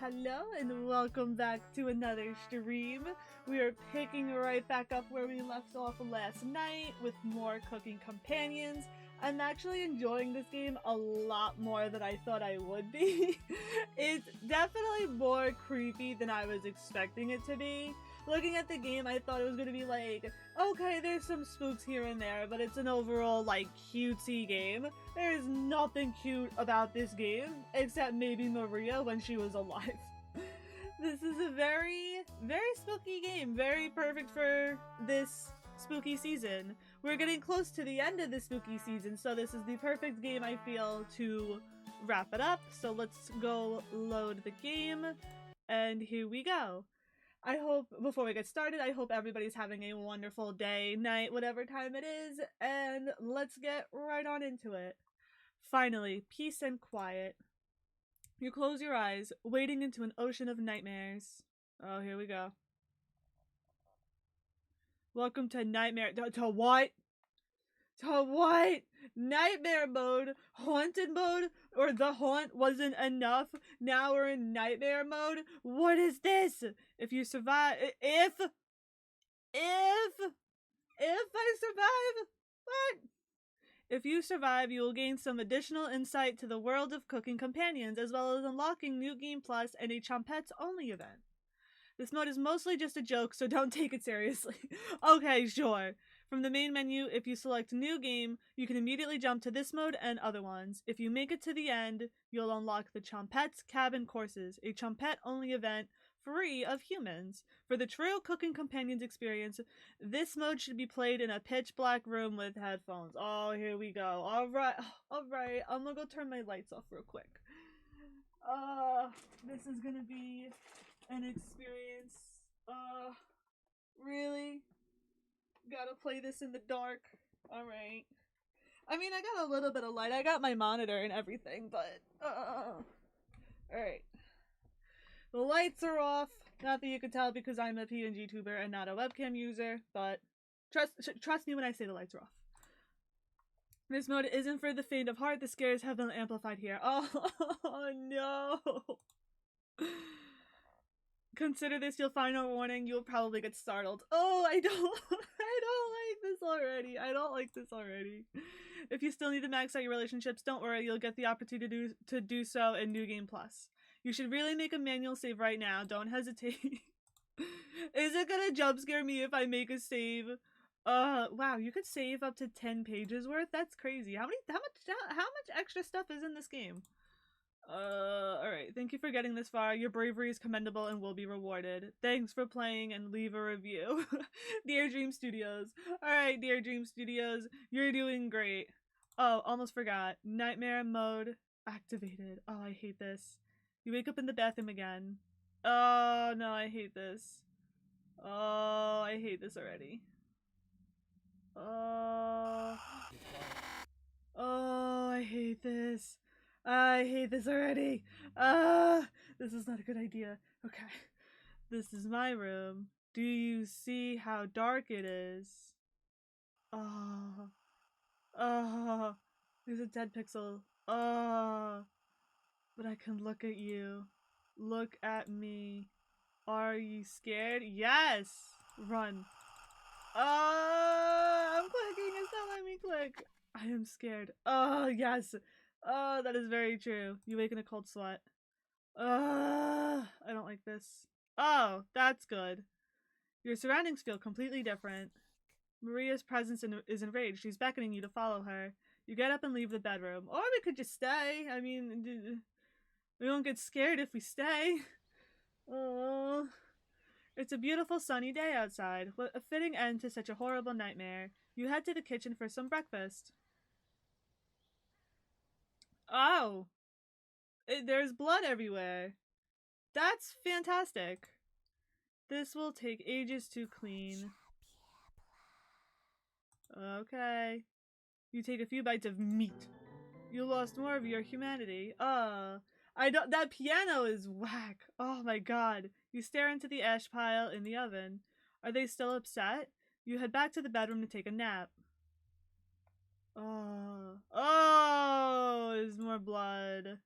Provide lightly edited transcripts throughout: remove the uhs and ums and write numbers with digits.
hello, and welcome back to another stream. We are picking right back up where we left off last night with more cooking companions. I'm actually enjoying this game a lot more than I thought I would be. It's definitely more creepy than I was expecting it to be. Looking at the game, I thought it was going to be like, okay, there's some spooks here and there, but it's an overall, like, cutesy game. There is nothing cute about this game, except maybe Maria when she was alive. This is a very, very spooky game. Very perfect for this spooky season. We're getting close to the end of the spooky season, so this is the perfect game, I feel, to wrap it up. So let's go load the game, and here we go. I hope, before we get started, I hope everybody's having a wonderful day, night, whatever time it is, and let's get right on into it. Finally, peace and quiet. You close your eyes, wading into an ocean of nightmares. Oh, here we go. Welcome to nightmare- to what? To what? Nightmare mode? Haunted mode? Or the haunt wasn't enough? Now we're in nightmare mode? What is this? If you survive- if I survive? What? If you survive, you will gain some additional insight to the world of cooking companions, as well as unlocking New Game Plus and a Chompettes only event. This mode is mostly just a joke, so don't take it seriously. Okay, sure. From the main menu, if you select New Game, you can immediately jump to this mode and other ones. If you make it to the end, you'll unlock the Chompettes Cabin Courses, a Chompette-only event free of humans. For the true cooking companions experience, this mode should be played in a pitch-black room with headphones. Oh, here we go. Alright, I'm gonna go turn my lights off real quick. This is gonna be an experience. Really? Gotta play this in the dark. Alright. I mean, I got a little bit of light. I got my monitor and everything, but, alright. The lights are off. Not that you can tell because I'm a PNG tuber and not a webcam user, but trust me when I say the lights are off. This mode isn't for the faint of heart. The scares have been amplified here. Oh no! Consider this your final warning. You'll probably get startled. Oh, I don't like this already. I don't like this already. If you still need to max out your relationships, don't worry. You'll get the opportunity to do so in New Game Plus. You should really make a manual save right now. Don't hesitate. Is it gonna jump scare me if I make a save? Wow, you could save up to 10 pages worth? That's crazy. How much extra stuff is in this game? Alright. Thank you for getting this far. Your bravery is commendable and will be rewarded. Thanks for playing and leave a review. Dear Dream Studios. Alright, Dear Dream Studios. You're doing great. Oh, almost forgot. Nightmare mode activated. Oh, I hate this. You wake up in the bathroom again. Oh, no, I hate this. Oh, I hate this already. Oh, I hate this. I hate this already. This is not a good idea. Okay. This is my room. Do you see how dark it is? There's a dead pixel. But I can look at you. Look at me. Are you scared? Yes! Run. I'm clicking. It's not letting me click. I am scared. Oh, yes. Oh, that is very true. You wake in a cold sweat. I don't like this. Oh, that's good. Your surroundings feel completely different. Maria's presence is enraged. She's beckoning you to follow her. You get up and leave the bedroom. Or we could just stay. I mean, we won't get scared if we stay. Oh. It's a beautiful sunny day outside. What a fitting end to such a horrible nightmare. You head to the kitchen for some breakfast. Oh! There's blood everywhere. That's fantastic. This will take ages to clean. Okay. You take a few bites of meat. You lost more of your humanity. That piano is whack. Oh my god. You stare into the ash pile in the oven. Are they still upset? You head back to the bedroom to take a nap. Oh, there's more blood.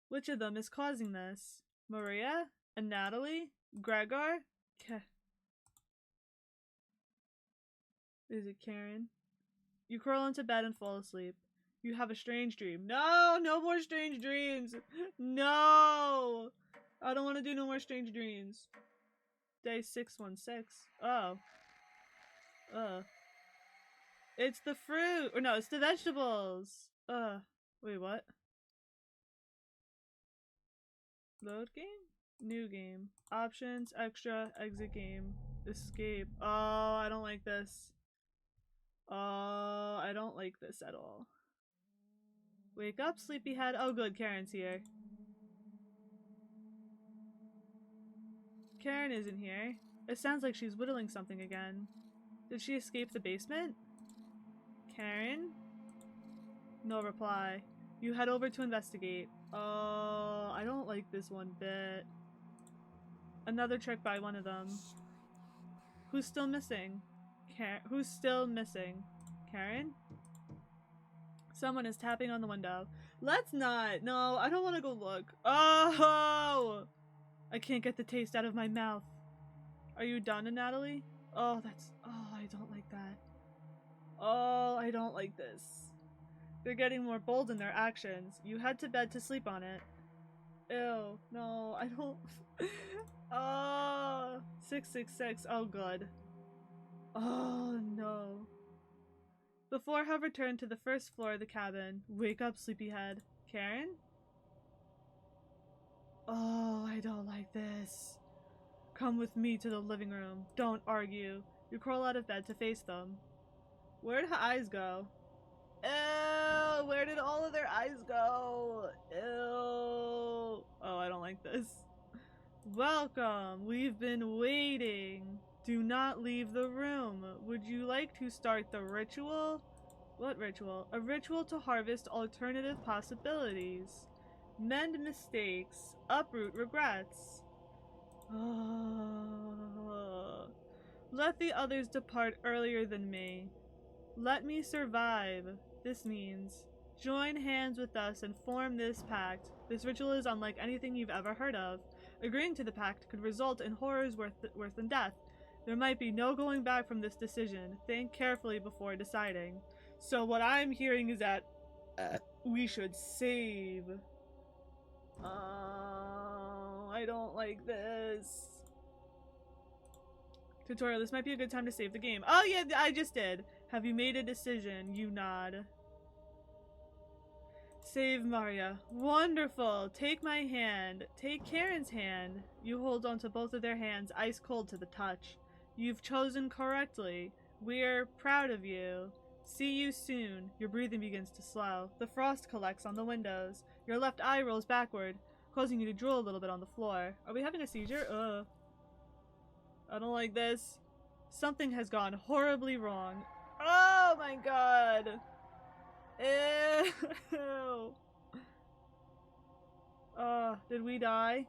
Which of them is causing this? Maria? And Natalie? Gregor? Is it Karen? You crawl into bed and fall asleep. You have a strange dream. No! No more strange dreams! No! I don't want to do no more strange dreams. Day 616. Oh. It's the fruit! Or no, it's the vegetables! Wait, what? Load game? New game. Options, extra, exit game, escape. Oh, I don't like this. Oh, I don't like this at all. Wake up, sleepyhead. Oh good, Karen's here. Karen isn't here. It sounds like she's whittling something again. Did she escape the basement? Karen? No reply. You head over to investigate. Oh, I don't like this one bit. Another trick by one of them. Who's still missing? Who's still missing? Karen? Someone is tapping on the window. Let's not. No, I don't want to go look. Oh! I can't get the taste out of my mouth. Are you done, Natalie? Oh, that's... Oh, I don't like that. Oh, I don't like this. They're getting more bold in their actions. You head to bed to sleep on it. Ew. No, I don't... Oh, 666. Oh, good. Oh, no. The four have returned to the first floor of the cabin. Wake up, sleepyhead. Karen? Oh, I don't like this. Come with me to the living room. Don't argue. You crawl out of bed to face them. Where did her eyes go? Ew, where did all of their eyes go? Ew. Oh, I don't like this. Welcome. We've been waiting. Do not leave the room. Would you like to start the ritual? What ritual? A ritual to harvest alternative possibilities. Mend mistakes. Uproot regrets. Let the others depart earlier than me. Let me survive. This means join hands with us and form this pact. This ritual is unlike anything you've ever heard of. Agreeing to the pact could result in horrors worse than death. There might be no going back from this decision. Think carefully before deciding. So what I'm hearing is that we should save. I don't like this. Tutorial, this might be a good time to save the game. Oh yeah, I just did. Have you made a decision? You nod. Save Maria. Wonderful. Take my hand. Take Karen's hand. You hold onto both of their hands, ice cold to the touch. You've chosen correctly. We're proud of you. See you soon. Your breathing begins to slow. The frost collects on the windows. Your left eye rolls backward, causing you to drool a little bit on the floor. Are we having a seizure? Ugh. I don't like this. Something has gone horribly wrong. Oh my god. Ew. Did we die?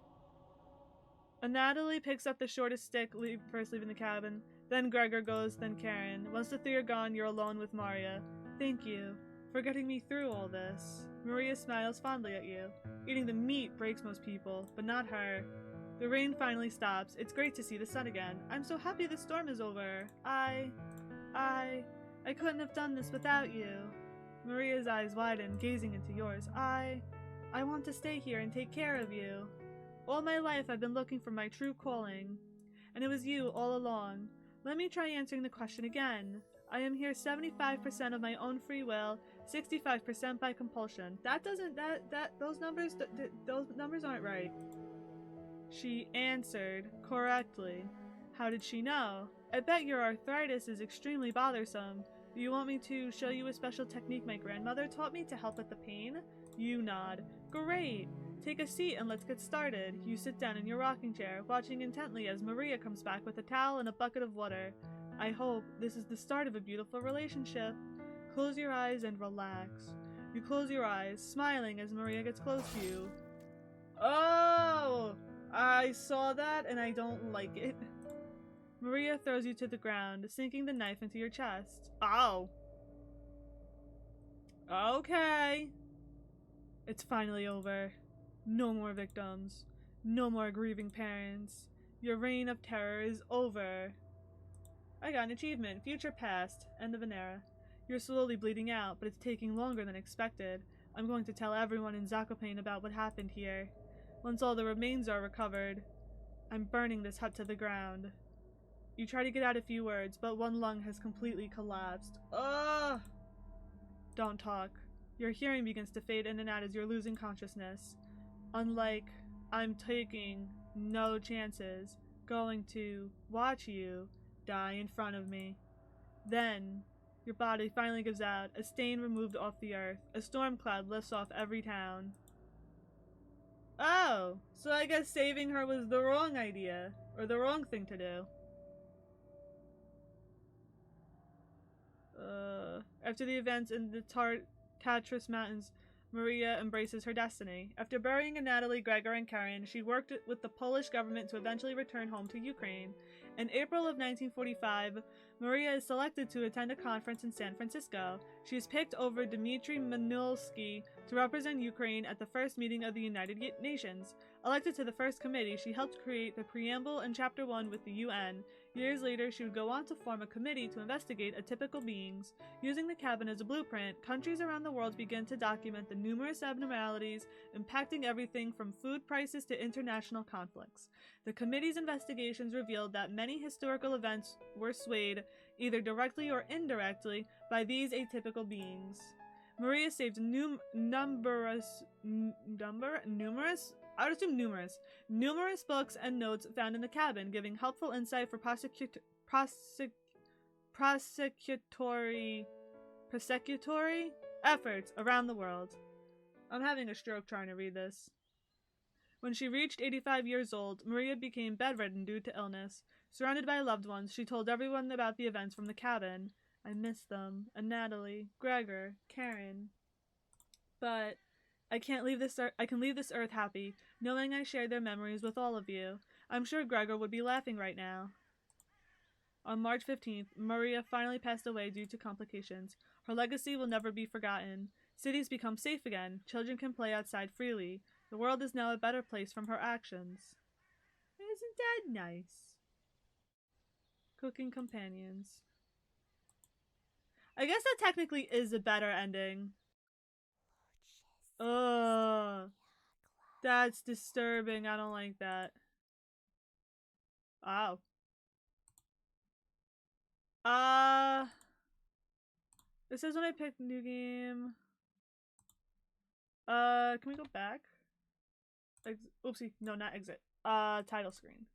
Natalie picks up the shortest stick first leaving the cabin. Then Gregor goes, then Karen. Once the three are gone, you're alone with Maria. Thank you for getting me through all this. Maria smiles fondly at you. Eating the meat breaks most people, but not her. The rain finally stops. It's great to see the sun again. I'm so happy the storm is over. I couldn't have done this without you. Maria's eyes widen, gazing into yours. I want to stay here and take care of you. All my life I've been looking for my true calling, and it was you all along. Let me try answering the question again. I am here 75% of my own free will, 65% by compulsion. Those numbers aren't right. She answered correctly. How did she know? I bet your arthritis is extremely bothersome. Do you want me to show you a special technique my grandmother taught me to help with the pain? You nod. Great! Take a seat and let's get started. You sit down in your rocking chair, watching intently as Maria comes back with a towel and a bucket of water. I hope this is the start of a beautiful relationship. Close your eyes and relax. You close your eyes, smiling as Maria gets close to you. Oh! I saw that and I don't like it. Maria throws you to the ground, sinking the knife into your chest. Ow. Okay. It's finally over. No more victims. No more grieving parents. Your reign of terror is over. I got an achievement. Future past. End of an era. You're slowly bleeding out, but it's taking longer than expected. I'm going to tell everyone in Zakopane about what happened here. Once all the remains are recovered, I'm burning this hut to the ground. You try to get out a few words, but one lung has completely collapsed. Ugh! Don't talk. Your hearing begins to fade in and out as you're losing consciousness. Unlike I'm taking no chances, going to watch you die in front of me. Then, your body finally gives out, a stain removed off the earth. A storm cloud lifts off every town. Oh, so I guess saving her was the wrong idea, or the wrong thing to do. After the events in the Tatras Mountains, Maria embraces her destiny. After burying Natalie, Gregor, and Karen, she worked with the Polish government to eventually return home to Ukraine. In April of 1945, Maria is selected to attend a conference in San Francisco. She is picked over Dmitry Manilsky to represent Ukraine at the first meeting of the United Nations. Elected to the first committee, she helped create the preamble and Chapter 1 with the UN. Years later, she would go on to form a committee to investigate atypical beings. Using the cabin as a blueprint, countries around the world began to document the numerous abnormalities impacting everything from food prices to international conflicts. The committee's investigations revealed that many historical events were swayed, either directly or indirectly, by these atypical beings. Maria saved numerous books and notes found in the cabin, giving helpful insight for prosecutory efforts around the world. I'm having a stroke trying to read this. When she reached 85 years old, Maria became bedridden due to illness. Surrounded by loved ones, she told everyone about the events from the cabin. I miss them, and Natalie, Gregor, Karen. But I can leave this earth happy, knowing I shared their memories with all of you. I'm sure Gregor would be laughing right now. On March 15th, Maria finally passed away due to complications. Her legacy will never be forgotten. Cities become safe again. Children can play outside freely. The world is now a better place from her actions. Isn't that nice? Cooking companions. I guess that technically is a better ending. Ugh. That's disturbing. I don't like that. Oh. It says when I pick new game. Can we go back? Oopsie. No, not exit. Title screen.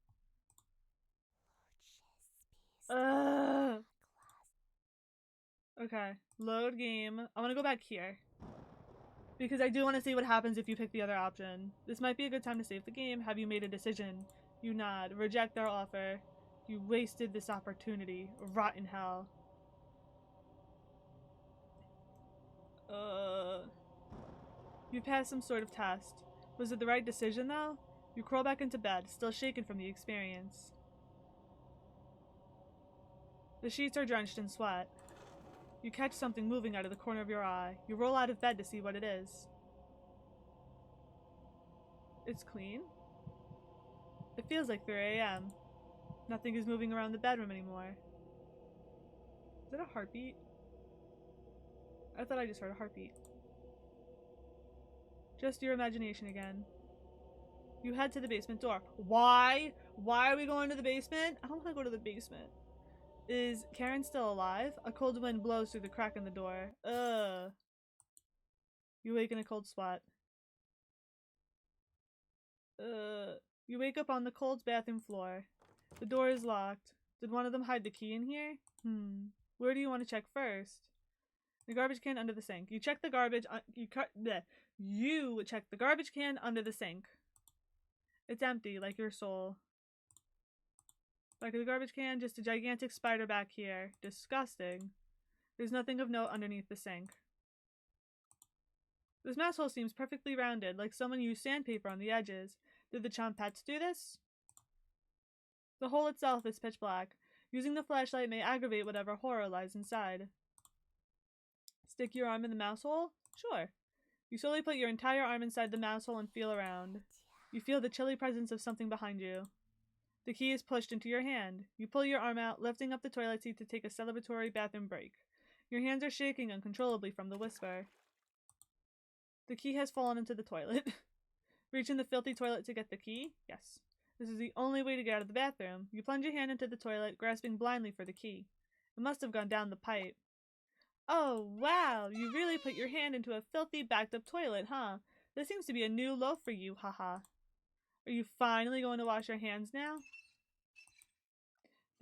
Okay. Load game. I want to go back here. Because I do want to see what happens if you pick the other option. This might be a good time to save the game. Have you made a decision? You nod. Reject their offer. You wasted this opportunity. Rot in hell. You passed some sort of test. Was it the right decision, though? You crawl back into bed, still shaken from the experience. The sheets are drenched in sweat. You catch something moving out of the corner of your eye. You roll out of bed to see what it is. It's clean. It feels like 3 a.m. Nothing is moving around the bedroom anymore. Is that a heartbeat? I thought I just heard a heartbeat. Just your imagination again. You head to the basement door. Why? Why are we going to the basement? I don't want to go to the basement. Is Karen still alive? A cold wind blows through the crack in the door. Ugh. You wake in a cold sweat. You wake up on the cold bathroom floor. The door is locked. Did one of them hide the key in here? Where do you want to check first? The garbage can under the sink. You check the garbage. You check the garbage can under the sink. It's empty, like your soul. Back of the garbage can, just a gigantic spider back here. Disgusting. There's nothing of note underneath the sink. This mouse hole seems perfectly rounded, like someone used sandpaper on the edges. Did the Chompets do this? The hole itself is pitch black. Using the flashlight may aggravate whatever horror lies inside. Stick your arm in the mouse hole? Sure. You slowly put your entire arm inside the mouse hole and feel around. You feel the chilly presence of something behind you. The key is pushed into your hand. You pull your arm out, lifting up the toilet seat to take a celebratory bathroom break. Your hands are shaking uncontrollably from the whisper. The key has fallen into the toilet. Reach in the filthy toilet to get the key? Yes. This is the only way to get out of the bathroom. You plunge your hand into the toilet, grasping blindly for the key. It must have gone down the pipe. Oh, wow! You really put your hand into a filthy, backed-up toilet, huh? This seems to be a new low for you, haha. Are you finally going to wash your hands now?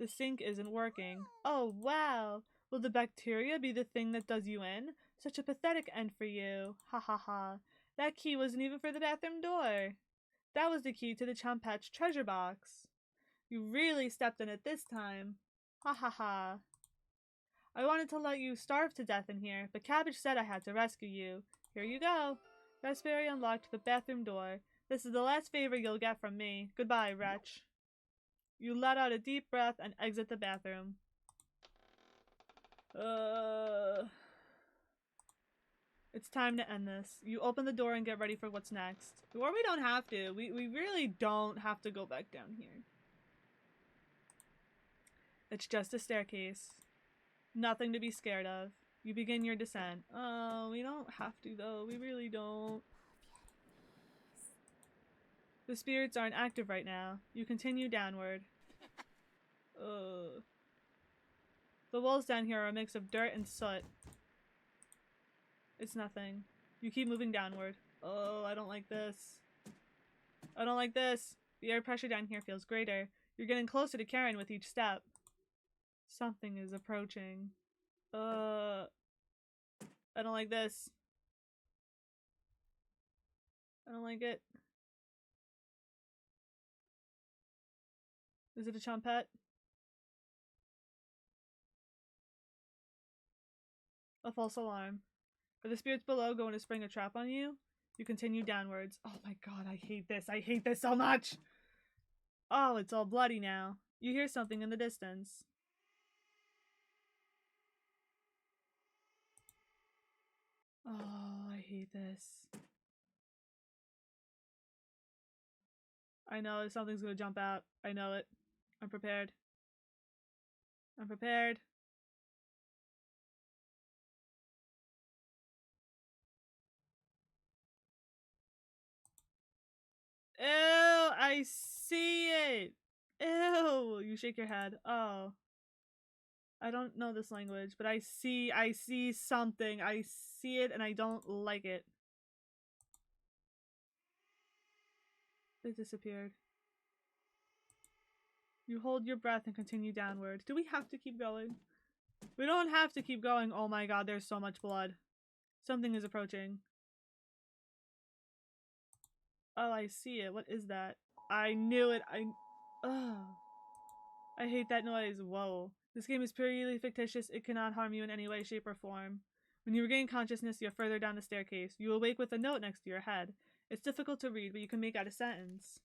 The sink isn't working. Oh, wow! Will the bacteria be the thing that does you in? Such a pathetic end for you. Ha ha ha. That key wasn't even for the bathroom door. That was the key to the Champette's treasure box. You really stepped in it this time. Ha ha ha. I wanted to let you starve to death in here, but Cabbage said I had to rescue you. Here you go. Raspberry unlocked the bathroom door. This is the last favor you'll get from me. Goodbye, wretch. You let out a deep breath and exit the bathroom. It's time to end this. You open the door and get ready for what's next. Or we don't have to. We really don't have to go back down here. It's just a staircase. Nothing to be scared of. You begin your descent. Oh, we don't have to though. We really don't. The spirits aren't active right now. You continue downward. The walls down here are a mix of dirt and soot. It's nothing. You keep moving downward. Oh, I don't like this. I don't like this. The air pressure down here feels greater. You're getting closer to Karen with each step. Something is approaching. I don't like this. I don't like it. Is it a Champette? A false alarm. Are the spirits below going to spring a trap on you? You continue downwards. Oh my god, I hate this. I hate this so much! Oh, it's all bloody now. You hear something in the distance. Oh, I hate this. I know something's gonna jump out. I know it. I'm prepared. I'm prepared. Ew, I see it. Ew, you shake your head. Oh. I don't know this language, but I see something. I see it and I don't like it. It disappeared. You hold your breath and continue downward. Do we have to keep going? We don't have to keep going. Oh my god, there's so much blood. Something is approaching. Oh, I see it. What is that? I knew it. Ugh. I hate that noise. Whoa. This game is purely fictitious. It cannot harm you in any way, shape, or form. When you regain consciousness, you're further down the staircase. You awake with a note next to your head. It's difficult to read, but you can make out a sentence.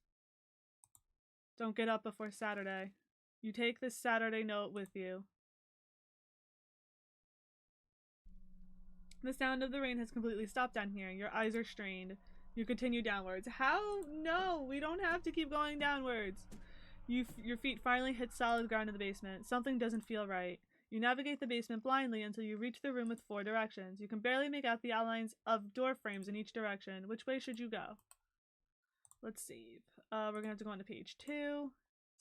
Don't get up before Saturday. You take this Saturday note with you. The sound of the rain has completely stopped down here. Your eyes are strained. You continue downwards. How? No, we don't have to keep going downwards. Your feet finally hit solid ground in the basement. Something doesn't feel right. You navigate the basement blindly until you reach the room with 4 directions. You can barely make out the outlines of door frames in each direction. Which way should you go? Let's save. We're gonna have to go on to page 2.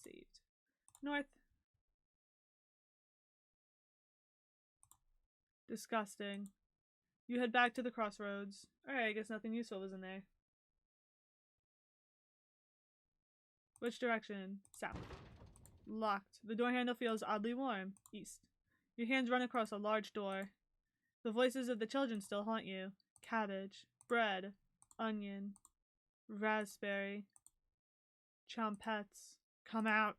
Saved. North. Disgusting. You head back to the crossroads. Alright, I guess nothing useful was in there. Which direction? South. Locked. The door handle feels oddly warm. East. Your hands run across a large door. The voices of the children still haunt you. Cabbage. Bread. Onion. Raspberry. Champettes. Come out.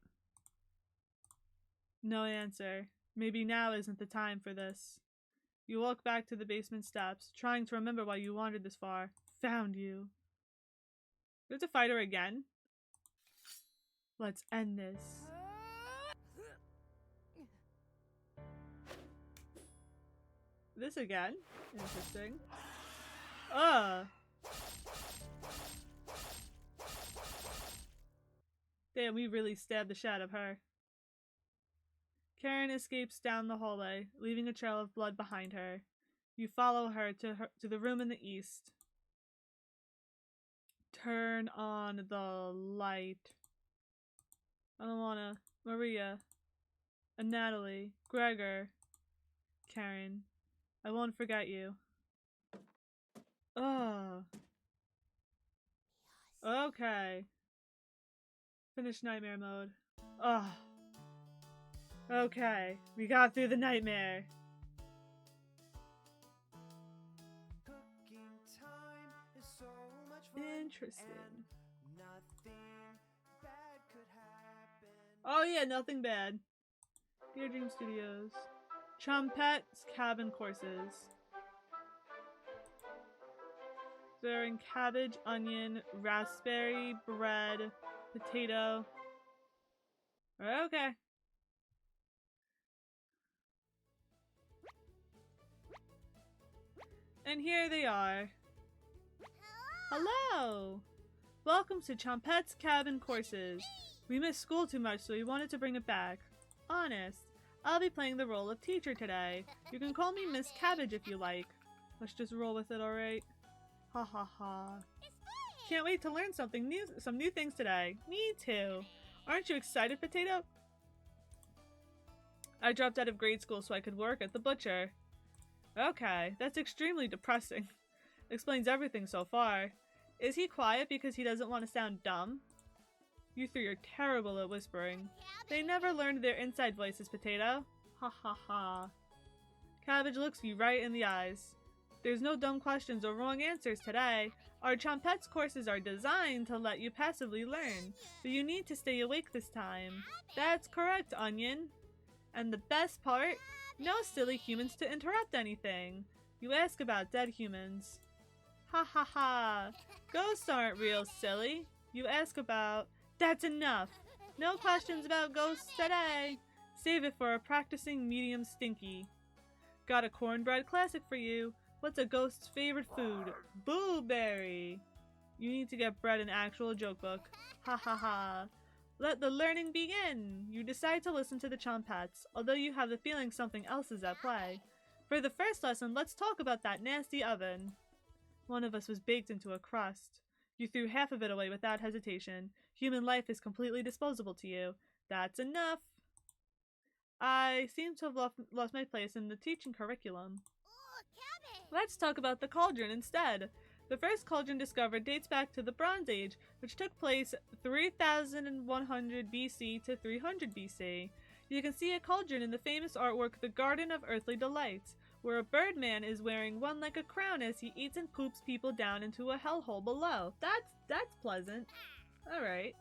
No answer. Maybe now isn't the time for this. You walk back to the basement steps, trying to remember why you wandered this far. Found you. We have to fight her again? Let's end this. This again? Interesting. Ugh. Damn, we really stabbed the shit out of her. Karen escapes down the hallway, leaving a trail of blood behind her. You follow her to the room in the east. Turn on the light. I don't wanna. Maria. Natalie. Gregor. Karen. I won't forget you. Ugh. Okay. Finish nightmare mode. Ugh. Okay. We got through the nightmare. Interesting. Oh yeah, nothing bad. Dear Dream Studios. Trumpets Cabin Courses. Serving cabbage, onion, raspberry, bread, potato. Okay. And here they are. Hello! Welcome to Trumpets Cabin Courses. We missed school too much, so we wanted to bring it back. Honest. I'll be playing the role of teacher today. You can call me Miss Cabbage if you like. Let's just roll with it, alright? Ha ha ha. Can't wait to learn some new things today. Me too. Aren't you excited, Potato? I dropped out of grade school so I could work at the butcher. Okay, that's extremely depressing. Explains everything so far. Is he quiet because he doesn't want to sound dumb? You three are terrible at whispering. They never learned their inside voices, Potato. Ha ha ha. Cabbage looks you right in the eyes. There's no dumb questions or wrong answers today. Our Trumpets courses are designed to let you passively learn, but you need to stay awake this time. That's correct, Onion. And the best part? No silly humans to interrupt anything. You ask about dead humans. Ha ha ha. Ghosts aren't real, silly. You ask about... That's enough. No questions about ghosts today. Save it for a practicing medium Stinky. Got a cornbread classic for you. What's a ghost's favorite food? Blueberry. You need to get bread an actual joke book. Ha ha ha. Let the learning begin. You decide to listen to the Trumpets, although you have the feeling something else is at play. For the first lesson, let's talk about that nasty oven. One of us was baked into a crust. You threw half of it away without hesitation. Human life is completely disposable to you. That's enough. I seem to have lost my place in the teaching curriculum. Let's talk about the cauldron instead. The first cauldron discovered dates back to the Bronze Age, which took place 3100 BC to 300 BC. You can see a cauldron in the famous artwork The Garden of Earthly Delights, where a birdman is wearing one like a crown as he eats and poops people down into a hellhole below. That's pleasant. Alright.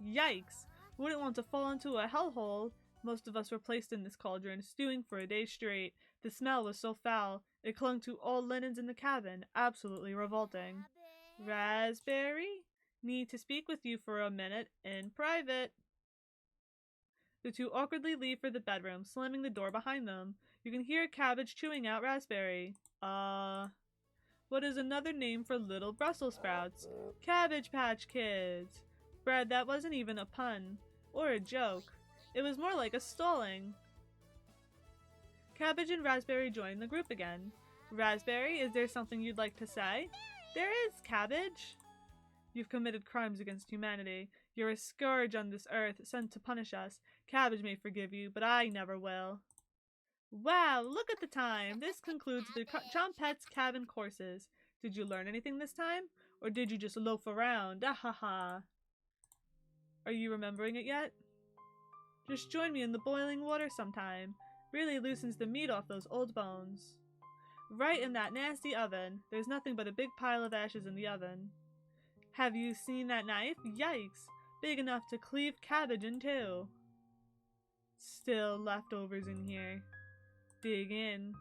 Yikes. Wouldn't want to fall into a hellhole. Most of us were placed in this cauldron, stewing for a day straight. The smell was so foul, it clung to all linens in the cabin. Absolutely revolting. Raspberry? Need to speak with you for a minute, in private. The two awkwardly leave for the bedroom, slamming the door behind them. You can hear Cabbage chewing out Raspberry. What is another name for little Brussels sprouts? Cabbage Patch Kids. Brad, that wasn't even a pun. Or a joke. It was more like a stalling. Cabbage and Raspberry join the group again. Raspberry, is there something you'd like to say? There is, Cabbage. You've committed crimes against humanity. You're a scourge on this earth, sent to punish us. Cabbage may forgive you, but I never will. Wow, look at the time. This concludes the Trumpets Cabin courses. Did you learn anything this time? Or did you just loaf around? Ah ha ha. Are you remembering it yet? Just join me in the boiling water sometime. Really loosens the meat off those old bones. Right in that nasty oven. There's nothing but a big pile of ashes in the oven. Have you seen that knife? Yikes! Big enough to cleave cabbage in two. Still leftovers in here. Dig in.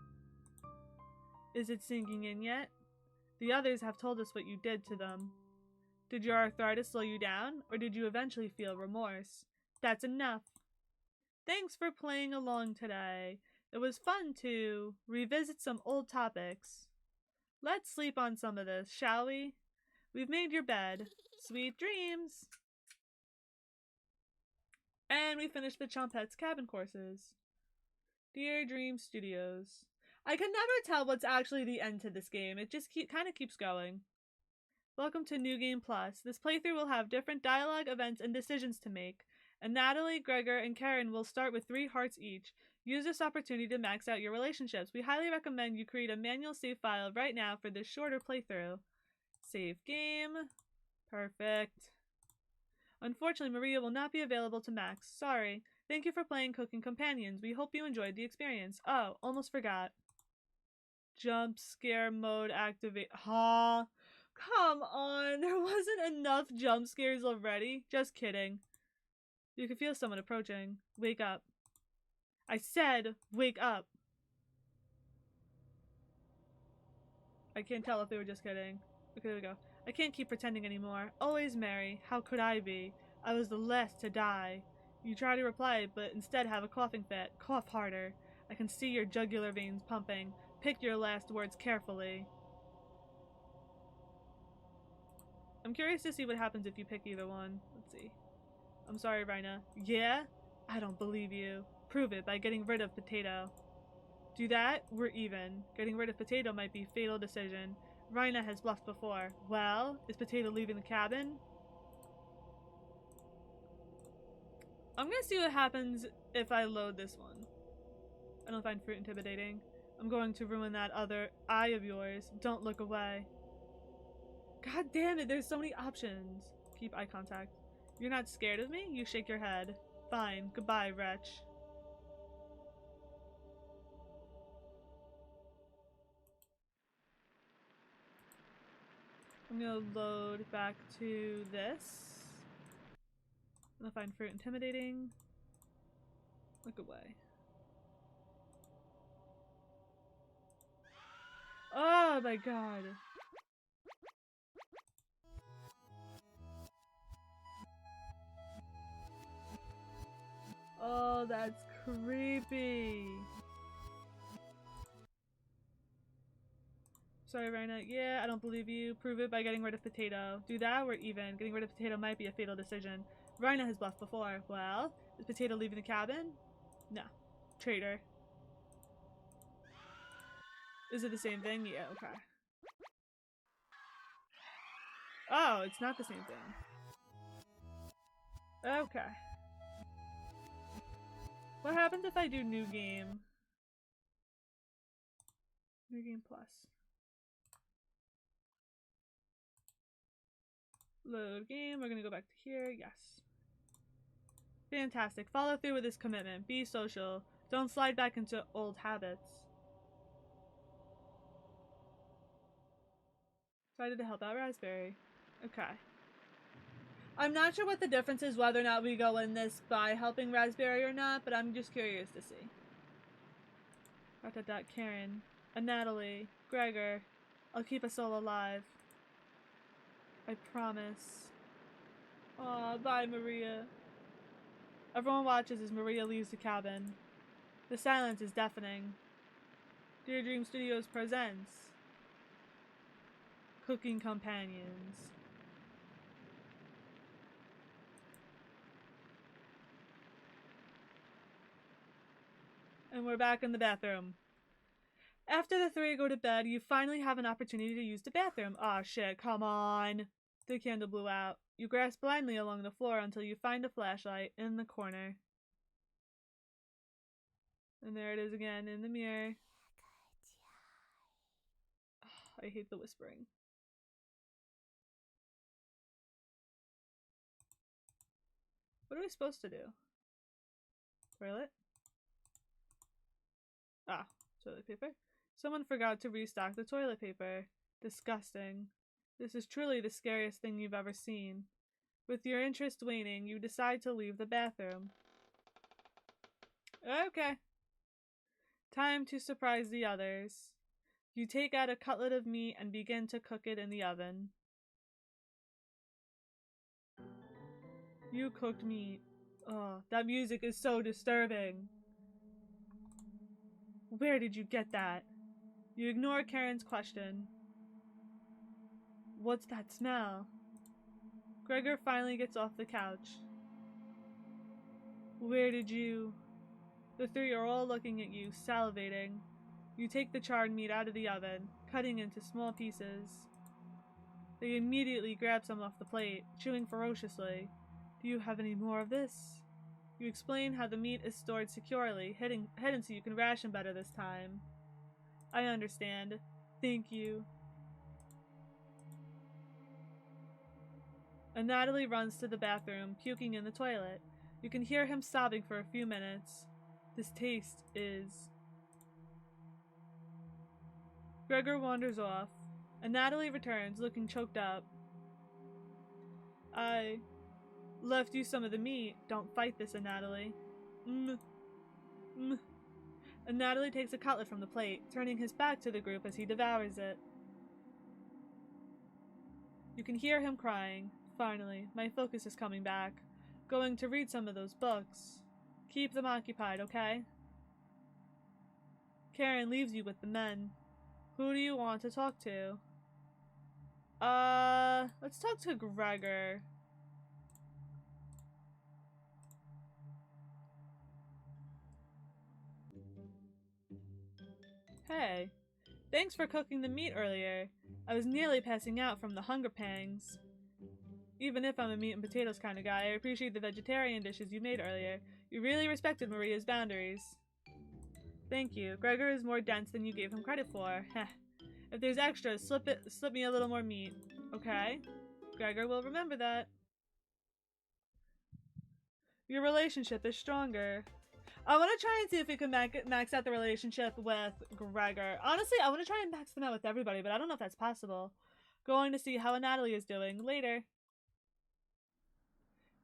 Is it sinking in yet? The others have told us what you did to them. Did your arthritis slow you down, or did you eventually feel remorse? That's enough. Thanks for playing along today. It was fun to revisit some old topics. Let's sleep on some of this, shall we? We've made your bed. Sweet dreams! And we finished the Chompette's cabin courses. Dear Dream Studios. I can never tell what's actually the end to this game. It just kind of keeps going. Welcome to New Game Plus. This playthrough will have different dialogue, events, and decisions to make. And Natalie, Gregor, and Karen will start with 3 hearts each. Use this opportunity to max out your relationships. We highly recommend you create a manual save file right now for this shorter playthrough. Save game. Perfect. Unfortunately, Maria will not be available to max. Sorry. Thank you for playing Cooking Companions. We hope you enjoyed the experience. Oh, almost forgot. Jump scare mode activate. Huh? Come on. There wasn't enough jump scares already. Just kidding. You can feel someone approaching. Wake up. I said, wake up. I can't tell if they were just kidding. Okay, there we go. I can't keep pretending anymore. Always Mary. How could I be? I was the last to die. You try to reply, but instead have a coughing fit. Cough harder. I can see your jugular veins pumping. Pick your last words carefully. I'm curious to see what happens if you pick either one. Let's see. I'm sorry, Rhina. Yeah? I don't believe you. Prove it by getting rid of Potato. Do that, we're even. Getting rid of Potato might be a fatal decision. Rhina has bluffed before. Well, is Potato leaving the cabin? I'm gonna see what happens if I load this one. I don't find fruit intimidating. I'm going to ruin that other eye of yours. Don't look away. God damn it, there's so many options. Keep eye contact. You're not scared of me? You shake your head. Fine. Goodbye, wretch. I'm gonna load back to this. I'm gonna find fruit intimidating. Look away. Oh my god. Oh, that's creepy. Sorry, Rhina. Yeah, I don't believe you. Prove it by getting rid of Potato. Do that, we're even. Getting rid of Potato might be a fatal decision. Rhina has bluffed before. Well, is Potato leaving the cabin? No. Traitor. Is it the same thing? Yeah, okay. Oh, it's not the same thing. Okay. What happens if I do new game? New game plus. Load game. We're gonna go back to here. Yes. Fantastic. Follow through with this commitment. Be social. Don't slide back into old habits. Decided to help out Raspberry. Okay. I'm not sure what the difference is whether or not we go in this by helping Raspberry or not, but I'm just curious to see. Karen. A Natalie. Gregor. I'll keep us all alive. I promise. Aw, bye, Maria. Everyone watches as Maria leaves the cabin. The silence is deafening. Dear Dream Studios presents Cooking Companions. And we're back in the bathroom. After the 3 go to bed, you finally have an opportunity to use the bathroom. Aw, shit, come on. The candle blew out. You grasp blindly along the floor until you find a flashlight in the corner. And there it is again in the mirror. Oh, I hate the whispering. What are we supposed to do? Toilet? Ah, toilet paper. Someone forgot to restock the toilet paper. Disgusting. This is truly the scariest thing you've ever seen. With your interest waning, you decide to leave the bathroom. Okay. Time to surprise the others. You take out a cutlet of meat and begin to cook it in the oven. You cooked meat. Oh, that music is so disturbing. Where did you get that? You ignore Karen's question. What's that smell? Gregor finally gets off the couch. Where did you... The three are all looking at you, salivating. You take the charred meat out of the oven, cutting into small pieces. They immediately grab some off the plate, chewing ferociously. Do you have any more of this? You explain how the meat is stored securely, hidden so you can ration better this time. I understand. Thank you. And Natalie runs to the bathroom, puking in the toilet. You can hear him sobbing for a few minutes. This taste is... Gregor wanders off, and Natalie returns, looking choked up. I left you some of the meat. Don't fight this, Natalie. And Natalie takes a cutlet from the plate, turning his back to the group as he devours it. You can hear him crying. Finally, my focus is coming back. Going to read some of those books. Keep them occupied, okay? Karen leaves you with the men. Who do you want to talk to? Let's talk to Gregor. Hey, thanks for cooking the meat earlier. I was nearly passing out from the hunger pangs. Even if I'm a meat and potatoes kind of guy, I appreciate the vegetarian dishes you made earlier. You really respected Maria's boundaries. Thank you. Gregor is more dense than you gave him credit for. Heh. If there's extras, slip me a little more meat. Okay? Gregor will remember that. Your relationship is stronger. I want to try and see if we can max out the relationship with Gregor. Honestly, I want to try and max them out with everybody, but I don't know if that's possible. Going to see how Natalie is doing later.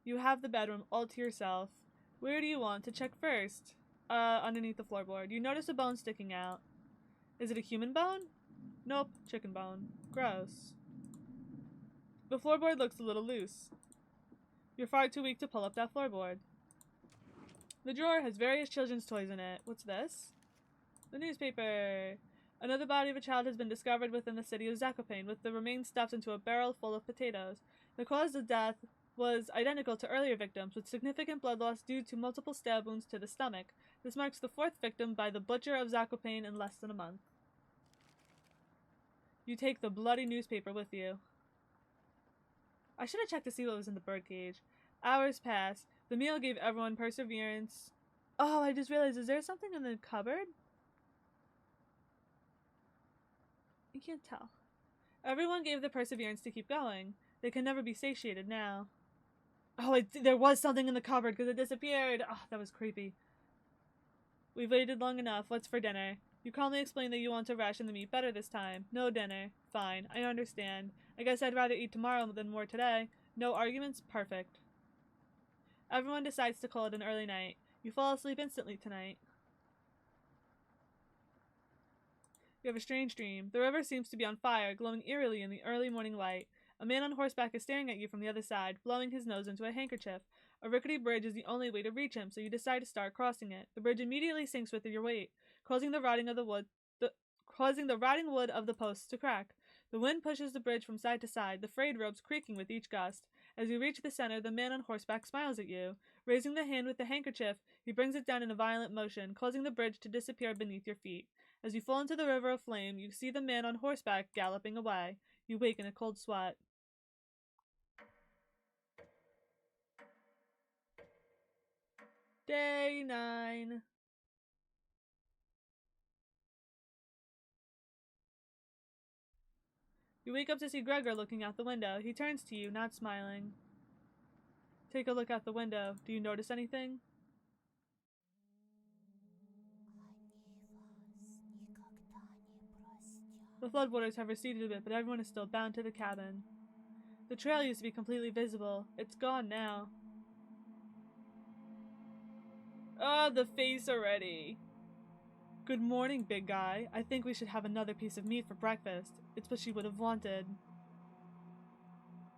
You have the bedroom all to yourself. Where do you want to check first? Underneath the floorboard. You notice a bone sticking out. Is it a human bone? Nope, chicken bone. Gross. The floorboard looks a little loose. You're far too weak to pull up that floorboard. The drawer has various children's toys in it. What's this? The newspaper. Another body of a child has been discovered within the city of Zakopane, with the remains stuffed into a barrel full of potatoes. The cause of death was identical to earlier victims, with significant blood loss due to multiple stab wounds to the stomach. This marks the fourth victim by the butcher of Zakopane in less than a month. You take the bloody newspaper with you. I should have checked to see what was in the birdcage. Hours pass. The meal gave everyone perseverance. Oh, I just realized, is there something in the cupboard? I can't tell. Everyone gave the perseverance to keep going. They can never be satiated now. Oh, there was something in the cupboard because it disappeared. Oh, that was creepy. We've waited long enough. What's for dinner? You calmly explain that you want to ration the meat better this time. No dinner. Fine. I understand. I guess I'd rather eat tomorrow than more today. No arguments? Perfect. Everyone decides to call it an early night. You fall asleep instantly tonight. You have a strange dream. The river seems to be on fire, glowing eerily in the early morning light. A man on horseback is staring at you from the other side, blowing his nose into a handkerchief. A rickety bridge is the only way to reach him, so you decide to start crossing it. The bridge immediately sinks with your weight, causing the rotting wood of the posts to crack. The wind pushes the bridge from side to side, the frayed ropes creaking with each gust. As you reach the center, the man on horseback smiles at you. Raising the hand with the handkerchief, he brings it down in a violent motion, causing the bridge to disappear beneath your feet. As you fall into the river of flame, you see the man on horseback galloping away. You wake in a cold sweat. Day 9. You wake up to see Gregor looking out the window. He turns to you, not smiling. Take a look out the window. Do you notice anything? The floodwaters have receded a bit, but everyone is still bound to the cabin. The trail used to be completely visible. It's gone now. Oh, the face already. Good morning, big guy. I think we should have another piece of meat for breakfast. It's what she would have wanted.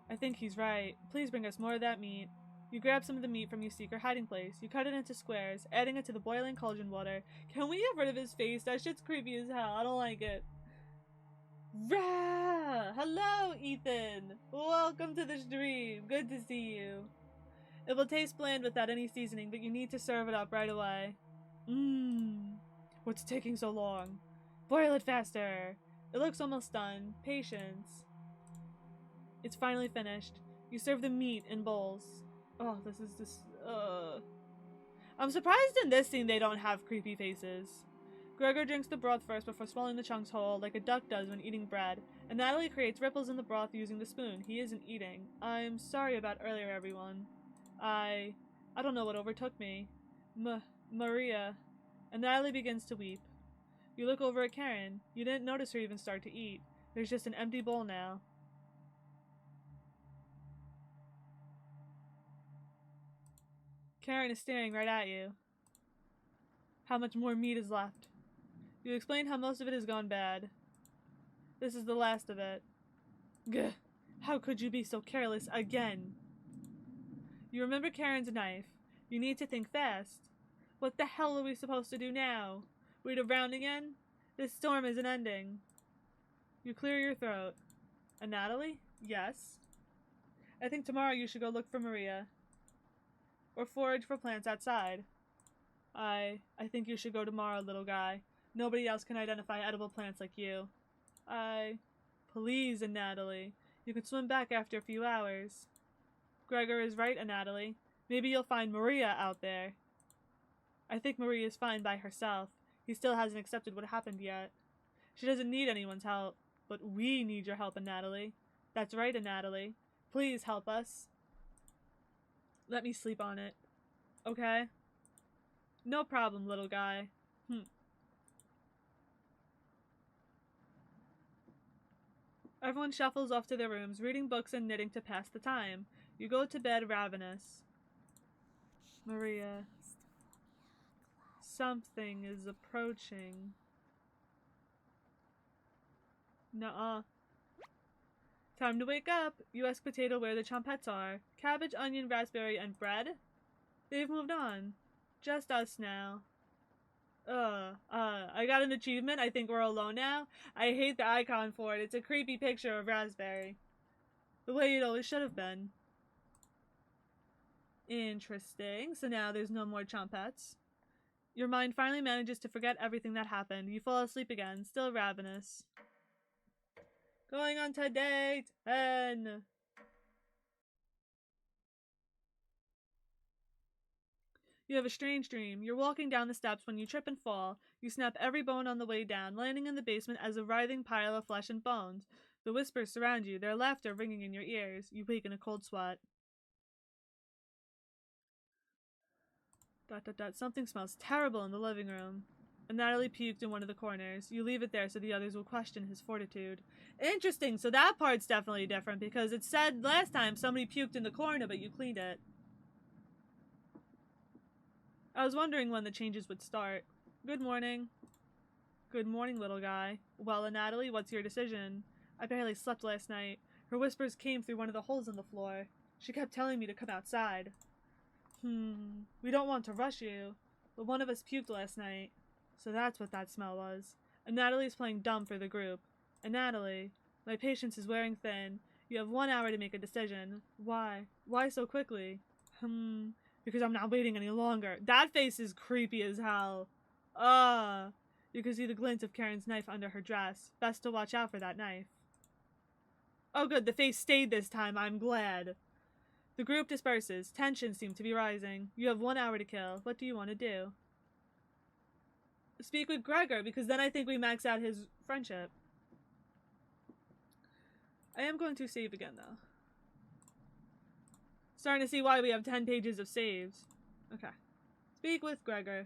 I think he's right. Please bring us more of that meat. You grab some of the meat from your secret hiding place. You cut it into squares, adding it to the boiling cauldron water. Can we get rid of his face? That shit's creepy as hell. I don't like it. Rah! Hello, Ethan! Welcome to the stream. Good to see you. It will taste bland without any seasoning, but you need to serve it up right away. What's taking so long? Boil it faster. It looks almost done. Patience. It's finally finished. You serve the meat in bowls. Oh, this is just, I'm surprised in this scene they don't have creepy faces. Gregor drinks the broth first before swallowing the chunks whole, like a duck does when eating bread, and Natalie creates ripples in the broth using the spoon. He isn't eating. I'm sorry about earlier, everyone. I don't know what overtook me. Maria. And Natalie begins to weep. You look over at Karen. You didn't notice her even start to eat. There's just an empty bowl now. Karen is staring right at you. How much more meat is left? You explain how most of it has gone bad. This is the last of it. Gah! How could you be so careless again? You remember Karen's knife. You need to think fast. What the hell are we supposed to do now? Wait around again? This storm isn't ending. You clear your throat. And Natalie? Yes? I think tomorrow you should go look for Maria. Or forage for plants outside. I think you should go tomorrow, little guy. Nobody else can identify edible plants like you. Please, Natalie. You can swim back after a few hours. Gregor is right, Natalie. Maybe you'll find Maria out there. I think Maria is fine by herself. He still hasn't accepted what happened yet. She doesn't need anyone's help. But we need your help, Natalie. That's right, Natalie. Please help us. Let me sleep on it. Okay? No problem, little guy. Everyone shuffles off to their rooms, reading books and knitting to pass the time. You go to bed ravenous. Maria. Something is approaching. Nuh-uh. Time to wake up. You ask Potato where the chompettes are. Cabbage, onion, raspberry, and bread? They've moved on. Just us now. I got an achievement. I think we're alone now. I hate the icon for it. It's a creepy picture of raspberry. The way it always should have been. Interesting. So now there's no more chompettes. Your mind finally manages to forget everything that happened. You fall asleep again, still ravenous. Going on to day 10. You have a strange dream. You're walking down the steps when you trip and fall. You snap every bone on the way down, landing in the basement as a writhing pile of flesh and bones. The whispers surround you, their laughter ringing in your ears. You wake in a cold sweat. ... Something smells terrible in the living room. And Natalie puked in one of the corners. You leave it there so the others will question his fortitude. Interesting, so that part's definitely different because it said last time somebody puked in the corner but you cleaned it. I was wondering when the changes would start. Good morning. Good morning, little guy. Well, Natalie, what's your decision? I barely slept last night. Her whispers came through one of the holes in the floor. She kept telling me to come outside. We don't want to rush you, but one of us puked last night. So that's what that smell was. And Natalie's playing dumb for the group. And Natalie, my patience is wearing thin. You have 1 hour to make a decision. Why? Why so quickly? Because I'm not waiting any longer. That face is creepy as hell. You can see the glint of Karen's knife under her dress. Best to watch out for that knife. Oh good, the face stayed this time. I'm glad. The group disperses. Tensions seem to be rising. You have 1 hour to kill. What do you want to do? Speak with Gregor, because then I think we max out his friendship. I am going to save again, though. Starting to see why we have 10 pages of saves. Okay. Speak with Gregor.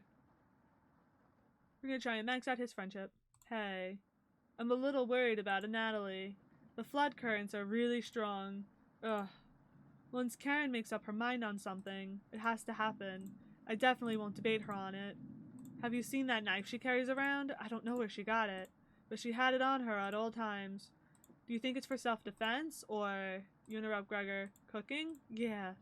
We're gonna try and max out his friendship. Hey. I'm a little worried about Natalie. The flood currents are really strong. Ugh. Once Karen makes up her mind on something, it has to happen. I definitely won't debate her on it. Have you seen that knife she carries around? I don't know where she got it, but she had it on her at all times. Do you think it's for self-defense, or... You interrupt Gregor. Cooking? Yeah.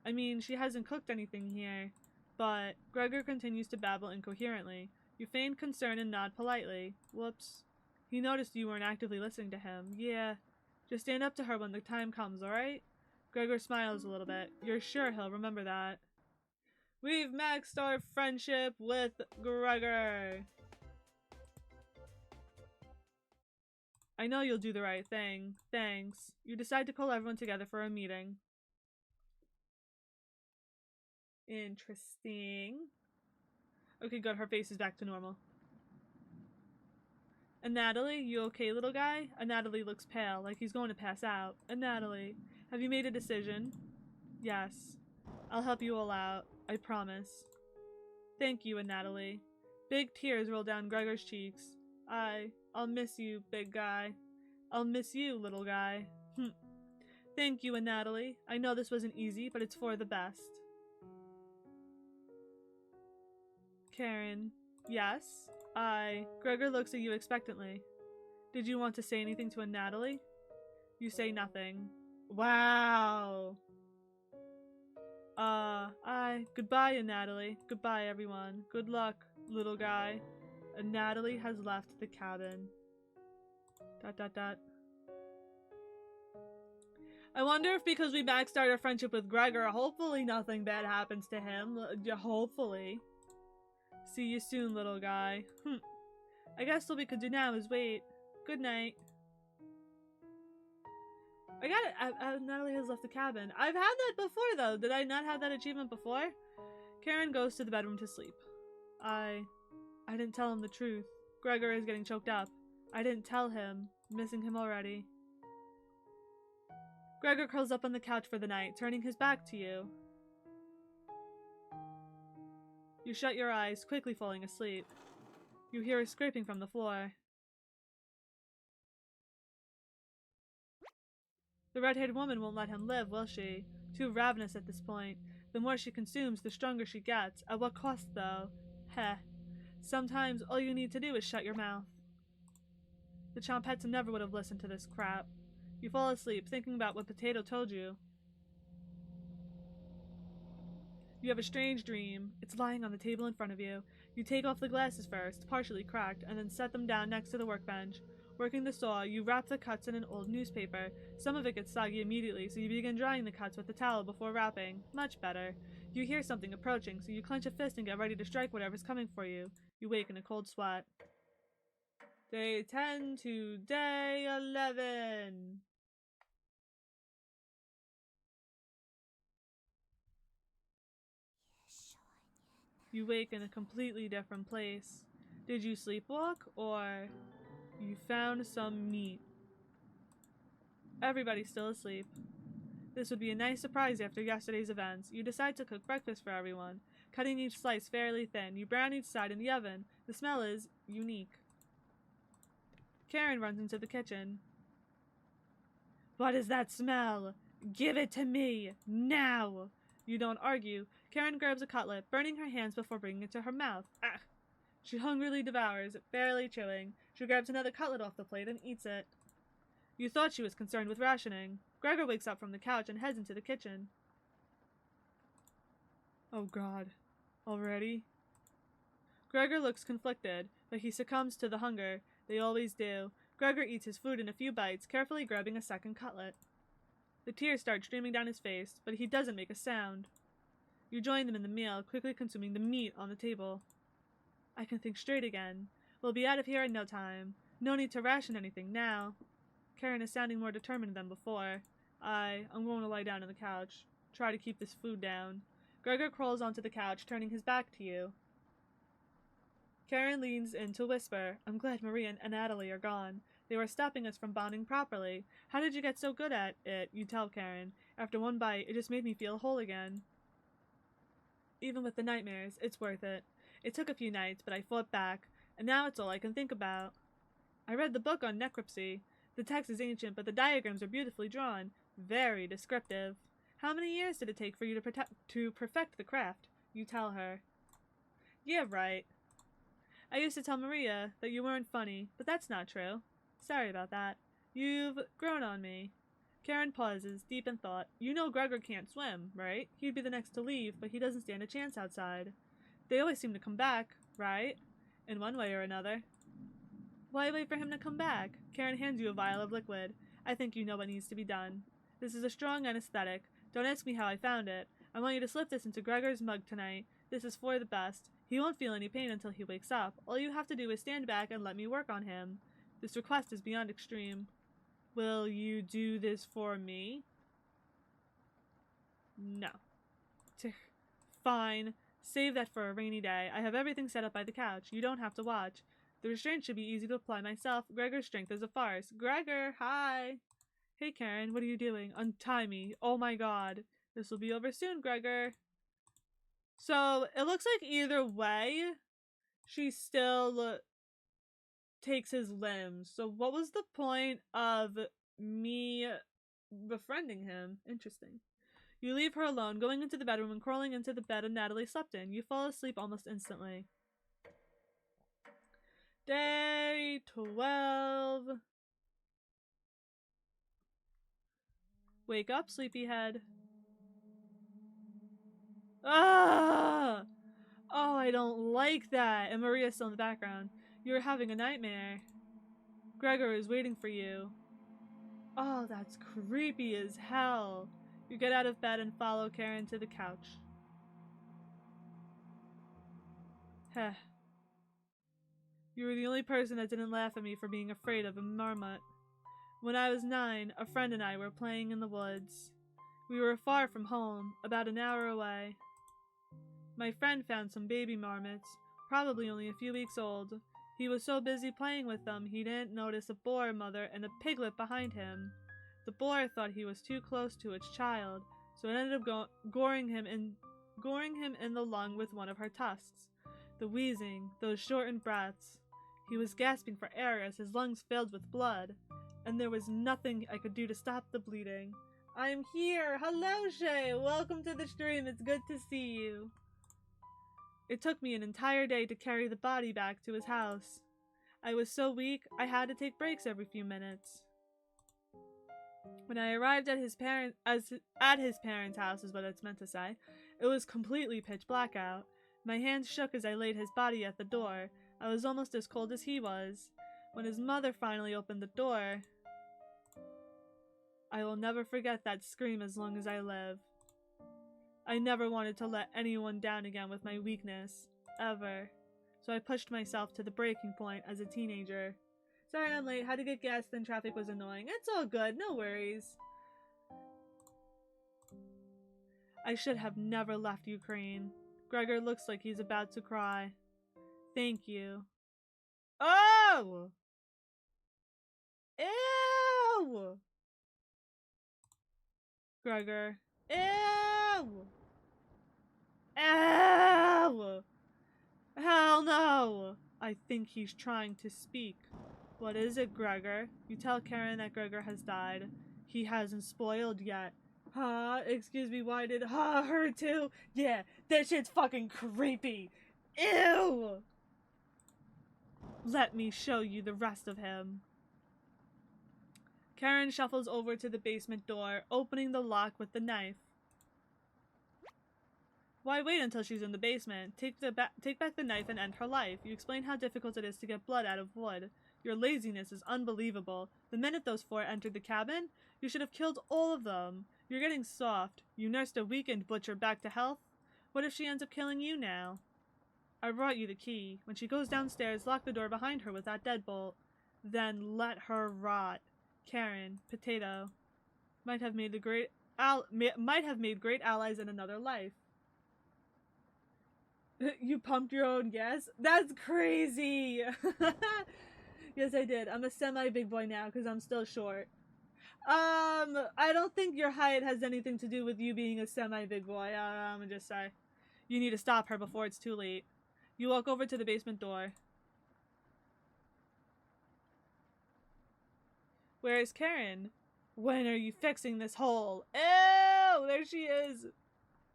I mean, she hasn't cooked anything here. But Gregor continues to babble incoherently. You feign concern and nod politely. Whoops. He noticed you weren't actively listening to him. Yeah. Just stand up to her when the time comes, alright? Gregor smiles a little bit. You're sure he'll remember that. We've maxed our friendship with Gregor. I know you'll do the right thing. Thanks. You decide to call everyone together for a meeting. Interesting. Okay, good. Her face is back to normal. And Natalie, you okay, little guy? And Natalie looks pale, like he's going to pass out. And Natalie, have you made a decision? Yes. I'll help you all out. I promise. Thank you, and Natalie. Big tears roll down Gregor's cheeks. I'll miss you, big guy. I'll miss you, little guy. Thank you, and Natalie. I know this wasn't easy, but it's for the best. Karen. Yes? Gregor looks at you expectantly. Did you want to say anything to a Natalie? You say nothing. Wow. Goodbye, Natalie. Goodbye, everyone. Good luck, little guy. And Natalie has left the cabin. ... I wonder if because we maxed our friendship with Gregor, hopefully nothing bad happens to him. Hopefully. See you soon, little guy. I guess all we could do now is wait. Good night. I got it. Natalie has left the cabin. I've had that before, though. Did I not have that achievement before? Karen goes to the bedroom to sleep. I didn't tell him the truth. Gregor is getting choked up. I didn't tell him. Missing him already. Gregor curls up on the couch for the night, turning his back to you. You shut your eyes, quickly falling asleep. You hear a scraping from the floor. The red-haired woman won't let him live, will she? Too ravenous at this point. The more she consumes, the stronger she gets. At what cost, though? Heh. Sometimes all you need to do is shut your mouth. The Chompets never would have listened to this crap. You fall asleep, thinking about what Potato told you. You have a strange dream. It's lying on the table in front of you. You take off the glasses first, partially cracked, and then set them down next to the workbench. Working the saw, you wrap the cuts in an old newspaper. Some of it gets soggy immediately, so you begin drying the cuts with a towel before wrapping. Much better. You hear something approaching, so you clench a fist and get ready to strike whatever's coming for you. You wake in a cold sweat. Day 10 to day 11. You wake in a completely different place. Did you sleepwalk, or you found some meat? Everybody's still asleep. This would be a nice surprise after yesterday's events. You decide to cook breakfast for everyone, cutting each slice fairly thin. You brown each side in the oven. The smell is unique. Karen runs into the kitchen. What is that smell? Give it to me, now! You don't argue. Karen grabs a cutlet, burning her hands before bringing it to her mouth. Ah! She hungrily devours it, barely chewing. She grabs another cutlet off the plate and eats it. You thought she was concerned with rationing. Gregor wakes up from the couch and heads into the kitchen. Oh God. Already? Gregor looks conflicted, but he succumbs to the hunger. They always do. Gregor eats his food in a few bites, carefully grabbing a second cutlet. The tears start streaming down his face, but he doesn't make a sound. You join them in the meal, quickly consuming the meat on the table. I can think straight again. We'll be out of here in no time. No need to ration anything now. Karen is sounding more determined than before. I'm going to lie down on the couch. Try to keep this food down. Gregor crawls onto the couch, turning his back to you. Karen leans in to whisper, I'm glad Maria and Natalie are gone. They were stopping us from bonding properly. How did you get so good at it? You tell Karen. After one bite, it just made me feel whole again. Even with the nightmares, it's worth it. It took a few nights, but I fought back, and now it's all I can think about. I read the book on necropsy. The text is ancient, but the diagrams are beautifully drawn. Very descriptive. How many years did it take for you to perfect the craft? You tell her. Yeah, right. I used to tell Maria that you weren't funny, but that's not true. Sorry about that. You've grown on me. Karen pauses, deep in thought. You know Gregor can't swim, right? He'd be the next to leave, but he doesn't stand a chance outside. They always seem to come back, right? In one way or another. Why wait for him to come back? Karen hands you a vial of liquid. I think you know what needs to be done. This is a strong anesthetic. Don't ask me how I found it. I want you to slip this into Gregor's mug tonight. This is for the best. He won't feel any pain until he wakes up. All you have to do is stand back and let me work on him. This request is beyond extreme. Will you do this for me? No. Fine. Save that for a rainy day. I have everything set up by the couch. You don't have to watch. The restraint should be easy to apply myself. Gregor's strength is a farce. Gregor, hi! Hey Karen, what are you doing? Untie me. Oh my god. This will be over soon, Gregor. So, it looks like either way, she still takes his limbs. So what was the point of me befriending him? Interesting. You leave her alone, going into the bedroom and crawling into the bed Natalie slept in. You fall asleep almost instantly. Day 12. Wake up, sleepyhead. Ah! Oh, I don't like that. And Maria's still in the background. You're having a nightmare. Gregor is waiting for you. Oh, that's creepy as hell. You get out of bed and follow Karen to the couch. Heh. You were the only person that didn't laugh at me for being afraid of a marmot. When I was 9, a friend and I were playing in the woods. We were far from home, about an hour away. My friend found some baby marmots, probably only a few weeks old. He was so busy playing with them, he didn't notice a boar mother and a piglet behind him. The boar thought he was too close to its child, so it ended up goring him in the lung with one of her tusks. The wheezing, those shortened breaths. He was gasping for air as his lungs filled with blood, and there was nothing I could do to stop the bleeding. I'm here! Hello, Shay! Welcome to the stream, it's good to see you. It took me an entire day to carry the body back to his house. I was so weak, I had to take breaks every few minutes. When I arrived at his parents' house is what it's meant to say, it was completely pitch black out. My hands shook as I laid his body at the door. I was almost as cold as he was. When his mother finally opened the door, I will never forget that scream as long as I live. I never wanted to let anyone down again with my weakness. Ever. So I pushed myself to the breaking point as a teenager. Sorry I'm late. Had to get gas, then traffic was annoying. It's all good. No worries. I should have never left Ukraine. Gregor looks like he's about to cry. Thank you. Oh! Ew! Gregor. Ew! Ew! Hell no! I think he's trying to speak. What is it, Gregor? You tell Karen that Gregor has died. He hasn't spoiled yet. Huh? Excuse me, why did her too? Yeah, that shit's fucking creepy. Ew! Let me show you the rest of him. Karen shuffles over to the basement door, opening the lock with the knife. Why wait until she's in the basement? Take back the knife and end her life. You explain how difficult it is to get blood out of wood. Your laziness is unbelievable. The minute those 4 entered the cabin, you should have killed all of them. You're getting soft. You nursed a weakened butcher back to health. What if she ends up killing you now? I brought you the key. When she goes downstairs, lock the door behind her with that deadbolt. Then let her rot. Karen, potato. Might have made great allies in another life. You pumped your own gas? That's crazy! Yes, I did. I'm a semi-big boy now because I'm still short. I don't think your height has anything to do with you being a semi-big boy. I'm gonna just say. You need to stop her before it's too late. You walk over to the basement door. Where is Karen? When are you fixing this hole? Ew! There she is!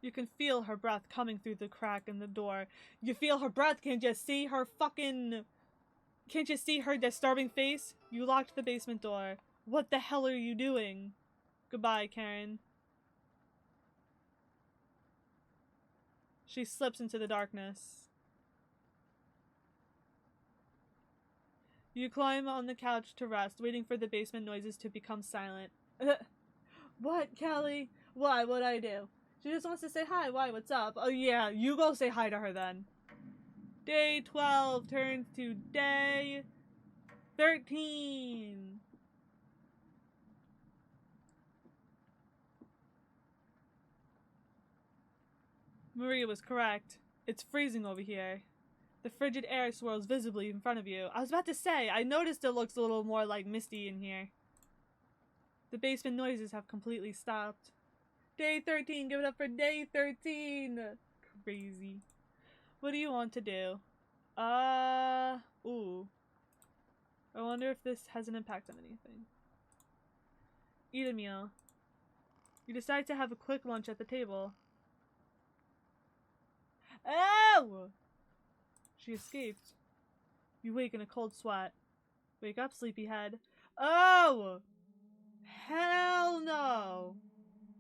You can feel her breath coming through the crack in the door. You feel her breath? Can't you see her fucking... Can't you see her disturbing face? You locked the basement door. What the hell are you doing? Goodbye, Karen. She slips into the darkness. You climb on the couch to rest, waiting for the basement noises to become silent. What, Kelly? Why? What'd I do? She just wants to say hi. Why? What's up? Oh yeah, you go say hi to her then. Day 12 turns to day 13. Maria was correct. It's freezing over here. The frigid air swirls visibly in front of you. I was about to say, I noticed it looks a little more like misty in here. The basement noises have completely stopped. Day 13, give it up for day 13! Crazy. What do you want to do? Ooh. I wonder if this has an impact on anything. Eat a meal. You decide to have a quick lunch at the table. Oh! She escaped. You wake in a cold sweat. Wake up, sleepyhead. Oh! Hell no!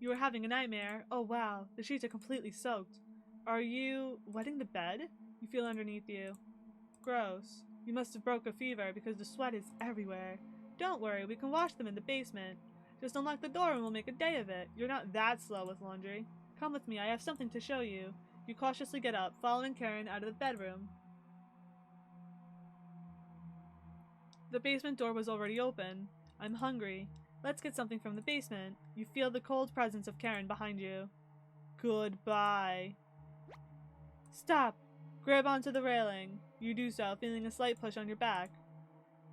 You were having a nightmare. Oh wow, the sheets are completely soaked. Are you wetting the bed? You feel underneath you. Gross. You must have broke a fever because the sweat is everywhere. Don't worry, we can wash them in the basement. Just unlock the door and we'll make a day of it. You're not that slow with laundry. Come with me, I have something to show you. You cautiously get up, following Karen out of the bedroom. The basement door was already open. I'm hungry. Let's get something from the basement. You feel the cold presence of Karen behind you. Goodbye. Stop! Grab onto the railing. You do so, feeling a slight push on your back.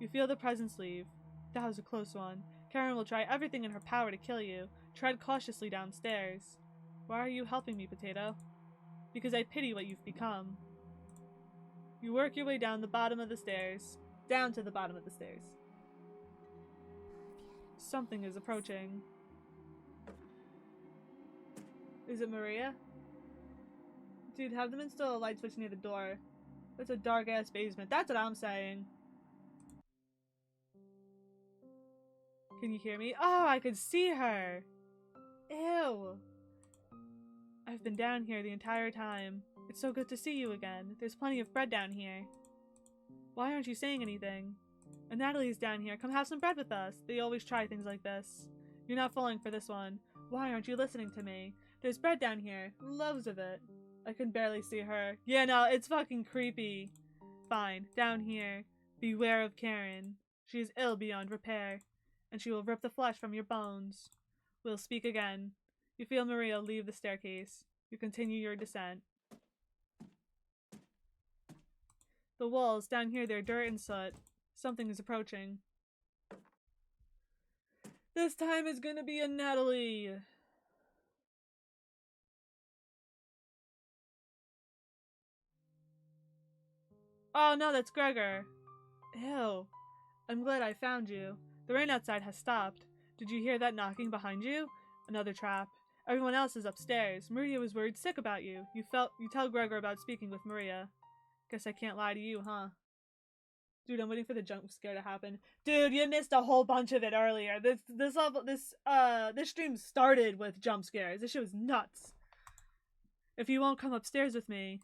You feel the presence leave. That was a close one. Karen will try everything in her power to kill you. Tread cautiously downstairs. Why are you helping me, Potato? Because I pity what you've become. You work your way down the bottom of the stairs. Down to the bottom of the stairs. Something is approaching. Is it Maria? Dude, have them install a light switch near the door. That's a dark-ass basement. That's what I'm saying. Can you hear me? Oh, I could see her! Ew! I've been down here the entire time. It's so good to see you again. There's plenty of bread down here. Why aren't you saying anything? And Natalie's down here. Come have some bread with us. They always try things like this. You're not falling for this one. Why aren't you listening to me? There's bread down here. Loads of it. I can barely see her. Yeah, no, it's fucking creepy. Fine. Down here. Beware of Karen. She is ill beyond repair, and she will rip the flesh from your bones. We'll speak again. You feel Maria leave the staircase. You continue your descent. The walls, down here, they're dirt and soot. Something is approaching. This time it's gonna be a Natalie! Oh no, that's Gregor! Ew. I'm glad I found you. The rain outside has stopped. Did you hear that knocking behind you? Another trap. Everyone else is upstairs. Maria was worried sick about you. You tell Gregor about speaking with Maria. Guess I can't lie to you, huh? Dude, I'm waiting for the jump scare to happen. Dude, you missed a whole bunch of it earlier. This stream started with jump scares. This shit was nuts. If you won't come upstairs with me,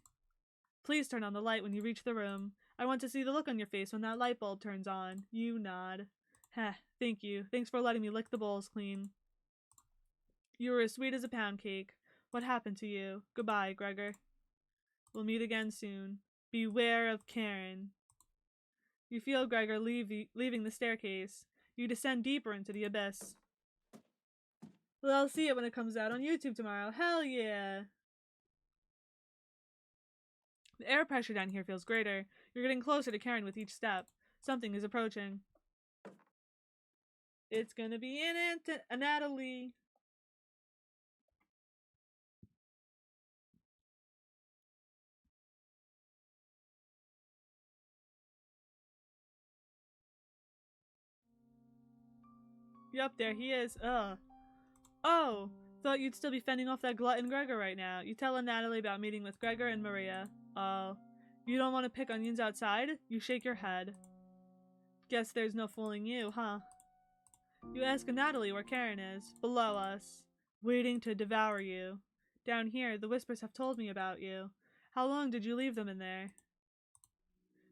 please turn on the light when you reach the room. I want to see the look on your face when that light bulb turns on. You nod. Heh, thank you. Thanks for letting me lick the bowls clean. You were as sweet as a pound cake. What happened to you? Goodbye, Gregor. We'll meet again soon. Beware of Karen. You feel Gregor leaving the staircase. You descend deeper into the abyss. Well, I'll see it when it comes out on YouTube tomorrow. Hell yeah! The air pressure down here feels greater. You're getting closer to Karen with each step. Something is approaching. It's gonna be a Natalie. Yup, there he is. Ugh. Oh, thought you'd still be fending off that glutton Gregor right now. You tell Natalie about meeting with Gregor and Maria. Oh, you don't want to pick onions outside? You shake your head. Guess there's no fooling you, huh? You ask Natalie where Karen is. Below us. Waiting to devour you. Down here, the whispers have told me about you. How long did you leave them in there?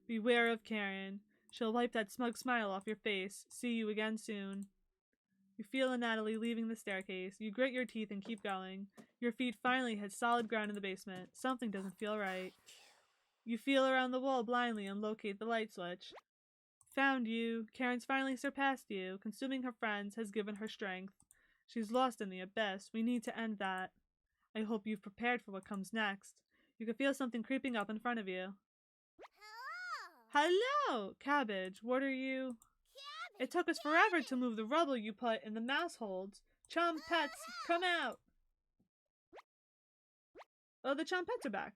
Beware of Karen. She'll wipe that smug smile off your face. See you again soon. You feel Natalie leaving the staircase. You grit your teeth and keep going. Your feet finally hit solid ground in the basement. Something doesn't feel right. You feel around the wall blindly and locate the light switch. Found you. Karen's finally surpassed you. Consuming her friends has given her strength. She's lost in the abyss. We need to end that. I hope you've prepared for what comes next. You can feel something creeping up in front of you. Hello! Cabbage, what are you? It took us forever to move the rubble you put in the mouse holds. Chum pets, come out! Oh, the chum pets are back.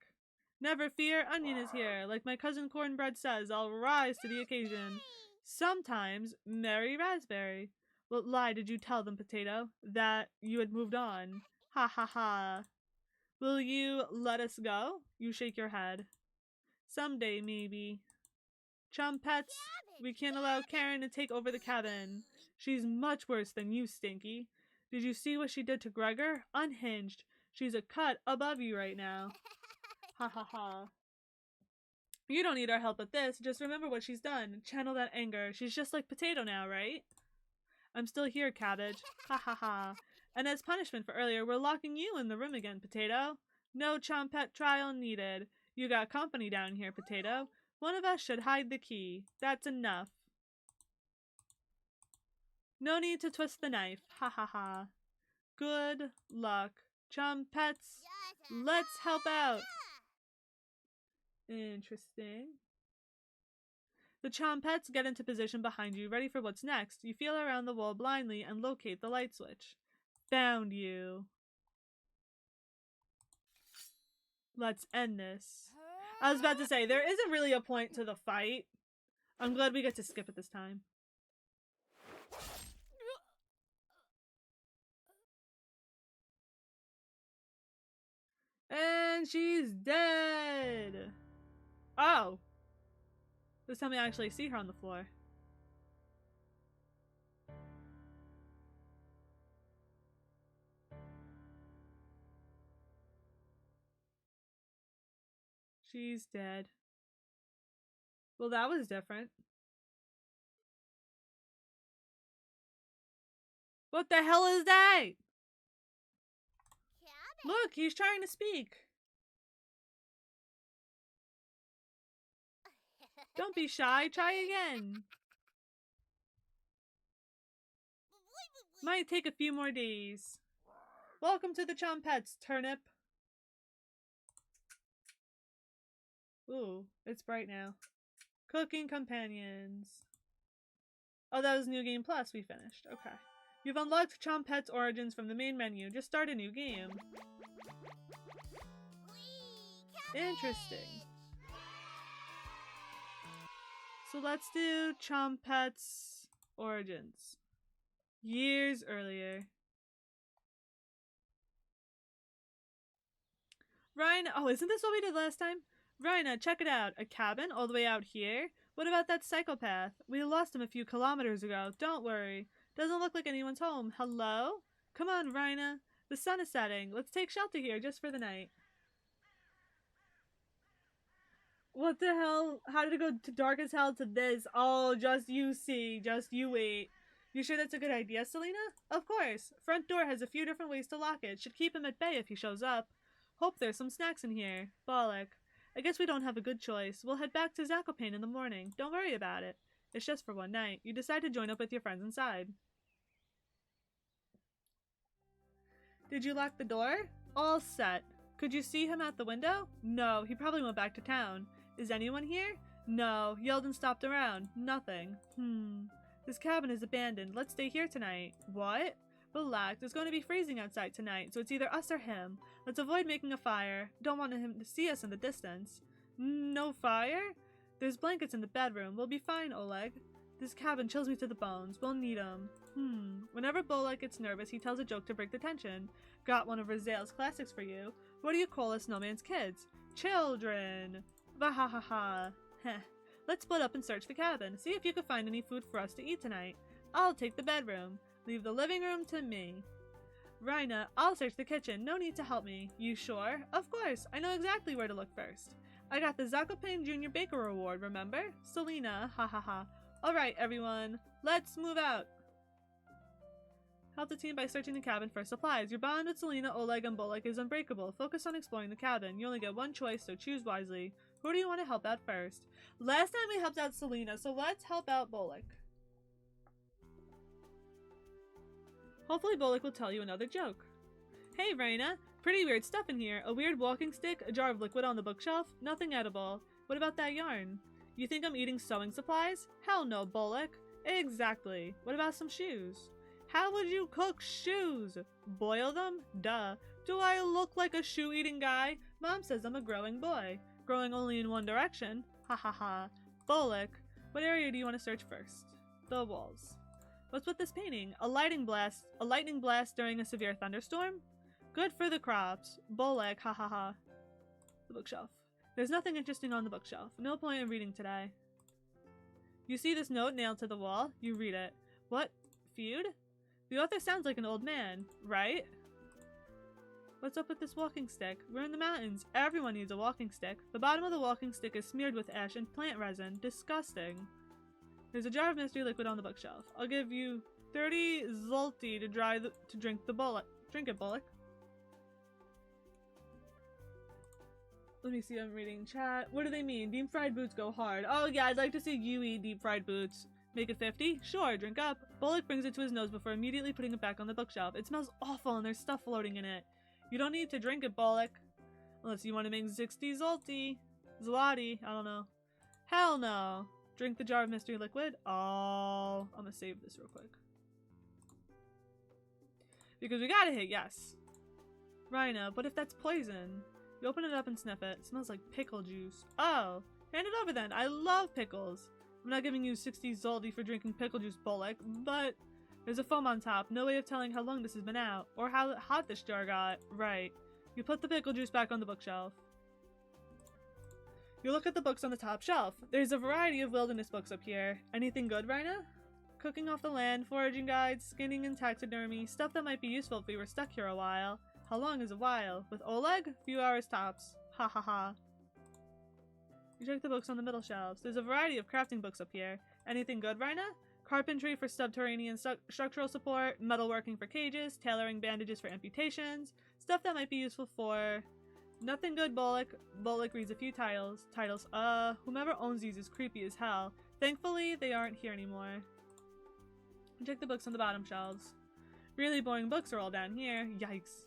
Never fear, Onion is here. Like my cousin Cornbread says, I'll rise to the occasion. Sometimes, Merry Raspberry. What lie did you tell them, Potato? That you had moved on. Ha ha ha. Will you let us go? You shake your head. Someday, maybe. Chum pets, we can't allow Karen to take over the cabin. She's much worse than you, Stinky. Did you see what she did to Gregor? Unhinged. She's a cut above you right now. Ha ha ha. You don't need our help with this. Just remember what she's done. Channel that anger. She's just like Potato now, right? I'm still here, Cabbage. Ha ha ha. And as punishment for earlier, we're locking you in the room again, Potato. No Chompet trial needed. You got company down here, Potato. One of us should hide the key. That's enough. No need to twist the knife. Ha ha ha. Good luck. Chompets, let's help out. Interesting. The Chompets get into position behind you, ready for what's next. You feel around the wall blindly and locate the light switch. Found you. Let's end this. I was about to say, there isn't really a point to the fight. I'm glad we get to skip it this time. And she's dead! Oh! This time we actually see her on the floor. She's dead. Well, that was different. What the hell is that? Look, he's trying to speak. Don't be shy, try again. Might take a few more days. Welcome to the Chompets, Turnip. Ooh, it's bright now. Cooking companions. Oh, that was New Game Plus we finished. Okay. You've unlocked Chompet's origins from the main menu. Just start a new game. Interesting. So let's do Chompet's origins. Years earlier. Ryan, oh, isn't this what we did last time? Rhina, check it out. A cabin all the way out here? What about that psychopath? We lost him a few kilometers ago. Don't worry. Doesn't look like anyone's home. Hello? Come on, Rhina. The sun is setting. Let's take shelter here just for the night. What the hell? How did it go to dark as hell to this? Oh, just you see. Just you wait. You sure that's a good idea, Selena? Of course. Front door has a few different ways to lock it. Should keep him at bay if he shows up. Hope there's some snacks in here. Bollock. I guess we don't have a good choice. We'll head back to Zakopane in the morning. Don't worry about it. It's just for one night. You decide to join up with your friends inside. Did you lock the door? All set. Could you see him at the window? No, he probably went back to town. Is anyone here? No, yelled and stopped around. Nothing. This cabin is abandoned. Let's stay here tonight. What? Relax. It's going to be freezing outside tonight, so it's either us or him. Let's avoid making a fire. Don't want him to see us in the distance. No fire? There's blankets in the bedroom. We'll be fine, Oleg. This cabin chills me to the bones. We'll need him. Whenever Bolek gets nervous, he tells a joke to break the tension. Got one of Rizale's classics for you. What do you call a snowman's kids? Children. Vahahaha. Heh. Let's split up and search the cabin. See if you can find any food for us to eat tonight. I'll take the bedroom. Leave the living room to me. Rhina, I'll search the kitchen. No need to help me. You sure? Of course. I know exactly where to look first. I got the Zakopane Junior Baker Award, remember? Selena, ha ha ha. Alright, everyone, let's move out. Help the team by searching the cabin for supplies. Your bond with Selena, Oleg, and Bolek is unbreakable. Focus on exploring the cabin. You only get one choice, so choose wisely. Who do you want to help out first? Last time we helped out Selena, so let's help out Bolek. Hopefully Bolek will tell you another joke. Hey, Raina. Pretty weird stuff in here. A weird walking stick, a jar of liquid on the bookshelf, nothing edible. What about that yarn? You think I'm eating sewing supplies? Hell no, Bolek. Exactly. What about some shoes? How would you cook shoes? Boil them? Duh. Do I look like a shoe-eating guy? Mom says I'm a growing boy. Growing only in one direction. Ha ha ha. Bolek, what area do you want to search first? The walls. What's with this painting? A lightning blast during a severe thunderstorm? Good for the crops. Bolek, ha ha ha. The bookshelf. There's nothing interesting on the bookshelf. No point in reading today. You see this note nailed to the wall? You read it. What? Feud? The author sounds like an old man, right? What's up with this walking stick? We're in the mountains. Everyone needs a walking stick. The bottom of the walking stick is smeared with ash and plant resin. Disgusting. There's a jar of mystery liquid on the bookshelf. I'll give you 30 zloty to drink it, Bolek. Let me see, I'm reading chat. What do they mean? Deep fried boots go hard. Oh yeah, I'd like to see you eat deep fried boots. Make it 50? Sure, drink up. Bolek brings it to his nose before immediately putting it back on the bookshelf. It smells awful and there's stuff floating in it. You don't need to drink it, Bolek. Unless you want to make 60 zloty. Zloty, I don't know. Hell no. Drink the jar of mystery liquid. Oh, I'm gonna save this real quick. Because we gotta hit yes. Raina, but if that's poison? You open it up and sniff it. It smells like pickle juice. Oh, hand it over then. I love pickles. I'm not giving you 60 zoldy for drinking pickle juice, Bolek, but there's a foam on top. No way of telling how long this has been out, or how hot this jar got. Right. You put the pickle juice back on the bookshelf. You look at the books on the top shelf. There's a variety of wilderness books up here. Anything good, Raina? Cooking off the land, foraging guides, skinning and taxidermy, stuff that might be useful if we were stuck here a while. How long is a while? With Oleg? Few hours tops. Ha ha ha. You check the books on the middle shelves. There's a variety of crafting books up here. Anything good, Raina? Carpentry for subterranean structural support, metalworking for cages, tailoring bandages for amputations, stuff that might be useful for... Nothing good, Bolek. Bolek reads a few titles. Whomever owns these is creepy as hell. Thankfully, they aren't here anymore. You check the books on the bottom shelves. Really boring books are all down here. Yikes.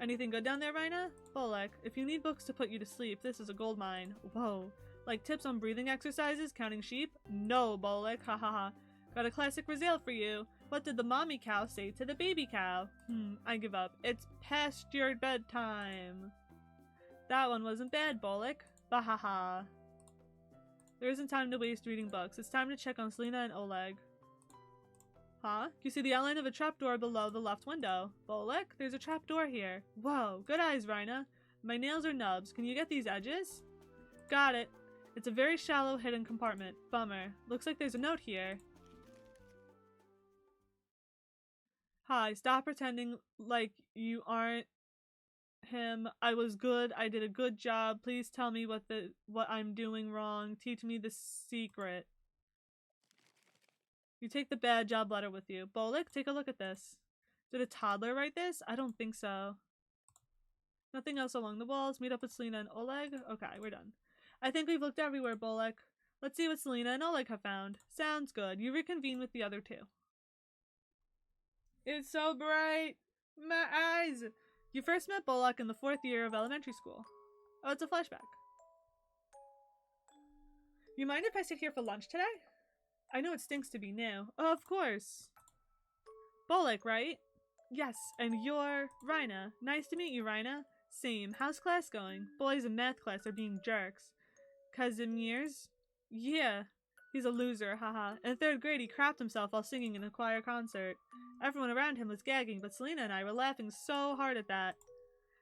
Anything good down there, Raina? Bolek, if you need books to put you to sleep, this is a gold mine. Whoa. Like tips on breathing exercises, counting sheep? No, Bolek, ha ha ha. Got a classic resale for you. What did the mommy cow say to the baby cow? I give up. It's past your bedtime. That one wasn't bad, Bolek. Bahaha. There isn't time to waste reading books. It's time to check on Selena and Oleg. Huh? You see the outline of a trapdoor below the left window. Bolek, there's a trapdoor here. Whoa, good eyes, Raina. My nails are nubs. Can you get these edges? Got it. It's a very shallow hidden compartment. Bummer. Looks like there's a note here. Hi, stop pretending like you aren't him. I was good. I did a good job. Please tell me what I'm doing wrong. Teach me the secret. You take the bad job letter with you. Bolek, take a look at this. Did a toddler write this? I don't think so. Nothing else along the walls. Meet up with Selena and Oleg. Okay, we're done. I think we've looked everywhere, Bolek. Let's see what Selena and Oleg have found. Sounds good. You reconvene with the other two. It's so bright. My eyes. You first met Bolek in the 4th year of elementary school. Oh, it's a flashback. You mind if I sit here for lunch today? I know it stinks to be new. Oh, of course. Bolek, right? Yes, and you're Raina. Nice to meet you, Raina. Same. How's class going? Boys in math class are being jerks. Kazimierz? Yeah. He's a loser, haha. In 3rd grade, he crapped himself while singing in a choir concert. Everyone around him was gagging, but Selena and I were laughing so hard at that.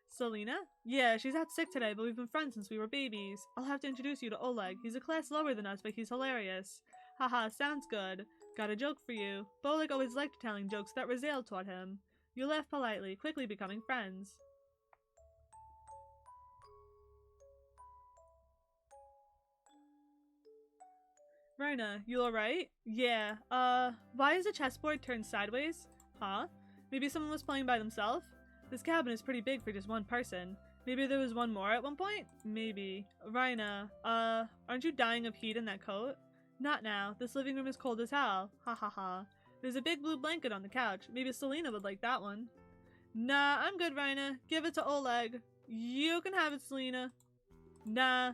Selena? Yeah, she's out sick today, but we've been friends since we were babies. I'll have to introduce you to Oleg. He's a class lower than us, but he's hilarious. Haha, sounds good. Got a joke for you. Bolek always liked telling jokes that Raziel taught him. You laugh politely, quickly becoming friends. Rhina, you alright? Yeah, why is the chessboard turned sideways? Huh? Maybe someone was playing by themselves? This cabin is pretty big for just one person. Maybe there was one more at one point? Maybe. Rhina, aren't you dying of heat in that coat? Not now. This living room is cold as hell. Ha ha ha. There's a big blue blanket on the couch. Maybe Selena would like that one. Nah, I'm good, Rhina. Give it to Oleg. You can have it, Selena. Nah.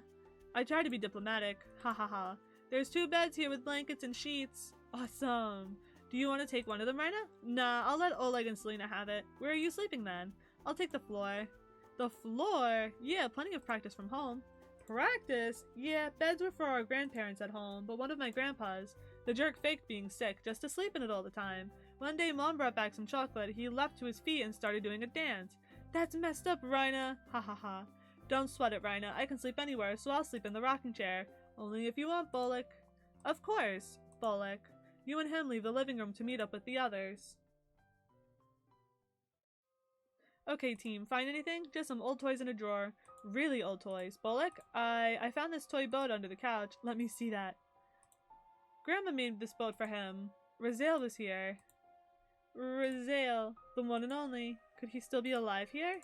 I tried to be diplomatic. Ha ha ha. There's 2 beds here with blankets and sheets. Awesome. Do you want to take one of them, Rhina? Nah, I'll let Oleg and Selena have it. Where are you sleeping then? I'll take the floor. The floor? Yeah, plenty of practice from home. Practice? Yeah, beds were for our grandparents at home, but one of my grandpas, the jerk, faked being sick just to sleep in it all the time. One day Mom brought back some chocolate, he leapt to his feet and started doing a dance. That's messed up, Rhina. Ha ha ha. Don't sweat it, Rhina. I can sleep anywhere, so I'll sleep in the rocking chair. Only if you want, Bolek. Of course, Bolek. You and him leave the living room to meet up with the others. Okay, team, find anything? Just some old toys in a drawer. Really old toys. Bolek, I found this toy boat under the couch. Let me see that. Grandma made this boat for him. Raziel was here. Raziel, the one and only. Could he still be alive here?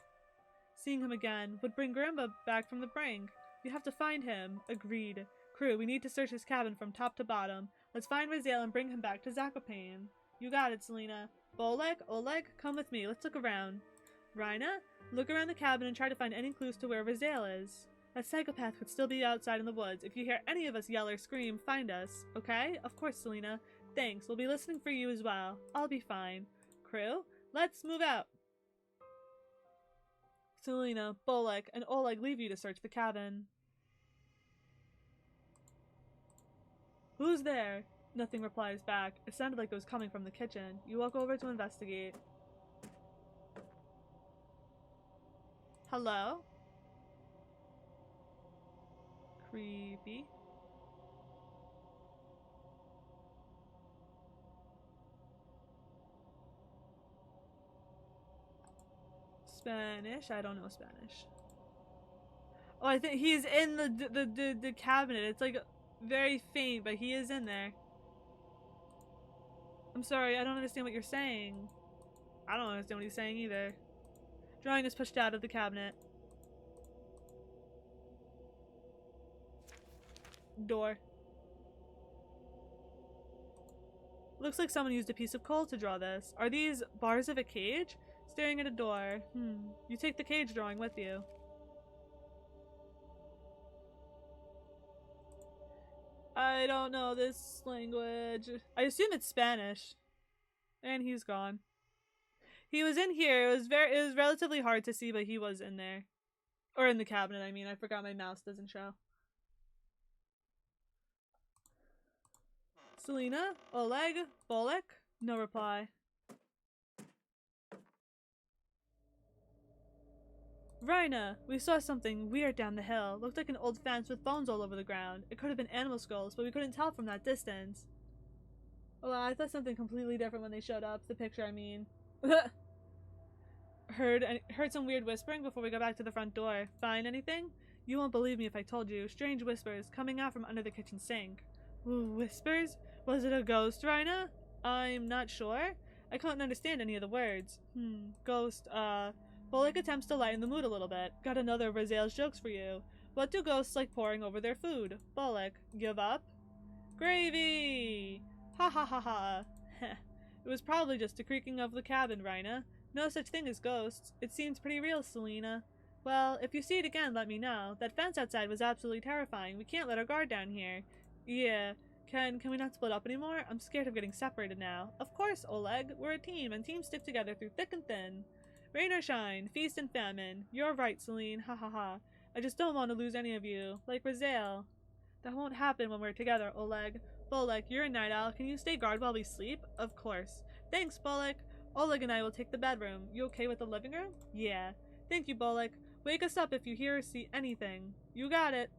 Seeing him again would bring Grandma back from the brink. We have to find him. Agreed. Crew, we need to search his cabin from top to bottom. Let's find Raziel and bring him back to Zakopane. You got it, Selena. Bolek, Oleg, come with me. Let's look around. Rhina, look around the cabin and try to find any clues to where Raziel is. That psychopath could still be outside in the woods. If you hear any of us yell or scream, find us. Okay? Of course, Selena. Thanks. We'll be listening for you as well. I'll be fine. Crew, let's move out. Selena, Bolek, and Oleg leave you to search the cabin. Who's there? Nothing replies back. It sounded like it was coming from the kitchen. You walk over to investigate. Hello? Creepy. Spanish? I don't know Spanish. Oh, I think he's in the cabinet. It's like very faint, but he is in there. I'm sorry, I don't understand what you're saying. I don't understand what he's saying either. Drawing is pushed out of the cabinet. Door. Looks like someone used a piece of coal to draw this. Are these bars of a cage? Staring at a door. You take the cage drawing with you. I don't know this language. I assume it's Spanish. And he's gone. He was in here. It was relatively hard to see, but he was in there. Or in the cabinet, I mean. I forgot my mouse doesn't show. Selena? Oleg? Bolek? No reply. Rhina, we saw something weird down the hill. Looked like an old fence with bones all over the ground. It could have been animal skulls, but we couldn't tell from that distance. Well, I thought something completely different when they showed up. The picture, I mean. Heard some weird whispering before we got back to the front door. Find anything? You won't believe me if I told you. Strange whispers coming out from under the kitchen sink. Ooh, whispers? Was it a ghost, Rhina? I'm not sure. I couldn't understand any of the words. Ghost, Bolek attempts to lighten the mood a little bit. Got another of Raziel's jokes for you. What do ghosts like pouring over their food? Bolek, give up? Gravy! Ha ha ha ha. It was probably just a creaking of the cabin, Rhina. No such thing as ghosts. It seems pretty real, Selena. Well, if you see it again, let me know. That fence outside was absolutely terrifying. We can't let our guard down here. Yeah. Can we not split up anymore? I'm scared of getting separated now. Of course, Oleg. We're a team, and teams stick together through thick and thin. Rain or shine, feast and famine. You're right, Celine. Ha ha ha. I just don't want to lose any of you. Like Raziel. That won't happen when we're together, Oleg. Bolek, you're a night owl. Can you stay guard while we sleep? Of course. Thanks, Bolek. Oleg and I will take the bedroom. You okay with the living room? Yeah. Thank you, Bolek. Wake us up if you hear or see anything. You got it.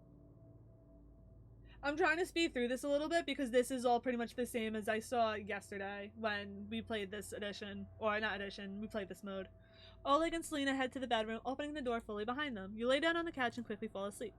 I'm trying to speed through this a little bit because this is all pretty much the same as I saw yesterday when we played this edition. Or not edition, we played this mode. Oleg and Selena head to the bedroom, opening the door fully behind them. You lay down on the couch and quickly fall asleep.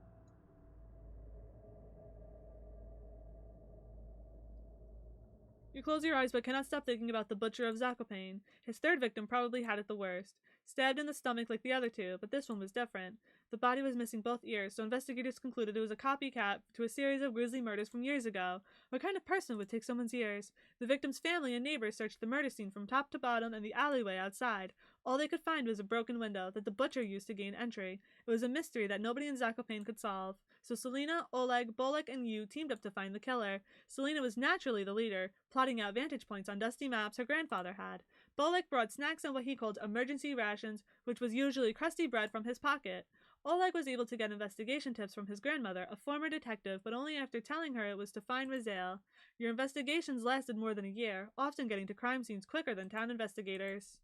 You close your eyes but cannot stop thinking about the butcher of Zakopane. His third victim probably had it the worst. Stabbed in the stomach like the other two, but this one was different. The body was missing both ears, so investigators concluded it was a copycat to a series of grisly murders from years ago. What kind of person would take someone's ears? The victim's family and neighbors searched the murder scene from top to bottom and the alleyway outside. All they could find was a broken window that the butcher used to gain entry. It was a mystery that nobody in Zakopane could solve. So Selena, Oleg, Bolek, and you teamed up to find the killer. Selena was naturally the leader, plotting out vantage points on dusty maps her grandfather had. Bolek brought snacks and what he called emergency rations, which was usually crusty bread from his pocket. Oleg was able to get investigation tips from his grandmother, a former detective, but only after telling her it was to find Raziel. Your investigations lasted more than a year, often getting to crime scenes quicker than town investigators.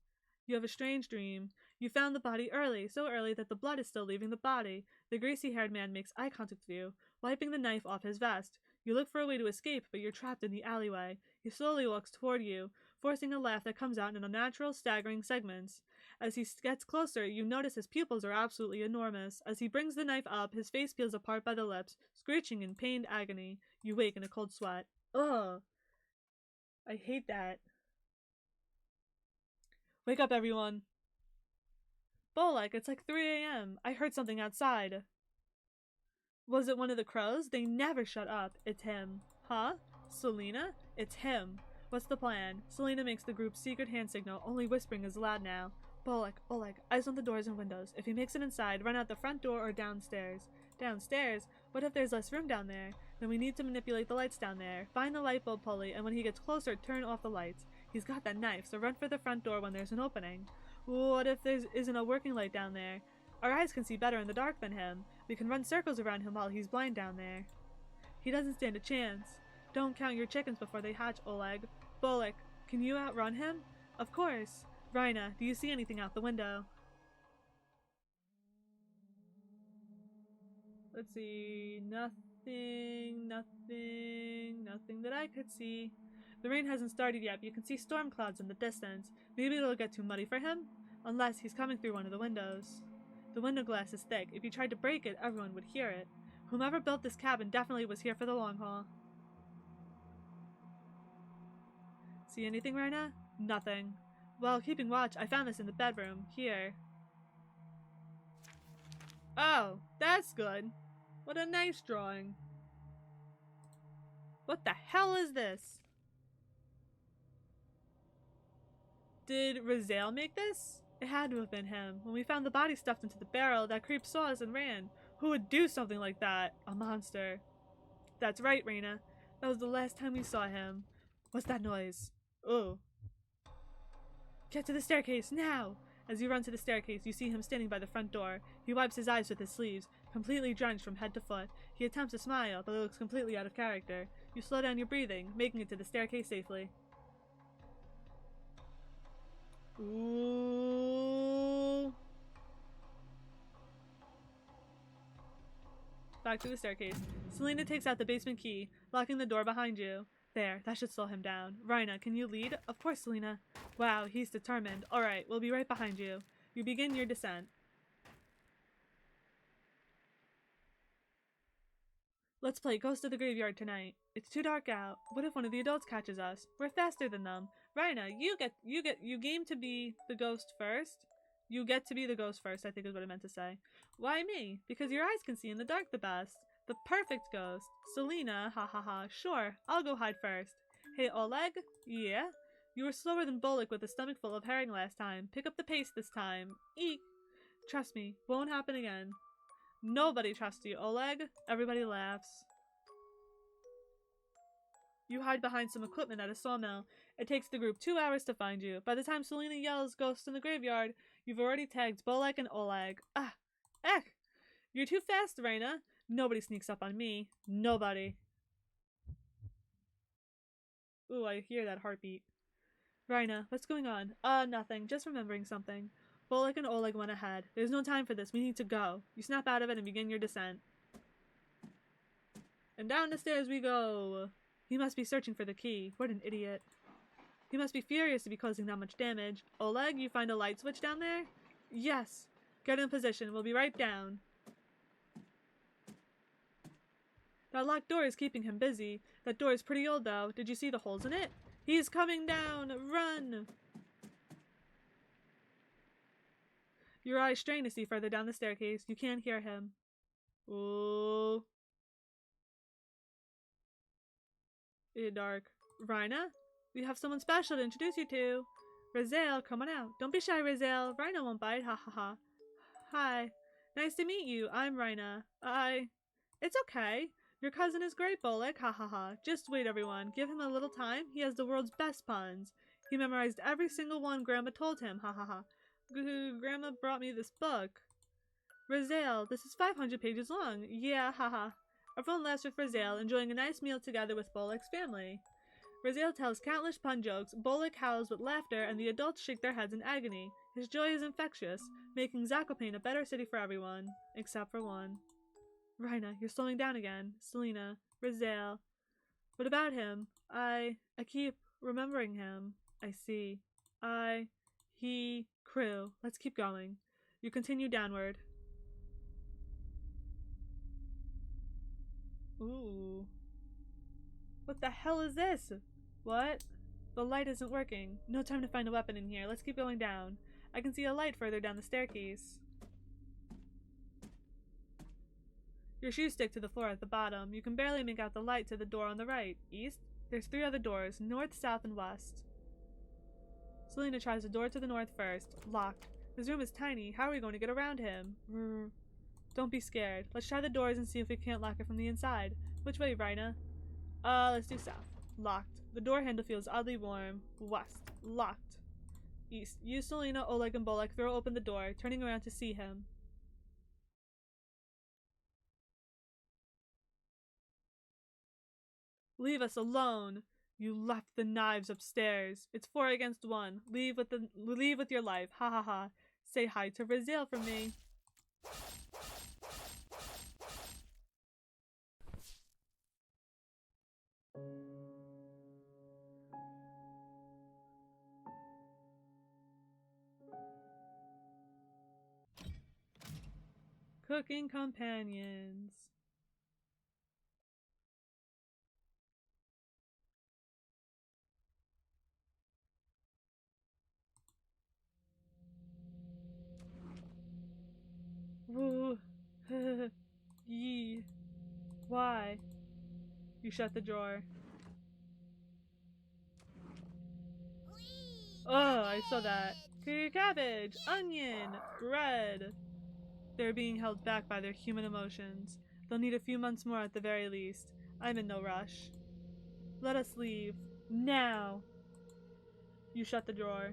You have a strange dream. You found the body early, so early that the blood is still leaving the body. The greasy-haired man makes eye contact with you, wiping the knife off his vest. You look for a way to escape, but you're trapped in the alleyway. He slowly walks toward you, forcing a laugh that comes out in unnatural, staggering segments. As he gets closer, you notice his pupils are absolutely enormous. As he brings the knife up, his face peels apart by the lips, screeching in pained agony. You wake in a cold sweat. Ugh. I hate that. Wake up, everyone. Bolek, it's like 3 a.m. I heard something outside. Was it one of the crows? They never shut up. It's him. Huh? Selena? It's him. What's the plan? Selena makes the group's secret hand signal, only whispering is loud now. Bolek, Oleg, eyes on the doors and windows. If he makes it inside, run out the front door or downstairs. Downstairs? What if there's less room down there? Then we need to manipulate the lights down there. Find the light bulb pulley, and when he gets closer, turn off the lights. He's got that knife, so run for the front door when there's an opening. What if there isn't a working light down there? Our eyes can see better in the dark than him. We can run circles around him while he's blind down there. He doesn't stand a chance. Don't count your chickens before they hatch, Oleg. Bolek, can you outrun him? Of course. Rhina, do you see anything out the window? Let's see. Nothing that I could see. The rain hasn't started yet, but you can see storm clouds in the distance. Maybe it'll get too muddy for him? Unless he's coming through one of the windows. The window glass is thick. If you tried to break it, everyone would hear it. Whomever built this cabin definitely was here for the long haul. See anything, Rhina? Nothing. Well, keeping watch, I found this in the bedroom. Here. Oh, that's good. What a nice drawing. What the hell is this? Did Raziel make this? It had to have been him. When we found the body stuffed into the barrel, that creep saw us and ran. Who would do something like that? A monster. That's right, Rhina. That was the last time we saw him. What's that noise? Oh. Get to the staircase, now! As you run to the staircase, you see him standing by the front door. He wipes his eyes with his sleeves, completely drenched from head to foot. He attempts to smile, but it looks completely out of character. You slow down your breathing, making it to the staircase safely. Ooh. Back to the staircase. Selena takes out the basement key, locking the door behind you. There, that should slow him down. Rhina, can you lead? Of course, Selena. Wow, he's determined. Alright, we'll be right behind you. You begin your descent. Let's play Ghost of the Graveyard tonight. It's too dark out. What if one of the adults catches us? We're faster than them. Rhina, you game to be the ghost first? You get to be the ghost first, I think is what I meant to say. Why me? Because your eyes can see in the dark the best. The perfect ghost. Selena, ha ha ha. Sure, I'll go hide first. Hey, Oleg? Yeah? You were slower than Bolek with a stomach full of herring last time. Pick up the pace this time. Eek. Trust me, won't happen again. Nobody trusts you, Oleg. Everybody laughs. You hide behind some equipment at a sawmill. It takes the group 2 hours to find you. By the time Selena yells ghost in the graveyard, you've already tagged Bolek and Oleg. Ah! Eck! You're too fast, Rhina. Nobody sneaks up on me. Nobody. Ooh, I hear that heartbeat. Rhina, what's going on? Nothing. Just remembering something. Bolek and Oleg went ahead. There's no time for this. We need to go. You snap out of it and begin your descent. And down the stairs we go. He must be searching for the key. What an idiot. He must be furious to be causing that much damage. Oleg, you find a light switch down there? Yes. Get in position. We'll be right down. That locked door is keeping him busy. That door is pretty old, though. Did you see the holes in it? He's coming down! Run! Your eyes strain to see further down the staircase. You can't hear him. Oh. It's dark. Rhina? We have someone special to introduce you to. Raziel, come on out. Don't be shy, Raziel. Rhina won't bite. Ha ha ha. Hi. Nice to meet you. I'm Rhina. It's okay. Your cousin is great, Bolek. Ha ha ha. Just wait, everyone. Give him a little time. He has the world's best puns. He memorized every single one Grandma told him. Ha ha ha. Grandma brought me this book. Raziel, this is 500 pages long. Yeah, haha. Everyone laughs with Raziel, enjoying a nice meal together with Bolek's family. Raziel tells countless pun jokes, Bolek howls with laughter, and the adults shake their heads in agony. His joy is infectious, making Zakopane a better city for everyone, except for one. Rhina, you're slowing down again. Selena, Raziel. What about him? I keep remembering him. I see. He, crew. Let's keep going. You continue downward. Ooh. What the hell is this? What? The light isn't working. No time to find a weapon in here. Let's keep going down. I can see a light further down the staircase. Your shoes stick to the floor at the bottom. You can barely make out the light to the door on the right. East? There's 3 other doors. North, south, and west. Selena tries the door to the north first. Locked. This room is tiny. How are we going to get around him? Don't be scared. Let's try the doors and see if we can't lock it from the inside. Which way, Rhina? Let's do south. Locked. The door handle feels oddly warm. West. Locked. East. You, Selena, Oleg, and Bolek throw open the door, turning around to see him. Leave us alone! You left the knives upstairs. It's 4 against 1. Leave with your life. Ha ha ha. Say hi to Raziel from me. Cooking companions. Woo. Yee. Why? You shut the drawer. Oh, I saw that. Cabbage, onion, bread. They're being held back by their human emotions. They'll need a few months more at the very least. I'm in no rush. Let us leave. Now. You shut the drawer.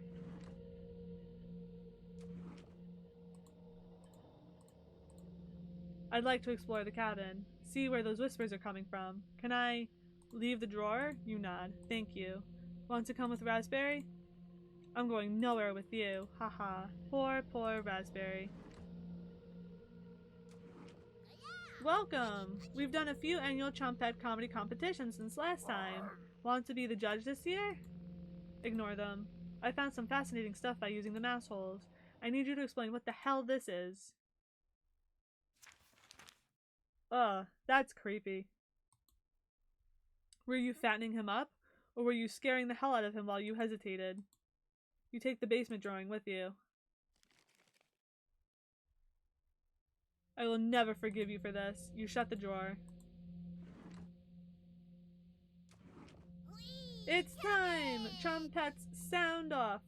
I'd like to explore the cabin. See where those whispers are coming from. Can I leave the drawer? You nod. Thank you. Want to come with Raspberry? I'm going nowhere with you. Haha. Poor, poor Raspberry. Welcome! We've done a few annual Trumpet comedy competitions since last time. Want to be the judge this year? Ignore them. I found some fascinating stuff by using the mouse holes. I need you to explain what the hell this is. Ugh, that's creepy. Were you fattening him up? Or were you scaring the hell out of him while you hesitated? You take the basement drawing with you. I will never forgive you for this. You shut the drawer. It's time! Trumpets, sound off!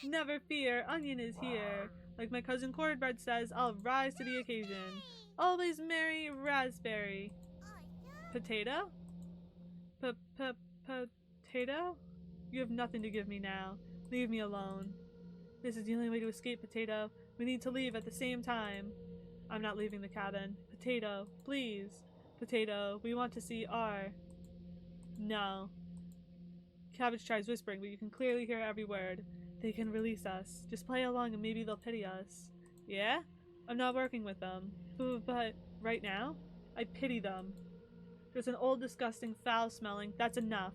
Never fear, Onion is here. Like my cousin Cornbread says, I'll rise to the occasion. Always merry Raspberry. Potato? Potato? You have nothing to give me now. Leave me alone. This is the only way to escape, Potato. We need to leave at the same time. I'm not leaving the cabin. Potato, please. Potato, we want to see our... No. Cabbage tries whispering, but you can clearly hear every word. They can release us. Just play along and maybe they'll pity us. Yeah? I'm not working with them. But right now? I pity them. There's an old, disgusting, foul-smelling... That's enough.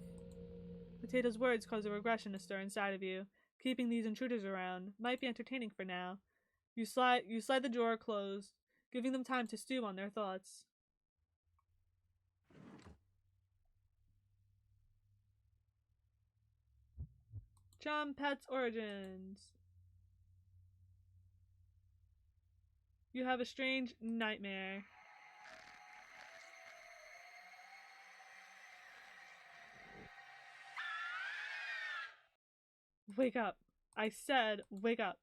Potato's words cause a regression to stir inside of you. Keeping these intruders around might be entertaining for now. You slide the drawer closed, giving them time to stew on their thoughts. Chompet's origins. You have a strange nightmare. Wake up. I said wake up.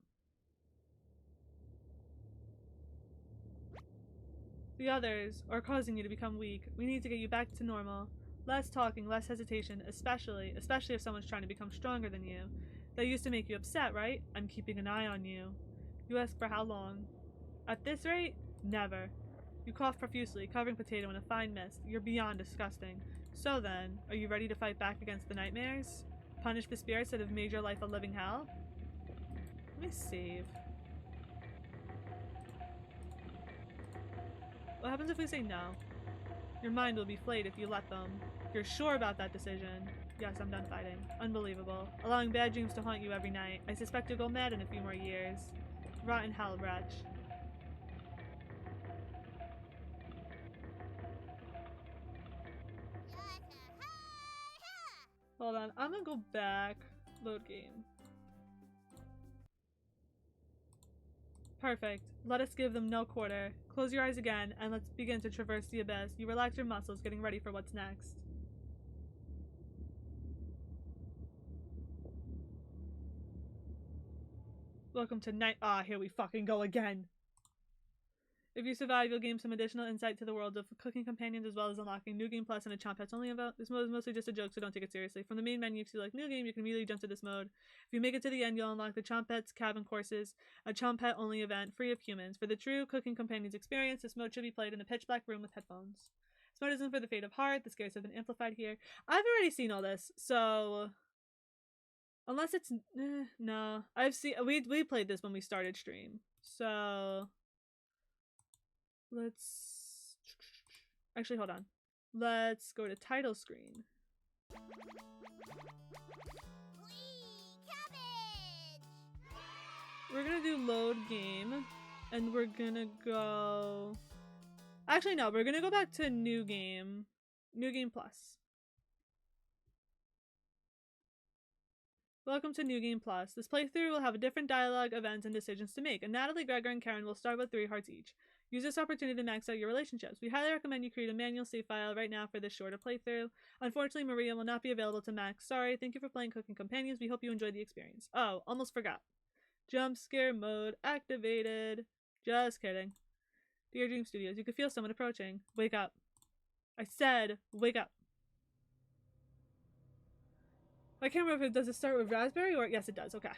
The others are causing you to become weak. We need to get you back to normal. Less talking, less hesitation, especially if someone's trying to become stronger than you. That used to make you upset, right? I'm keeping an eye on you. You ask for how long? At this rate? Never. You cough profusely, covering potato in a fine mist. You're beyond disgusting. So then, are you ready to fight back against the nightmares? Punish the spirits that have made your life a living hell? Let me save. What happens if we say no? Your mind will be flayed if you let them. You're sure about that decision? Yes, I'm done fighting. Unbelievable. Allowing bad dreams to haunt you every night. I suspect you'll go mad in a few more years. Rotten hell, wretch. Hold on, I'm gonna go back. Load game. Perfect. Let us give them no quarter. Close your eyes again, and let's begin to traverse the abyss. You relax your muscles, getting ready for what's next. Welcome to night. Ah, here we fucking go again. If you survive, you'll gain some additional insight to the world of cooking companions, as well as unlocking New Game Plus and a Chompet's only event. This mode is mostly just a joke, so don't take it seriously. From the main menu, if you select New Game, you can immediately jump to this mode. If you make it to the end, you'll unlock the Chompet's Cabin Courses, a Chompet only event, free of humans. For the true cooking companions experience, this mode should be played in a pitch black room with headphones. This mode isn't for the faint of heart. The scares have been amplified here. I've already seen all this, so unless it's no, I've seen we played this when we started stream, so. Let's actually hold on. Let's go to title screen. We're gonna do load game, and we're gonna go. Actually, no, we're gonna go back to new game plus. Welcome to New Game Plus. This playthrough will have a different dialogue, events, and decisions to make, and Natalie, Gregor, and Karen will start with 3 hearts each. Use this opportunity to max out your relationships. We highly recommend you create a manual save file right now for this shorter playthrough. Unfortunately, Maria will not be available to max. Sorry. Thank you for playing Cooking Companions. We hope you enjoyed the experience. Oh, almost forgot. Jump scare mode activated. Just kidding. Dear Dream Studios, you could feel someone approaching. Wake up. I said, wake up. I can't remember if does it start with raspberry or yes it does. Okay.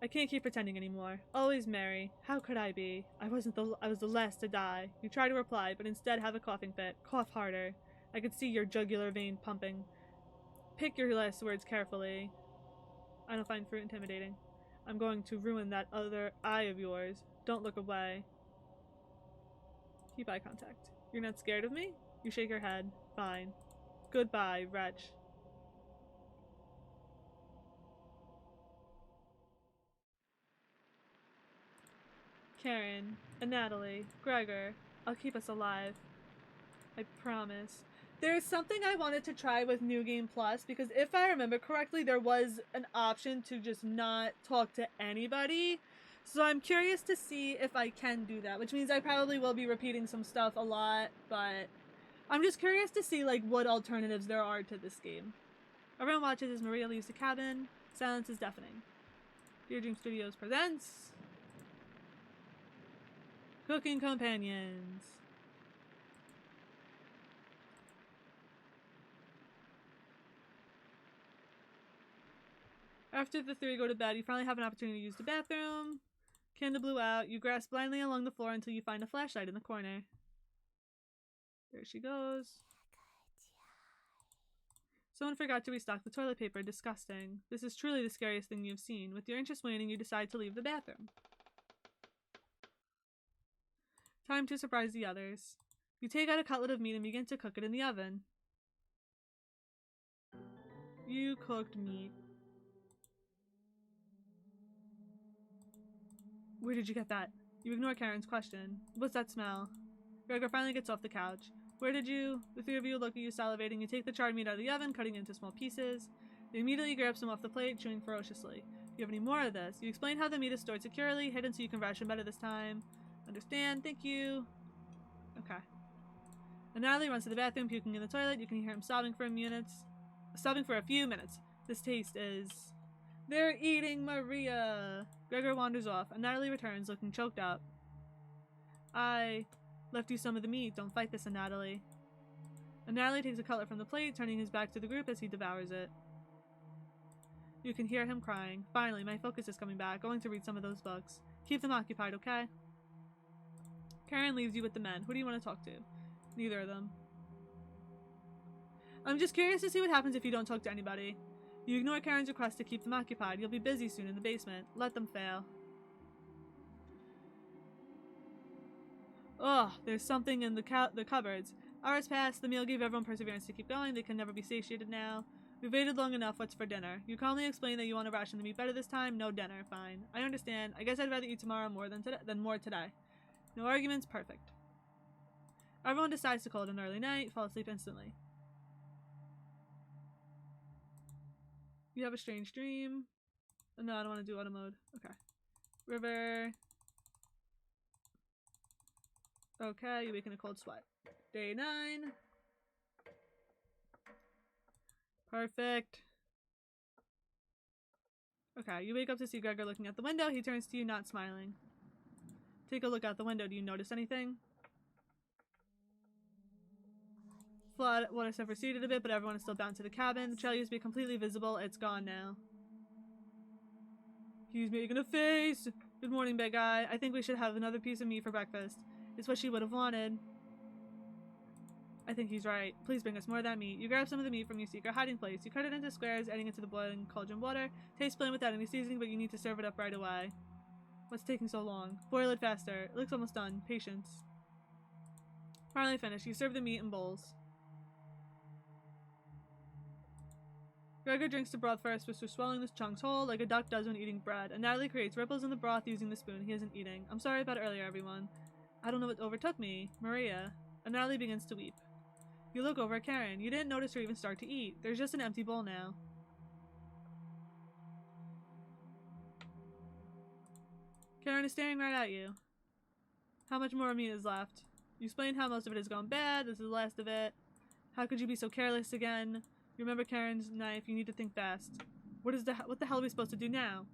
I can't keep pretending anymore. Always Mary. How could I be? I was the last to die. You try to reply, but instead have a coughing fit. Cough harder. I could see your jugular vein pumping. Pick your last words carefully. I don't find fruit intimidating. I'm going to ruin that other eye of yours. Don't look away. Keep eye contact. You're not scared of me? You shake your head. Fine. Goodbye, wretch. Karen, and Natalie, Gregor, I'll keep us alive. I promise. There's something I wanted to try with New Game Plus because if I remember correctly, there was an option to just not talk to anybody. So I'm curious to see if I can do that, which means I probably will be repeating some stuff a lot, but I'm just curious to see like what alternatives there are to this game. Everyone watches as Maria leaves the cabin. Silence is deafening. Dear Dream Studios presents Cooking Companions. After the 3 go to bed, you finally have an opportunity to use the bathroom. Candle blew out. You grasp blindly along the floor until you find a flashlight in the corner. There she goes. Someone forgot to restock the toilet paper. Disgusting. This is truly the scariest thing you've seen. With your interest waning, you decide to leave the bathroom. Time to surprise the others. You take out a cutlet of meat and begin to cook it in the oven. You cooked meat. Where did you get that? You ignore Karen's question. What's that smell? Gregor finally gets off the couch. Where did you? The 3 of you look at you salivating. You take the charred meat out of the oven, cutting it into small pieces. They immediately grab some off the plate, chewing ferociously. You have any more of this? You explain how the meat is stored securely, hidden so you can ration better this time. Understand, thank you. Okay. And Natalie runs to the bathroom, puking in the toilet. You can hear him sobbing for a few minutes. This taste is... They're eating Maria! Gregor wanders off, and Natalie returns, looking choked up. I left you some of the meat. Don't fight this, Natalie. And Natalie takes a cutlet from the plate, turning his back to the group as he devours it. You can hear him crying. Finally, my focus is coming back. Going to read some of those books. Keep them occupied, okay? Karen leaves you with the men. Who do you want to talk to? Neither of them. I'm just curious to see what happens if you don't talk to anybody. You ignore Karen's request to keep them occupied. You'll be busy soon in the basement. Let them fail. Ugh, there's something in the cupboards. Hours pass. The meal gave everyone perseverance to keep going. They can never be satiated now. We've waited long enough. What's for dinner? You calmly explain that you want to ration the meat better this time. No dinner. Fine. I understand. I guess I'd rather eat tomorrow more than today. No arguments. Perfect. Everyone decides to call it an early night. Fall asleep instantly. You have a strange dream. No, I don't want to do auto mode. Okay. River. Okay, you wake in a cold sweat. Day 9. Perfect. Okay, you wake up to see Gregor looking out the window. He turns to you, not smiling. Take a look out the window. Do you notice anything? Flood water have receded a bit, but everyone is still bound to the cabin. The trail used to be completely visible. It's gone now. He's making a face. Good morning, big guy. I think we should have another piece of meat for breakfast. It's what she would have wanted. I think he's right. Please bring us more of that meat. You grab some of the meat from your secret hiding place. You cut it into squares, adding it to the boiling cauldron water. Tastes plain without any seasoning, but you need to serve it up right away. What's taking so long? Boil it faster. It looks almost done. Patience. Finally finished. You serve the meat in bowls. Gregor drinks the broth first before swallowing the chunks whole, like a duck does when eating bread, and Natalie creates ripples in the broth using the spoon he isn't eating. I'm sorry about earlier, everyone. I don't know what overtook me. Maria. And Natalie begins to weep. You look over at Karen. You didn't notice her even start to eat. There's just an empty bowl now. Karen is staring right at you. How much more meat is left? You explain how most of it has gone bad. This is the last of it. How could you be so careless again? You remember Karen's knife. You need to think fast. What the hell are we supposed to do now?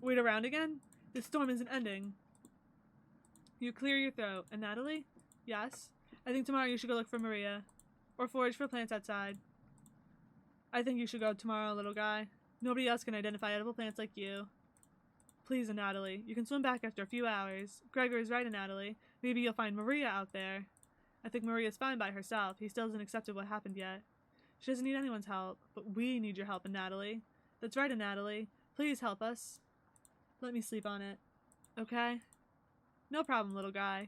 Wait around again? This storm isn't ending. You clear your throat. And Natalie? Yes? I think tomorrow you should go look for Maria. Or forage for plants outside. I think you should go tomorrow, little guy. Nobody else can identify edible plants like you. Please, Natalie. You can swim back after a few hours. Gregor is right, Natalie. Maybe you'll find Maria out there. I think Maria's fine by herself. He still hasn't accepted what happened yet. She doesn't need anyone's help, but we need your help, Natalie. That's right, Natalie. Please help us. Let me sleep on it. Okay? No problem, little guy.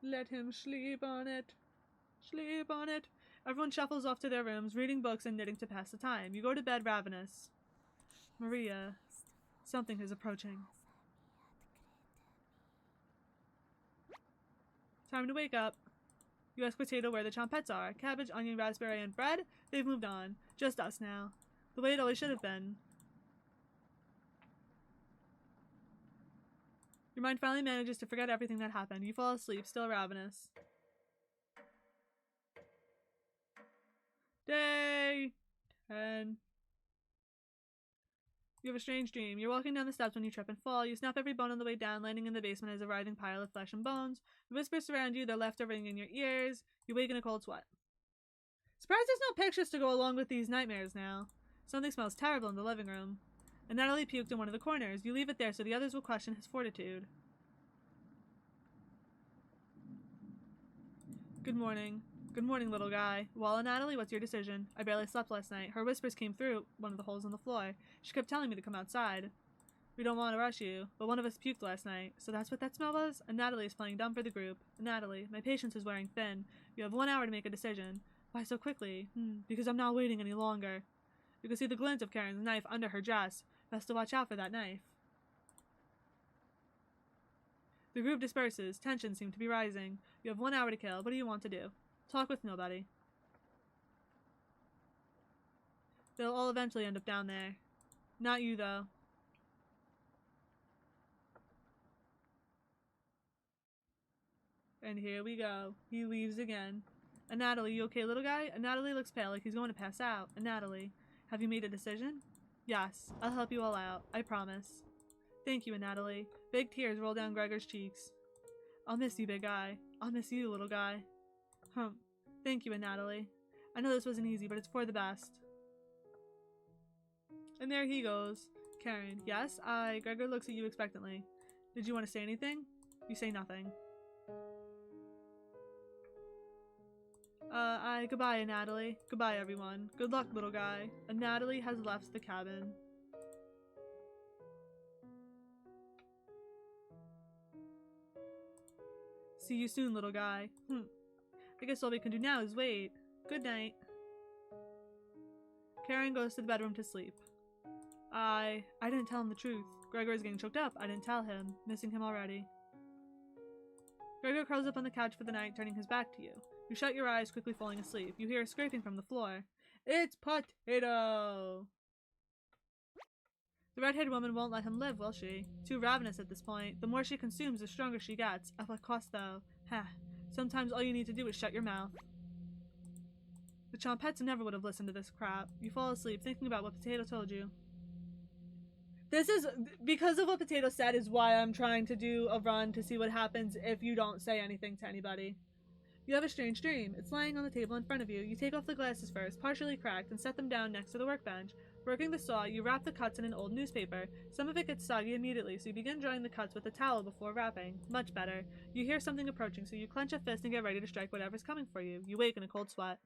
Let him sleep on it. Sleep on it. Everyone shuffles off to their rooms, reading books and knitting to pass the time. You go to bed ravenous. Maria, something is approaching. Time to wake up. You ask Potato where the chompets are. Cabbage, onion, raspberry, and bread? They've moved on. Just us now. The way it always should have been. Your mind finally manages to forget everything that happened. You fall asleep, still ravenous. Day 10. You have a strange dream. You're walking down the steps when you trip and fall. You snap every bone on the way down, landing in the basement as a writhing pile of flesh and bones. The whispers surround you, their laughter ringing in your ears. You wake in a cold sweat. Surprised there's no pictures to go along with these nightmares now. Something smells terrible in the living room. And Natalie puked in one of the corners. You leave it there so the others will question his fortitude. Good morning. Good morning, little guy. Well, Natalie, what's your decision? I barely slept last night. Her whispers came through one of the holes in the floor. She kept telling me to come outside. We don't want to rush you, but one of us puked last night. So that's what that smell was? And Natalie is playing dumb for the group. Natalie, my patience is wearing thin. You have 1 hour to make a decision. Why so quickly? Because I'm not waiting any longer. You can see the glint of Karen's knife under her dress. Best to watch out for that knife. The group disperses. Tensions seem to be rising. You have 1 hour to kill. What do you want to do? Talk with nobody. They'll all eventually end up down there. Not you, though. And here we go. He leaves again. Natalie, you okay, little guy? Natalie looks pale, like he's going to pass out. Natalie, have you made a decision? Yes, I'll help you all out. I promise. Thank you, Natalie. Big tears roll down Gregor's cheeks. I'll miss you, big guy. I'll miss you, little guy. Thank you, Natalie. I know this wasn't easy, but it's for the best. And there he goes. Karen, yes? Gregor looks at you expectantly. Did you want to say anything? You say nothing. Goodbye, Natalie. Goodbye, everyone. Good luck, little guy. And Natalie has left the cabin. See you soon, little guy. I guess all we can do now is wait. Good night. Karen goes to the bedroom to sleep. I didn't tell him the truth. Gregor is getting choked up. I didn't tell him. Missing him already. Gregor curls up on the couch for the night, turning his back to you. You shut your eyes, quickly falling asleep. You hear a scraping from the floor. It's Potato! The red-haired woman won't let him live, will she? Too ravenous at this point. The more she consumes, the stronger she gets. At what cost, though? Sometimes all you need to do is shut your mouth. The Chompets never would have listened to this crap. You fall asleep, thinking about what Potato told you. This is, because of what Potato said, is why I'm trying to do a run to see what happens if you don't say anything to anybody. You have a strange dream. It's lying on the table in front of you. You take off the glasses first, partially cracked, and set them down next to the workbench. Working the saw, you wrap the cuts in an old newspaper. Some of it gets soggy immediately, so you begin drying the cuts with a towel before wrapping. Much better. You hear something approaching, so you clench a fist and get ready to strike whatever's coming for you. You wake in a cold sweat.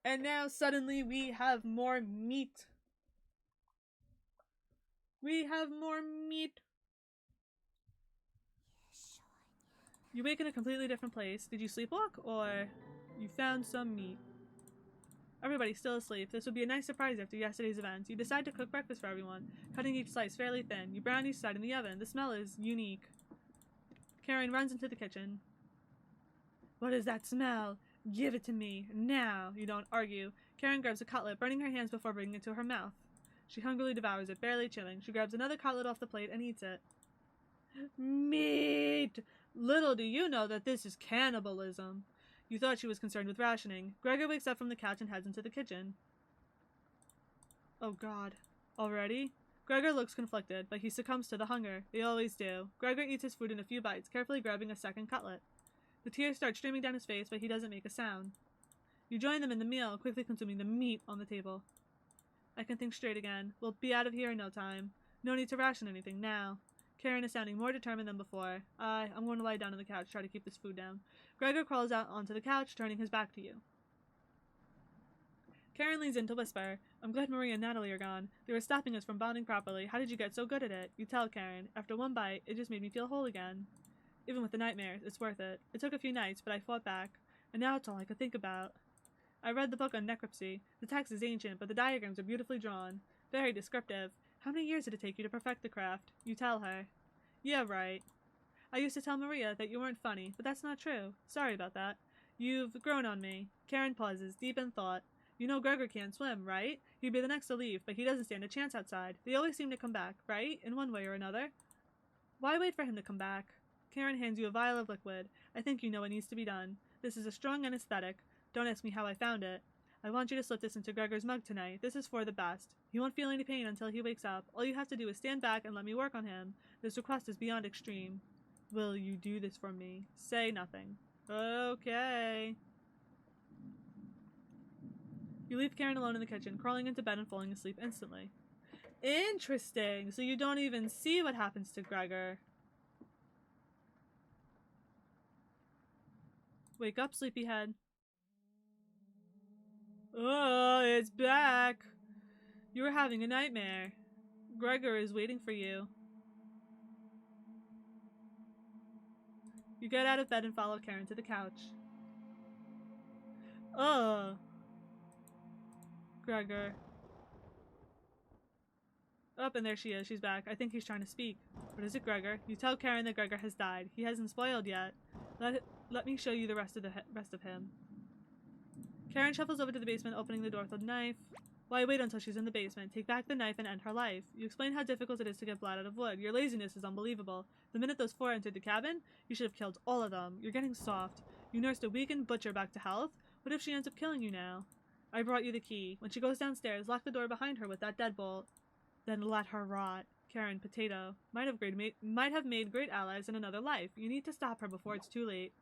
And now, suddenly, we have more meat. We have more meat. You wake in a completely different place. Did you sleepwalk, or you found some meat? Everybody's still asleep. This would be a nice surprise after yesterday's events. You decide to cook breakfast for everyone, cutting each slice fairly thin. You brown each side in the oven. The smell is unique. Karen runs into the kitchen. What is that smell? Give it to me, now. You don't argue. Karen grabs a cutlet, burning her hands before bringing it to her mouth. She hungrily devours it, barely chewing. She grabs another cutlet off the plate and eats it. Meat! Little do you know that this is cannibalism. You thought she was concerned with rationing. Gregor wakes up from the couch and heads into the kitchen. Oh god. Already? Gregor looks conflicted, but he succumbs to the hunger. They always do. Gregor eats his food in a few bites, carefully grabbing a second cutlet. The tears start streaming down his face, but he doesn't make a sound. You join them in the meal, quickly consuming the meat on the table. I can think straight again. We'll be out of here in no time. No need to ration anything now. Karen is sounding more determined than before. I'm going to lie down on the couch, try to keep this food down. Gregor crawls out onto the couch, turning his back to you. Karen leans in to whisper, I'm glad Maria and Natalie are gone. They were stopping us from bonding properly. How did you get so good at it? You tell Karen. After one bite, it just made me feel whole again. Even with the nightmares, it's worth it. It took a few nights, but I fought back. And now it's all I could think about. I read the book on necropsy. The text is ancient, but the diagrams are beautifully drawn. Very descriptive. How many years did it take you to perfect the craft? You tell her. Yeah, right. I used to tell Maria that you weren't funny, but that's not true. Sorry about that. You've grown on me. Karen pauses, deep in thought. You know Gregor can't swim, right? He'd be the next to leave, but he doesn't stand a chance outside. They always seem to come back, right? In one way or another. Why wait for him to come back? Karen hands you a vial of liquid. I think you know what needs to be done. This is a strong anesthetic. Don't ask me how I found it. I want you to slip this into Gregor's mug tonight. This is for the best. He won't feel any pain until he wakes up. All you have to do is stand back and let me work on him. This request is beyond extreme. Will you do this for me? Say nothing. Okay. You leave Karen alone in the kitchen, crawling into bed and falling asleep instantly. Interesting. So you don't even see what happens to Gregor. Wake up, sleepyhead. Oh, it's back. You were having a nightmare. Gregor is waiting for you. You get out of bed and follow Karen to the couch. Gregor. Up, and there she is. She's back. I think he's trying to speak. What is it, Gregor? You tell Karen that Gregor has died. He hasn't spoiled yet. Let me show you the rest of him. Karen shuffles over to the basement, opening the door with a knife. Why wait until she's in the basement? Take back the knife and end her life. You explain how difficult it is to get blood out of wood. Your laziness is unbelievable. The minute those 4 entered the cabin, you should have killed all of them. You're getting soft. You nursed a weakened butcher back to health? What if she ends up killing you now? I brought you the key. When she goes downstairs, lock the door behind her with that deadbolt. Then let her rot. Karen, potato. Might have made great allies in another life. You need to stop her before it's too late.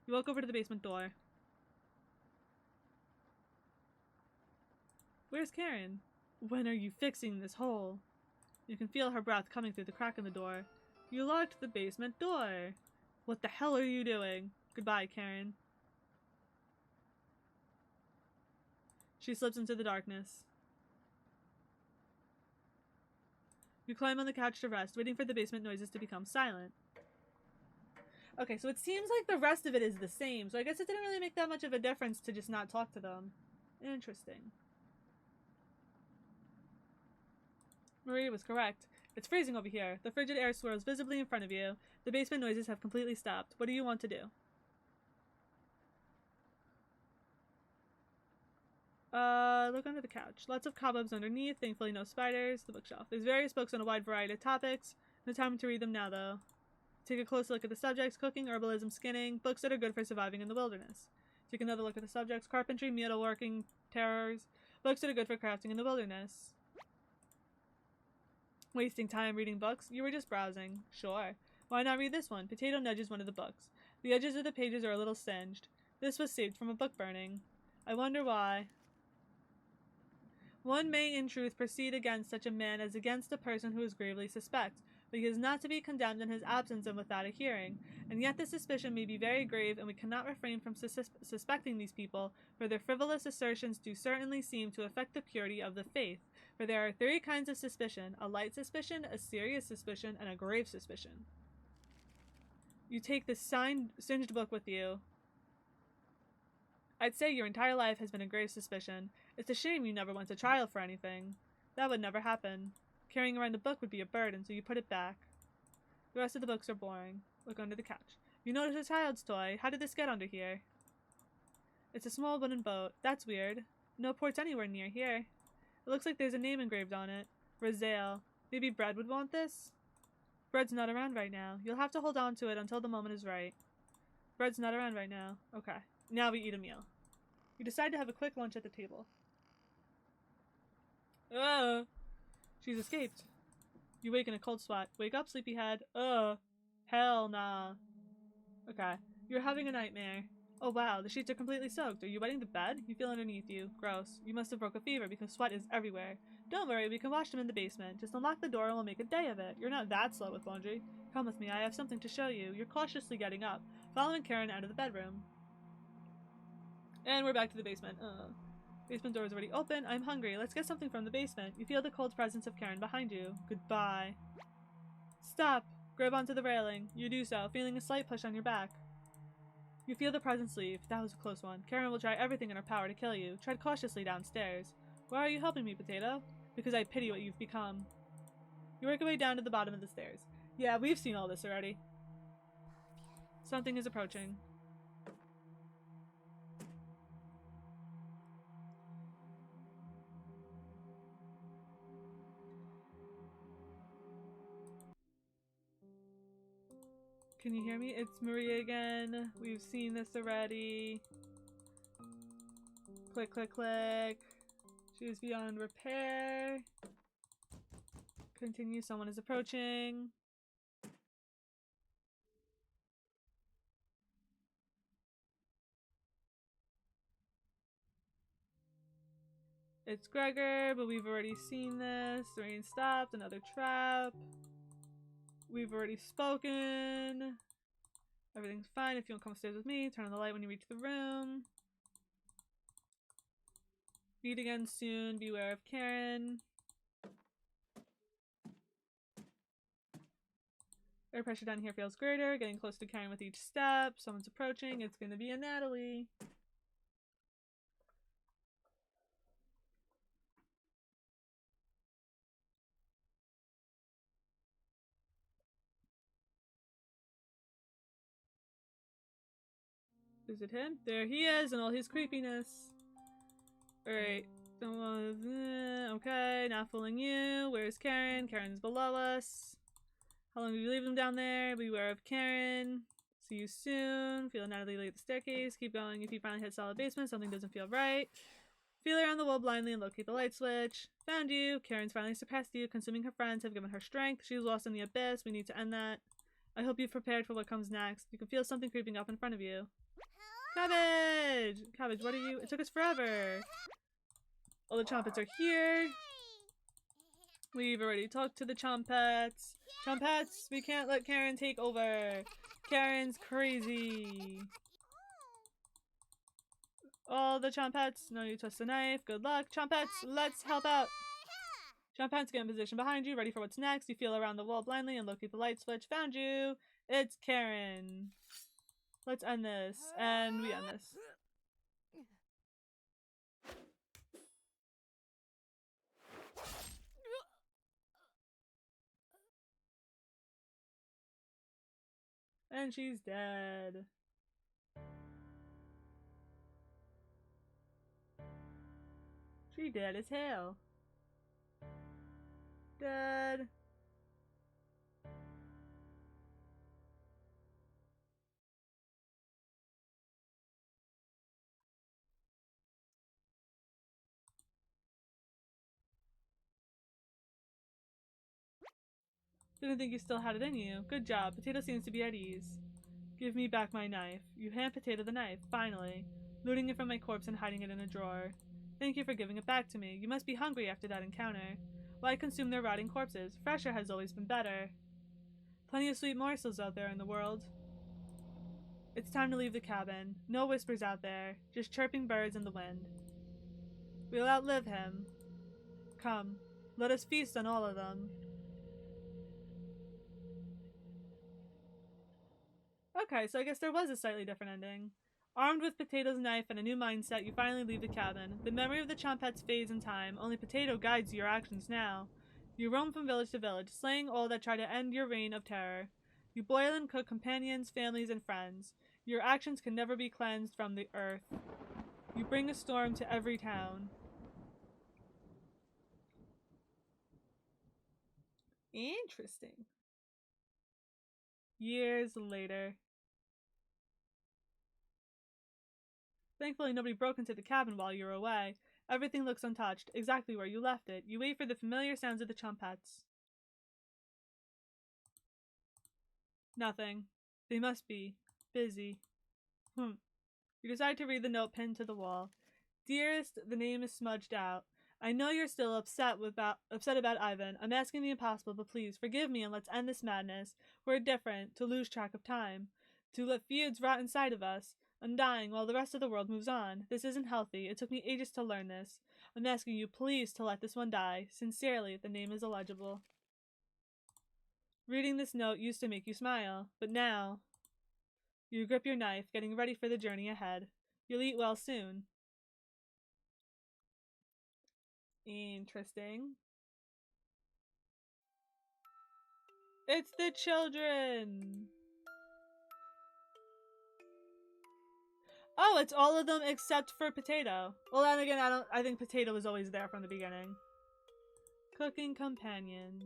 You walk over to the basement door. Where's Karen? When are you fixing this hole? You can feel her breath coming through the crack in the door. You locked the basement door. What the hell are you doing? Goodbye, Karen. She slips into the darkness. You climb on the couch to rest, waiting for the basement noises to become silent. Okay, so it seems like the rest of it is the same, so I guess it didn't really make that much of a difference to just not talk to them. Interesting. Maria was correct. It's freezing over here. The frigid air swirls visibly in front of you. The basement noises have completely stopped. What do you want to do? Look under the couch. Lots of cobwebs underneath. Thankfully no spiders. The bookshelf. There's various books on a wide variety of topics. No time to read them now, though. Take a close look at the subjects. Cooking, herbalism, skinning. Books that are good for surviving in the wilderness. Take another look at the subjects. Carpentry, metalworking, terrors. Books that are good for crafting in the wilderness. Wasting time reading books? You were just browsing. Sure. Why not read this one? Potato nudges one of the books. The edges of the pages are a little singed. This was saved from a book burning. I wonder why. One may in truth proceed against such a man as against a person who is gravely suspect, but he is not to be condemned in his absence and without a hearing. And yet the suspicion may be very grave, and we cannot refrain from suspecting these people, for their frivolous assertions do certainly seem to affect the purity of the faith. For there are 3 kinds of suspicion: a light suspicion, a serious suspicion, and a grave suspicion. You take this singed book with you. I'd say your entire life has been a grave suspicion. It's a shame you never went to trial for anything. That would never happen. Carrying around a book would be a burden, so you put it back. The rest of the books are boring. Look under the couch. You notice a child's toy. How did this get under here? It's a small wooden boat. That's weird. No ports anywhere near here. It looks like there's a name engraved on it. Razale. Maybe Bread would want this? Bread's not around right now. You'll have to hold on to it until the moment is right. Bread's not around right now. Okay. Now we eat a meal. You decide to have a quick lunch at the table. She's escaped. You wake in a cold sweat. Wake up, sleepyhead. Hell nah. Okay. You're having a nightmare. Oh wow, the sheets are completely soaked. Are you wetting the bed? You feel underneath you. Gross. You must have broke a fever because sweat is everywhere. Don't worry, we can wash them in the basement. Just unlock the door and we'll make a day of it. You're not that slow with laundry. Come with me, I have something to show you. You're cautiously getting up, following Karen out of the bedroom. And we're back to the basement. Basement door is already open. I'm hungry. Let's get something from the basement. You feel the cold presence of Karen behind you. Goodbye. Stop. Grab onto the railing. You do so, feeling a slight push on your back. You feel the presence leave. That was a close one. Karen will try everything in her power to kill you. Tread cautiously downstairs. Why are you helping me, Potato? Because I pity what you've become. You work your way down to the bottom of the stairs. Yeah, we've seen all this already. Something is approaching. Can you hear me? It's Maria again. We've seen this already. Click, click, click. She is beyond repair. Continue. Someone is approaching. It's Gregor, but we've already seen this. The rain stopped. Another trap. We've already spoken. Everything's fine. If you want to come upstairs with me, turn on the light when you reach the room. Meet again soon. Beware of Karen. Air pressure down here feels greater. Getting close to Karen with each step. Someone's approaching. It's going to be a Natalie. Is it him? There he is in all his creepiness. Alright. Okay, not fooling you. Where's Karen? Karen's below us. How long did you leave them down there? Beware of Karen. See you soon. Feel Natalie late at the staircase. Keep going. If you finally hit solid basement, something doesn't feel right. Feel around the wall blindly and locate the light switch. Found you. Karen's finally surpassed you. Consuming her friends have given her strength. She's lost in the abyss. We need to end that. I hope you've prepared for what comes next. You can feel something creeping up in front of you. Cabbage! Cabbage, what are you? It took us forever. All the Chompets are here. We've already talked to the Chompets. Chompets, we can't let Karen take over. Karen's crazy. All the Chompets, no need to twist the knife. Good luck. Chompets, let's help out. Chompets, get in position behind you, ready for what's next. You feel around the wall blindly and locate the light switch. Found you. It's Karen. Let's end this. And we end this. And she's dead. She dead as hell. Dead. Didn't think you still had it in you. Good job. Potato seems to be at ease. Give me back my knife. You hand Potato the knife, finally. Looting it from my corpse and hiding it in a drawer. Thank you for giving it back to me. You must be hungry after that encounter. Why consume their rotting corpses? Fresher has always been better. Plenty of sweet morsels out there in the world. It's time to leave the cabin. No whispers out there. Just chirping birds in the wind. We'll outlive him. Come. Let us feast on all of them. Okay, so I guess there was a slightly different ending. Armed with Potato's knife and a new mindset, you finally leave the cabin. The memory of the Chompets fades in time. Only Potato guides your actions now. You roam from village to village, slaying all that try to end your reign of terror. You boil and cook companions, families, and friends. Your actions can never be cleansed from the earth. You bring a storm to every town. Interesting. Years later. Thankfully, nobody broke into the cabin while you were away. Everything looks untouched, exactly where you left it. You wait for the familiar sounds of the Chompets. Nothing. They must be busy. You decide to read the note pinned to the wall. Dearest, the name is smudged out. I know you're still upset about Ivan. I'm asking the impossible, but please forgive me and let's end this madness. We're different, to lose track of time. To let feuds rot inside of us. Undying while the rest of the world moves on. This isn't healthy. It took me ages to learn this. I'm asking you please to let this one die. Sincerely, the name is illegible. Reading this note used to make you smile, but now you grip your knife, getting ready for the journey ahead. You'll eat well soon. Interesting. It's the children! Oh, it's all of them except for Potato. Well, then again, I think Potato was always there from the beginning. Cooking companions.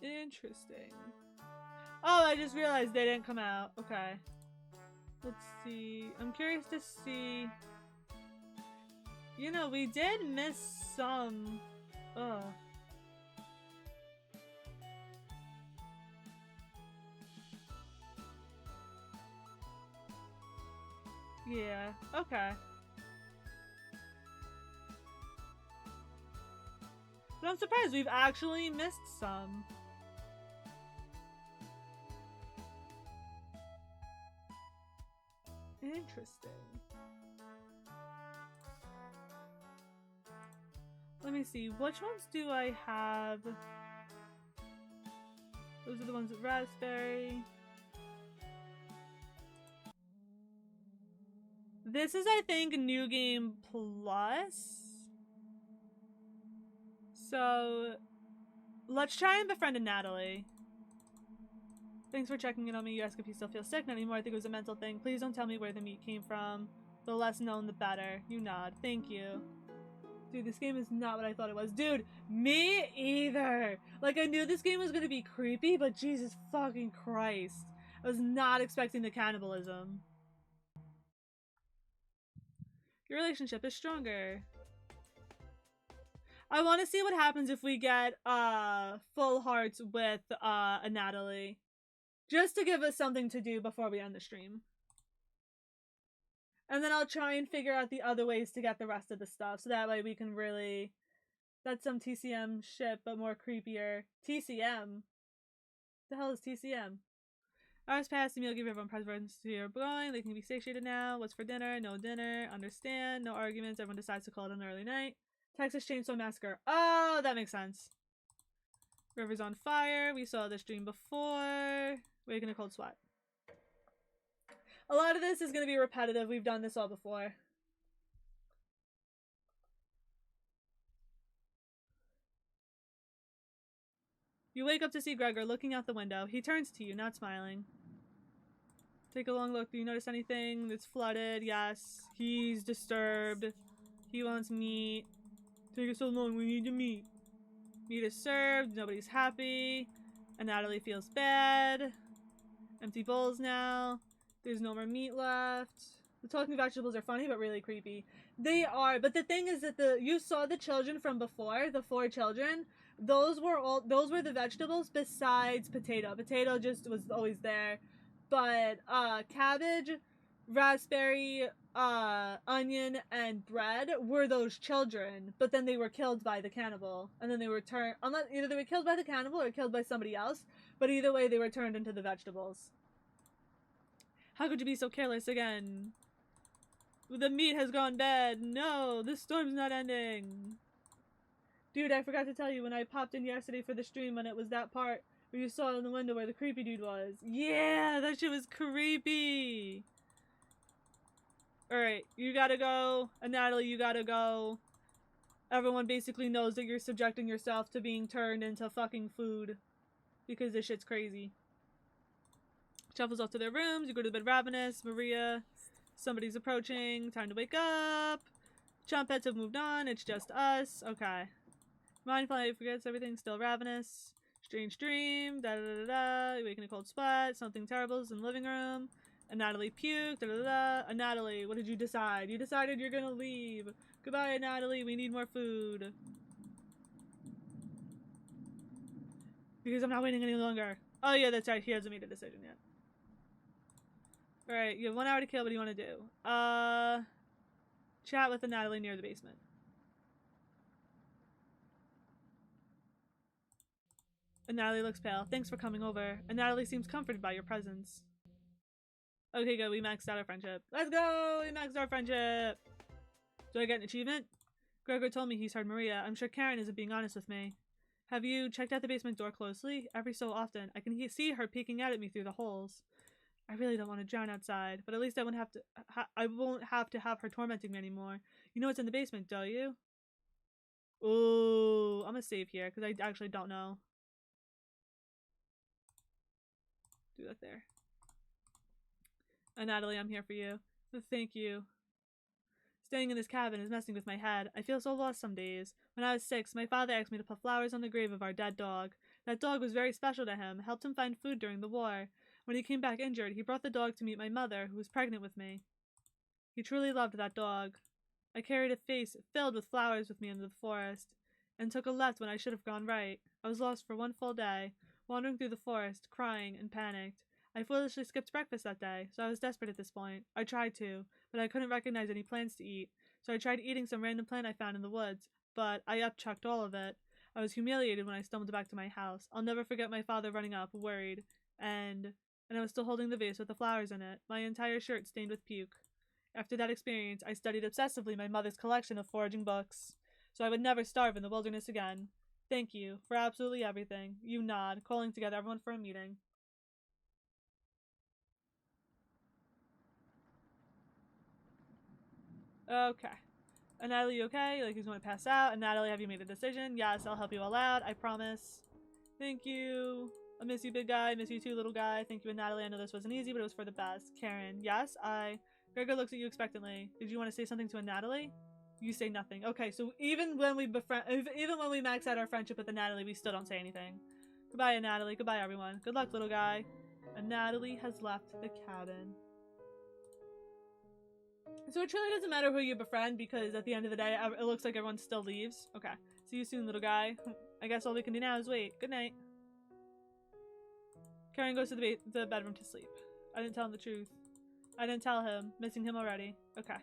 Interesting. Oh, I just realized they didn't come out. Okay. Let's see. I'm curious to see. You know, we did miss some. Ugh. Yeah, okay. But I'm surprised we've actually missed some. Interesting. Let me see, which ones do I have? Those are the ones with raspberry. This is, I think, New Game Plus. So, let's try and befriend a Natalie. Thanks for checking in on me. You ask if you still feel sick. Not anymore. I think it was a mental thing. Please don't tell me where the meat came from. The less known, the better. You nod. Thank you. Dude, this game is not what I thought it was. Dude, me either. Like, I knew this game was going to be creepy, but Jesus fucking Christ. I was not expecting the cannibalism. Your relationship is stronger. I want to see what happens if we get full hearts with a Natalie. Just to give us something to do before we end the stream. And then I'll try and figure out the other ways to get the rest of the stuff. So that way we can really... That's some TCM shit, but more creepier. TCM? The hell is TCM? Hours past, the meal give everyone presents to your going. They can be satiated now. What's for dinner? No dinner. Understand. No arguments. Everyone decides to call it an early night. Texas Chainsaw Massacre. Oh, that makes sense. River's on fire. We saw this dream before. Waking a cold sweat. A lot of this is going to be repetitive. We've done this all before. You wake up to see Gregor looking out the window. He turns to you, not smiling. Take a long look. Do you notice anything that's flooded? Yes. He's disturbed. He wants meat. Take us so long. We need to meet. Meat is served. Nobody's happy. And Natalie feels bad. Empty bowls now. There's no more meat left. The talking vegetables are funny, but really creepy. They are, but the thing is that you saw the children from before, the 4 children. Those were the vegetables besides potato. Potato just was always there. But cabbage, raspberry, onion, and bread were those children. But then they were killed by the cannibal. And then they were turned, either they were killed by the cannibal or killed by somebody else. But either way, they were turned into the vegetables. How could you be so careless again? The meat has gone bad. No, this storm's not ending. Dude, I forgot to tell you when I popped in yesterday for the stream when it was that part where you saw in the window where the creepy dude was. Yeah, that shit was creepy. Alright, you gotta go. And Natalie, you gotta go. Everyone basically knows that you're subjecting yourself to being turned into fucking food. Because this shit's crazy. Shuffles off to their rooms. You go to bed ravenous. Maria, somebody's approaching. Time to wake up. Chomp pets have moved on. It's just us. Okay. Mindful forgets everything. Still ravenous. Strange dream. Da da da da. You wake in a cold sweat. Something terrible is in the living room. And Natalie puked. Da da da. And Natalie, what did you decide? You decided you're gonna leave. Goodbye, Natalie. We need more food. Because I'm not waiting any longer. Oh yeah, that's right. He hasn't made a decision yet. Alright, you have 1 hour to kill. What do you want to do? Chat with the Natalie near the basement. And Natalie looks pale. Thanks for coming over. And Natalie seems comforted by your presence. Okay, good. We maxed out our friendship. Let's go! We maxed our friendship! Do I get an achievement? Gregor told me he's heard Maria. I'm sure Karen isn't being honest with me. Have you checked out the basement door closely? Every so often, I can see her peeking out at me through the holes. I really don't want to drown outside, but at least I won't have to have her tormenting me anymore. You know what's in the basement, don't you? Ooh, I'm gonna save here because I actually don't know. Do that there. And Natalie, I'm here for you. Thank you. Staying in this cabin is messing with my head. I feel so lost some days. When I was 6, my father asked me to put flowers on the grave of our dead dog. That dog was very special to him, helped him find food during the war. When he came back injured, he brought the dog to meet my mother, who was pregnant with me. He truly loved that dog. I carried a vase filled with flowers with me into the forest, and took a left when I should have gone right. I was lost for 1 full day, wandering through the forest, crying and panicked. I foolishly skipped breakfast that day, so I was desperate at this point. I tried to, but I couldn't recognize any plants to eat, so I tried eating some random plant I found in the woods, but I upchucked all of it. I was humiliated when I stumbled back to my house. I'll never forget my father running up, worried, and I was still holding the vase with the flowers in it, my entire shirt stained with puke. After that experience, I studied obsessively my mother's collection of foraging books, so I would never starve in the wilderness again. Thank you for absolutely everything. You nod, calling together everyone for a meeting. Okay. And Natalie, you okay? Like, he's going to pass out. And Natalie, have you made a decision? Yes, I'll help you all out. I promise. Thank you. I miss you, big guy. I miss you too, little guy. Thank you, and Natalie. I know this wasn't easy, but it was for the best. Karen, yes, Gregor looks at you expectantly. Did you want to say something to Natalie? You say nothing. Okay, so even when we max out our friendship with the Natalie, we still don't say anything. Goodbye, Natalie. Goodbye, everyone. Good luck, little guy. And Natalie has left the cabin. So it truly doesn't matter who you befriend, because at the end of the day, it looks like everyone still leaves. Okay. See you soon, little guy. I guess all we can do now is wait. Good night. Karen goes to the bedroom to sleep. I didn't tell him the truth. I didn't tell him. Missing him already. Okay.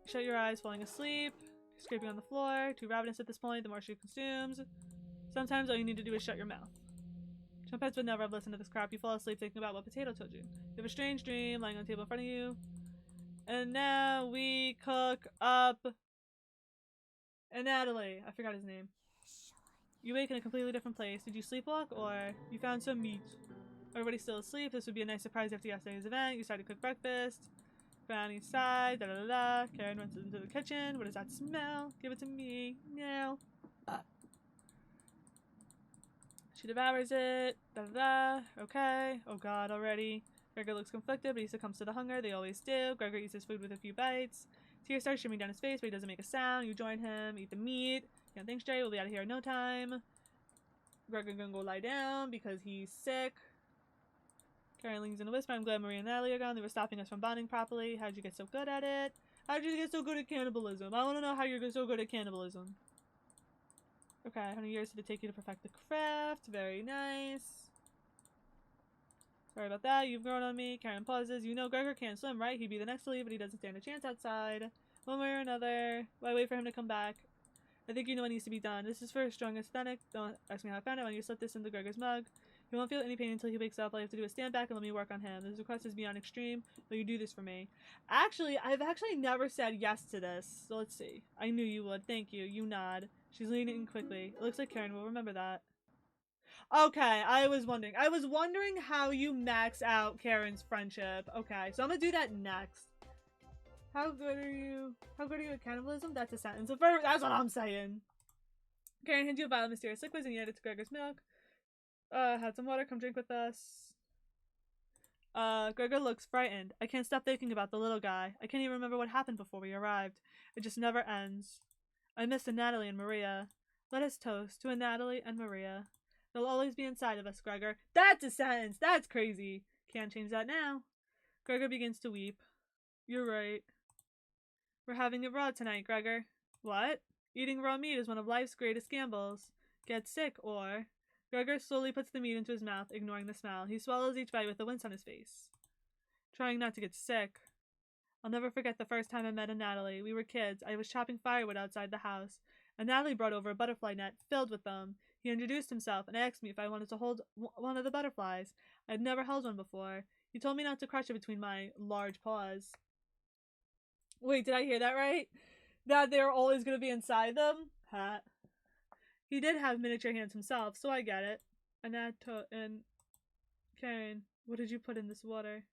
Shut your eyes, falling asleep. Scraping on the floor. Too ravenous at this point, the more she consumes. Sometimes all you need to do is shut your mouth. Trumpets would never have listened to this crap. You fall asleep thinking about what Potato told you. You have a strange dream lying on the table in front of you. And now we cook up Natalie. I forgot his name. You wake in a completely different place. Did you sleepwalk, or you found some meat? Everybody's still asleep. This would be a nice surprise after yesterday's event. You started to cook breakfast. Brownie side. Da da da da. Karen runs into the kitchen. What does that smell? Give it to me now. She devours it. Da da da. Okay. Oh god, already. Gregor looks conflicted, but he succumbs to the hunger. They always do. Gregor eats his food with a few bites. Tears start streaming down his face, but he doesn't make a sound. You join him. Eat the meat. Can't think straight. We'll be out of here in no time. Gregor gonna go lie down because he's sick. Karen leans in a whisper. I'm glad Maria and Natalie are gone. They were stopping us from bonding properly. How'd you get so good at it? How'd you get so good at cannibalism? I want to know how you're so good at cannibalism. Okay, how many years did it take you to perfect the craft? Very nice. Sorry about that. You've grown on me. Karen pauses. You know Gregor can't swim, right? He'd be the next to leave, but he doesn't stand a chance outside. One way or another. Why wait for him to come back? I think you know what needs to be done. This is for a strong aesthetic. Don't ask me how I found it. When you slip this into Gregor's mug, he won't feel any pain until he wakes up. All you have to do is stand back and let me work on him. This request is beyond extreme, but you do this for me. Actually, I've never said yes to this. So let's see. I knew you would. Thank you. You nod. She's leaning in quickly. It looks like Karen will remember that. Okay, I was wondering how you max out Karen's friendship. Okay, so I'm gonna do that next. How good are you at cannibalism? That's a sentence. That's what I'm saying. Karen hands you a vial of mysterious liquids and you add it to Gregor's milk. Had some water, come drink with us. Gregor looks frightened. I can't stop thinking about the little guy. I can't even remember what happened before we arrived. It just never ends. I miss a Natalie and Maria. Let us toast to a Natalie and Maria. They'll always be inside of us, Gregor. That's a sentence! That's crazy! Can't change that now. Gregor begins to weep. You're right. We're having it raw tonight, Gregor. What? Eating raw meat is one of life's greatest gambles. Get sick, or... Gregor slowly puts the meat into his mouth, ignoring the smell. He swallows each bite with a wince on his face. Trying not to get sick. I'll never forget the first time I met a Natalie. We were kids. I was chopping firewood outside the house. And Natalie brought over a butterfly net filled with them. He introduced himself and asked me if I wanted to hold one of the butterflies. I'd never held one before. He told me not to crush it between my large paws. Wait, did I hear that right? That they're always going to be inside them? Hat. He did have miniature hands himself, so I get it. And Karen, what did you put in this water?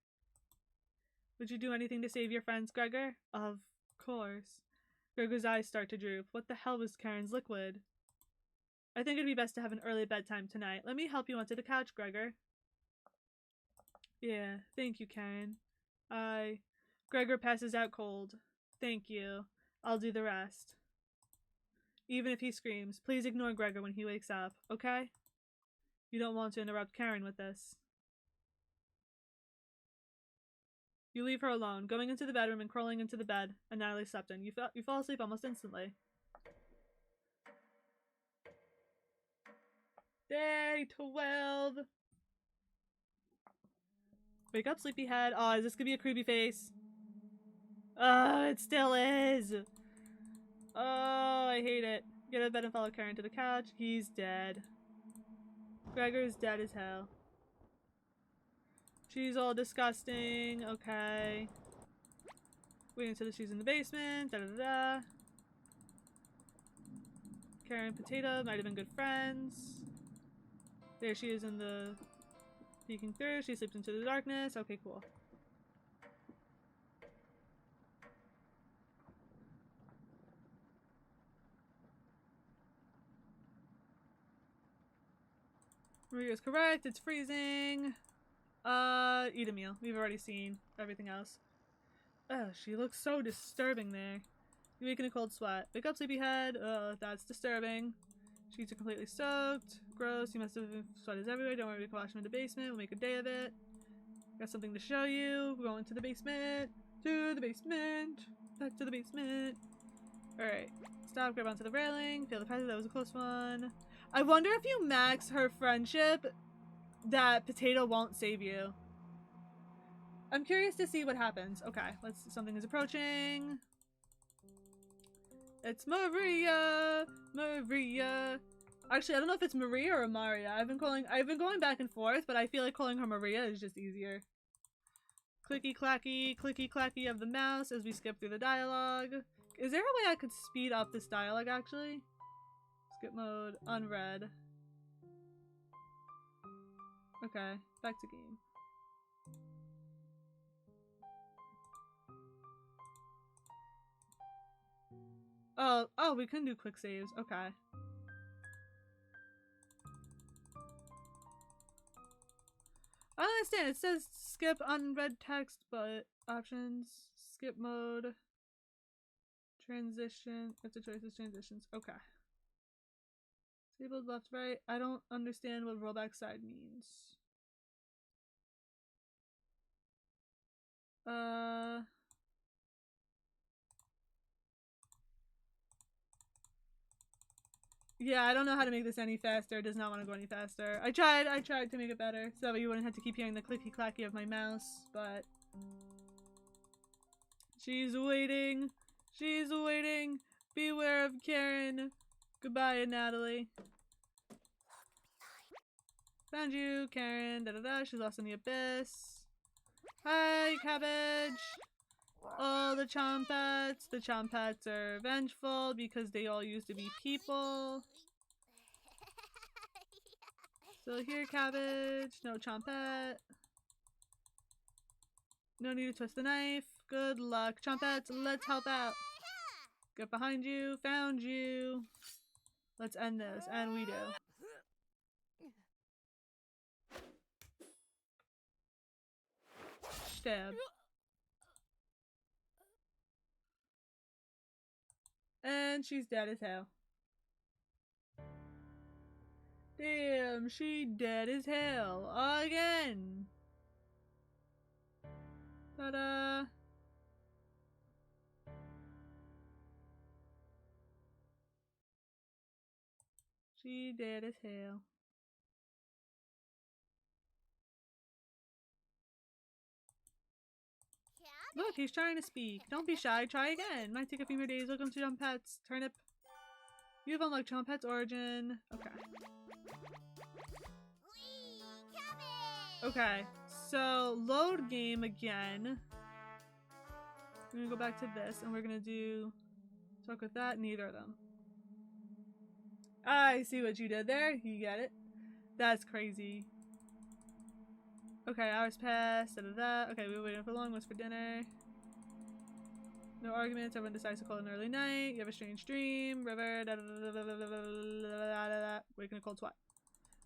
Would you do anything to save your friends, Gregor? Of course. Gregor's eyes start to droop. What the hell was Karen's liquid? I think it'd be best to have an early bedtime tonight. Let me help you onto the couch, Gregor. Yeah, thank you, Karen. Gregor passes out cold. Thank you. I'll do the rest. Even if he screams, please ignore Gregor when he wakes up, okay? You don't want to interrupt Karen with this. You leave her alone, going into the bedroom and crawling into the bed, and Natalie slept in. You fall asleep almost instantly. Day 12. Wake up, sleepyhead. Oh, is this gonna be a creepy face? Oh, it still is. Oh, I hate it. Get out of bed and follow Karen to the couch. He's dead. Gregor's dead as hell. She's all disgusting. Okay. Wait until she's in the basement. Da da da. Karen and Potato might have been good friends. There she is in the... peeking through. She slips into the darkness. Okay, cool. Maria's correct. It's freezing. Eat a meal. We've already seen everything else. Oh, she looks so disturbing there. You wake in a cold sweat. Wake up, sleepyhead. That's disturbing. Sheets are completely soaked. Gross. You must have sweated everywhere. Don't worry, we can wash them in the basement. We'll make a day of it. Got something to show you. We're going to the basement. To the basement. Back to the basement. Alright. Stop, grab onto the railing. Feel the pressure. That was a close one. I wonder if you max her friendship, that potato won't save you. I'm curious to see what happens. Okay, something is approaching. It's Maria! Maria! Actually, I don't know if it's Maria or Maria. I've been going back and forth, but I feel like calling her Maria is just easier. Clicky clacky of the mouse as we skip through the dialogue. Is there a way I could speed up this dialogue actually? Skip mode, unread. Okay, back to game. Oh, we couldn't do quick saves. Okay. I don't understand. It says skip unread text, but options, skip mode, transition. If the choice is transitions. Okay. Disabled left, right. I don't understand what rollback side means. Yeah, I don't know how to make this any faster. It does not want to go any faster. I tried to make it better so that you wouldn't have to keep hearing the clicky clacky of my mouse, but she's waiting. She's waiting. Beware of Karen. Goodbye, Natalie. Found you, Karen. Da da da. She's lost in the abyss. Hi, cabbage. Oh, the chompets. The chompets are vengeful because they all used to be people. Still here, cabbage. No chompet. No need to twist the knife. Good luck, chompets. Let's help out. Get behind you. Found you. Let's end this. And we do. Stab. And she's dead as hell. Damn, she dead as hell. Again. Ta-da. She dead as hell. Look, he's trying to speak. Don't be shy. Try again. Might take a few more days. Welcome to Jump Pets. Turnip. You have unlocked Jump Pets Origin. Okay. Okay. So, load game again. We're gonna go back to this and we're gonna do talk with that. Neither of them. I see what you did there. You get it. That's crazy. Okay, hours passed. Da, da, da. Okay, we were waiting for long. What's for dinner? No arguments. Everyone decides to call it an early night. You have a strange dream. River. Da, da, da, da, da, da, da, da, da. Waking a cold sweat.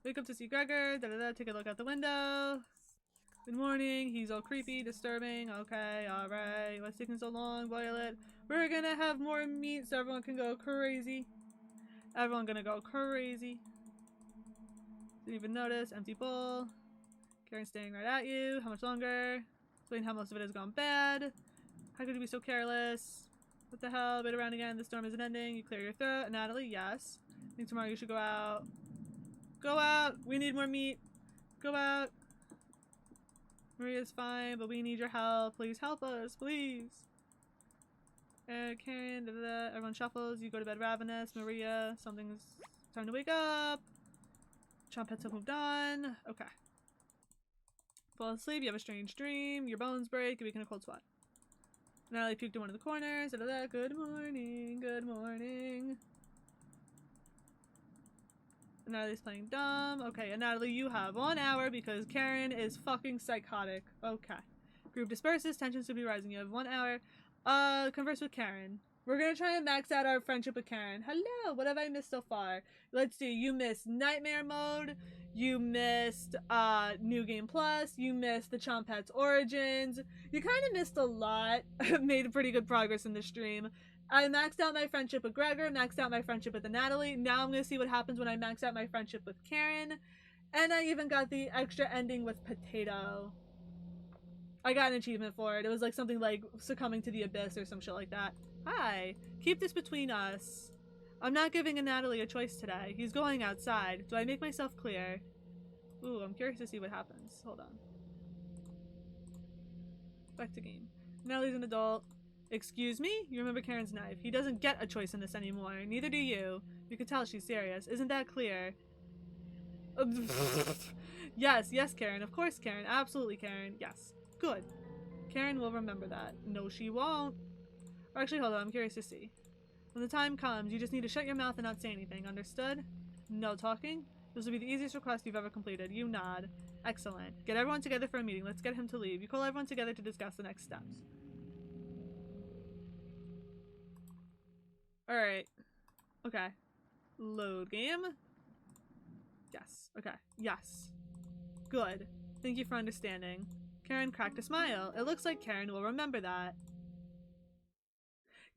Wake up to see Gregor. Da, da, da. Take a look out the window. Good morning. He's all creepy, disturbing. Okay, alright. What's taking so long? Boil it. We're gonna have more meat so everyone can go crazy. Everyone gonna go crazy. Didn't even notice. Empty bowl. Karen's staring right at you. How much longer? Explain how most of it has gone bad. How could you be so careless? What the hell? Wait around again. The storm isn't ending. You clear your throat. Natalie, yes. I think tomorrow you should go out. Go out! We need more meat. Go out. Maria's fine, but we need your help. Please help us, please. Karen, da, da, da. Everyone shuffles. You go to bed ravenous. Maria, something's time to wake up. Chompets have moved on. Okay. Fall asleep, you have a strange dream, your bones break, you wake in a cold sweat. Natalie puked in one of the corners. Da, da, da. Good morning, good morning. Natalie's playing dumb. Okay, and Natalie, you have 1 hour because Karen is fucking psychotic. Okay. Group disperses, tensions should be rising. You have 1 hour. Converse with Karen. We're gonna try and max out our friendship with Karen. Hello, what have I missed so far? Let's see, you missed Nightmare Mode, you missed New Game Plus, you missed the Chompette's Origins. You kind of missed a lot. Made pretty good progress in the stream. I maxed out my friendship with Gregor, maxed out my friendship with Natalie. Now I'm gonna see what happens when I max out my friendship with Karen. And I even got the extra ending with Potato. I got an achievement for it. It was like something like succumbing to the abyss or some shit like that. Hi. Keep this between us. I'm not giving Natalie a choice today. He's going outside. Do I make myself clear? Ooh, I'm curious to see what happens. Hold on. Back to game. Natalie's an adult. Excuse me? You remember Karen's knife. He doesn't get a choice in this anymore. Neither do you. You can tell she's serious. Isn't that clear? Yes, Karen. Of course, Karen. Absolutely, Karen. Yes. Good. Karen will remember that. No, she won't. Or actually, hold on. I'm curious to see. When the time comes, you just need to shut your mouth and not say anything. Understood? No talking? This will be the easiest request you've ever completed. You nod. Excellent. Get everyone together for a meeting. Let's get him to leave. You call everyone together to discuss the next steps. Alright. Okay. Load game. Yes. Okay. Yes. Good. Thank you for understanding. Karen cracked a smile. It looks like Karen will remember that.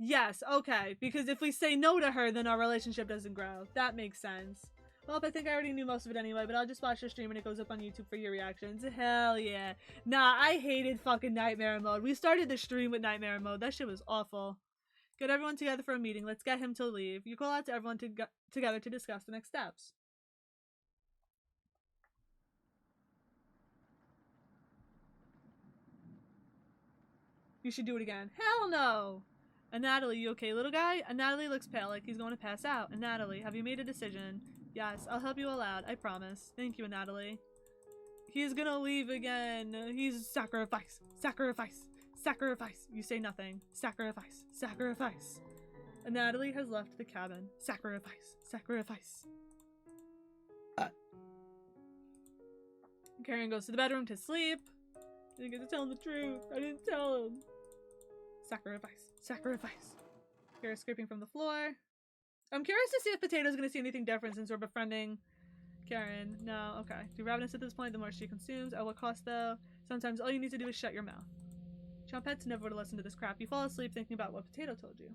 Yes, okay. Because if we say no to her, then our relationship doesn't grow. That makes sense. Well, I think I already knew most of it anyway, but I'll just watch the stream when it goes up on YouTube for your reactions. Hell yeah. Nah, I hated fucking Nightmare Mode. We started the stream with Nightmare Mode. That shit was awful. Get everyone together for a meeting. Let's get him to leave. You call out to everyone together to discuss the next steps. You should do it again. Hell no! And Natalie, you okay, little guy? And Natalie looks pale, like he's going to pass out. And Natalie, have you made a decision? Yes, I'll help you all out. I promise. Thank you, Natalie. He's gonna leave again. He's sacrifice. Sacrifice. Sacrifice. You say nothing. Sacrifice. Sacrifice. And Natalie has left the cabin. Sacrifice. Sacrifice. Karen goes to the bedroom to sleep. I didn't get to tell him the truth. I didn't tell him. Sacrifice. Sacrifice. Kara's scraping from the floor. I'm curious to see if Potato's gonna see anything different since we're befriending Karen. No, okay. Do ravenous at this point, the more she consumes. At what cost, though? Sometimes all you need to do is shut your mouth. Chompette's never would have listened to this crap. You fall asleep thinking about what Potato told you.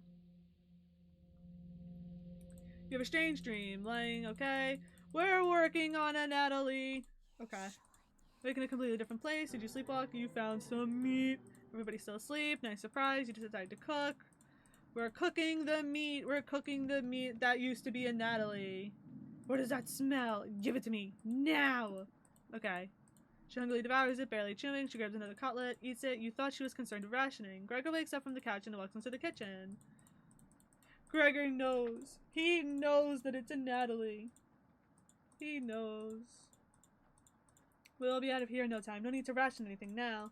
You have a strange dream. Lying, okay. We're working on it, Natalie. Okay. Waking in a completely different place. Did you sleepwalk? You found some meat. Everybody's still asleep. Nice surprise. You just decided to cook. We're cooking the meat. We're cooking the meat that used to be in Natalie. What does that smell? Give it to me. Now! Okay. She hungrily devours it, barely chewing. She grabs another cutlet, eats it. You thought she was concerned with rationing. Gregor wakes up from the couch and walks into the kitchen. Gregor knows. He knows that it's in Natalie. He knows. We'll be out of here in no time. No need to ration anything now.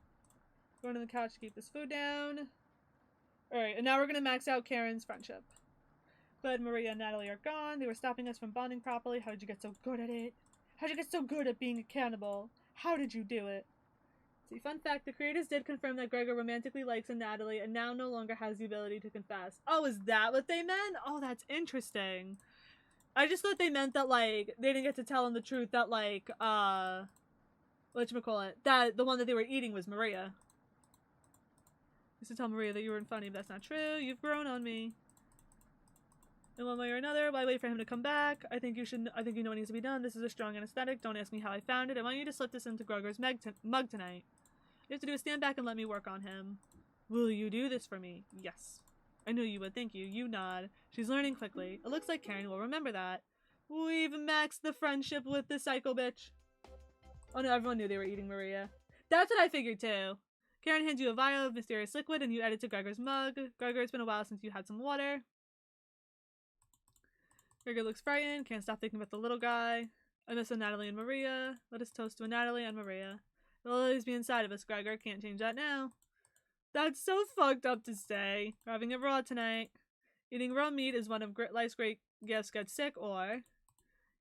Going to the couch to keep this food down. Alright, and now we're going to max out Karen's friendship. Glad Maria and Natalie are gone. They were stopping us from bonding properly. How did you get so good at it? How did you get so good at being a cannibal? How did you do it? See, fun fact, the creators did confirm that Gregor romantically likes Natalie and now no longer has the ability to confess. Oh, is that what they meant? Oh, that's interesting. I just thought they meant that, like, they didn't get to tell him the truth that, like, whatchamacallit, that the one that they were eating was Maria. Used to tell Maria that you weren't funny, but that's not true. You've grown on me. In one way or another, why wait for him to come back? I think you know what needs to be done. This is a strong anesthetic. Don't ask me how I found it. I want you to slip this into Gregor's mug tonight. You have to do is stand back and let me work on him. Will you do this for me? Yes. I knew you would. Thank you. You nod. She's learning quickly. It looks like Karen will remember that. We've maxed the friendship with the psycho bitch. Oh no, everyone knew they were eating Maria. That's what I figured too. Karen hands you a vial of mysterious liquid and you add it to Gregor's mug. Gregor, it's been a while since you had some water. Gregor looks frightened. Can't stop thinking about the little guy. I miss a Natalie and Maria. Let us toast to a Natalie and Maria. They'll always be inside of us, Gregor. Can't change that now. That's so fucked up to say. We're having it raw tonight. Eating raw meat is one of life's great gifts. Get sick or...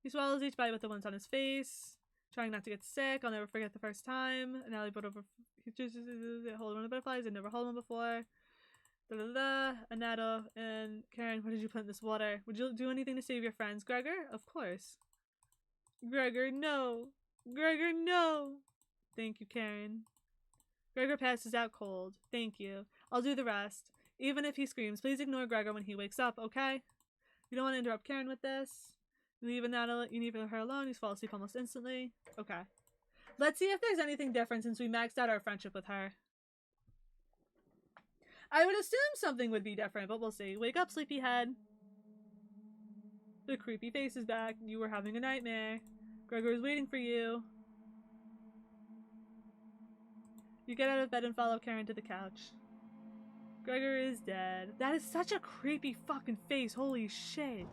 He swallows each bite with the ones on his face. Trying not to get sick. I'll never forget the first time. Natalie put over... He hold one of the butterflies. I'd never held one before. Da da da. Anato and Karen, what did you put in this water? Would you do anything to save your friends, Gregor? Of course. Gregor, no. Gregor, no. Thank you, Karen. Gregor passes out cold. Thank you. I'll do the rest. Even if he screams, please ignore Gregor when he wakes up, okay? You don't want to interrupt Karen with this. You leave Anato, you leave her alone, you fall asleep almost instantly. Okay. Let's see if there's anything different since we maxed out our friendship with her. I would assume something would be different, but we'll see. Wake up, sleepyhead. The creepy face is back. You were having a nightmare. Gregor is waiting for you. You get out of bed and follow Karen to the couch. Gregor is dead. That is such a creepy fucking face. Holy shit.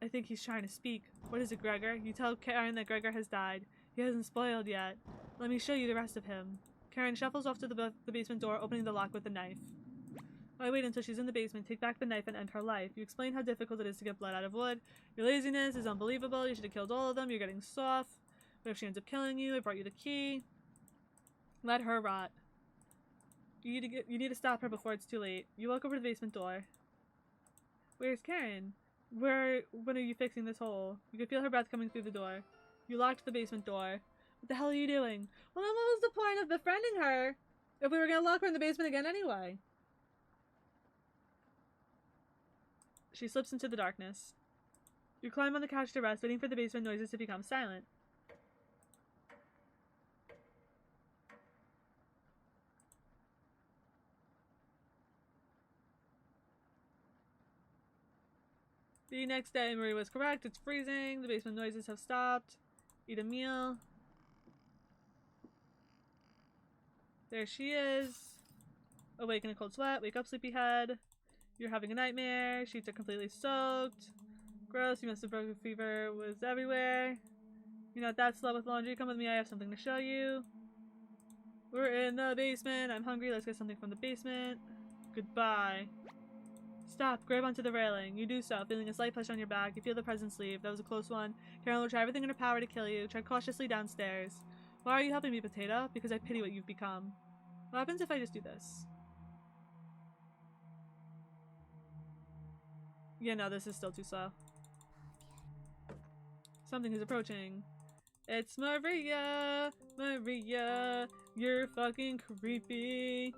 I think he's trying to speak. What is it, Gregor? You tell Karen that Gregor has died. He hasn't spoiled yet. Let me show you the rest of him. Karen shuffles off to the basement door, opening the lock with a knife. I wait until she's in the basement, take back the knife, and end her life. You explain how difficult it is to get blood out of wood. Your laziness is unbelievable. You should have killed all of them. You're getting soft. What if she ends up killing you? I brought you the key. Let her rot. You need to stop her before it's too late. You walk over to the basement door. Where's Karen? When are you fixing this hole? You can feel her breath coming through the door. You locked the basement door. What the hell are you doing? Well, then what was the point of befriending her if we were going to lock her in the basement again anyway? She slips into the darkness. You climb on the couch to rest, waiting for the basement noises to become silent. The next day, Marie was correct. It's freezing. The basement noises have stopped. Eat a meal. There she is. Awake in a cold sweat. Wake up, sleepyhead. You're having a nightmare. Sheets are completely soaked. Gross. You must have broken fever. Was everywhere. You're not that slow with laundry. Come with me. I have something to show you. We're in the basement. I'm hungry. Let's get something from the basement. Goodbye. Stop. Grab onto the railing. You do so, feeling a slight push on your back. You feel the presence leave. That was a close one. Karen will try everything in her power to kill you. Tread cautiously downstairs. Why are you helping me, Potato? Because I pity what you've become. What happens if I just do this? Yeah, no, this is still too slow. Something is approaching. It's Maria! Maria! You're fucking creepy!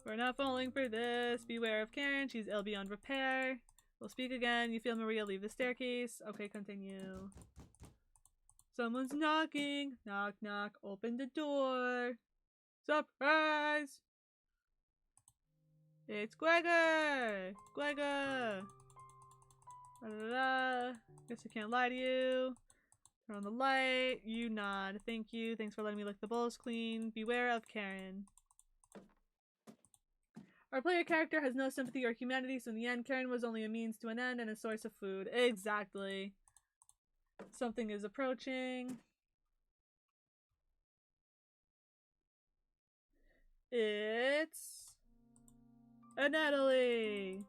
We're not falling for this. Beware of Karen. She's ill beyond repair. We'll speak again. You feel Maria leave the staircase. Okay, continue. Someone's knocking. Knock, knock. Open the door. Surprise! It's Gregor! Gregor! Da-da-da. Guess I can't lie to you. Turn on the light. You nod. Thank you. Thanks for letting me lick the bowls clean. Beware of Karen. Our player character has no sympathy or humanity, so in the end, Karen was only a means to an end and a source of food. Exactly. Something is approaching. It's... Natalie!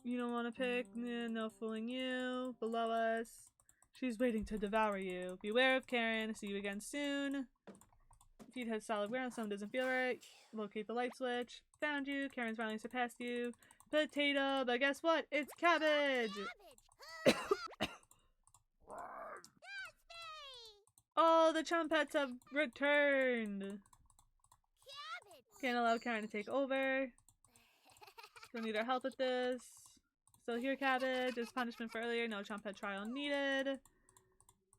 You don't want to pick? No fooling you. Below us. She's waiting to devour you. Beware of Karen. See you again soon. Feet hit solid ground. Someone doesn't feel right. Locate the light switch. Found you. Karen's finally surpassed you. Potato. But guess what? It's cabbage! Oh, the Chumpets have returned! Can't allow Karen to take over. Don't need our help with this. Still here, cabbage. It's punishment for earlier. No Chumpet trial needed.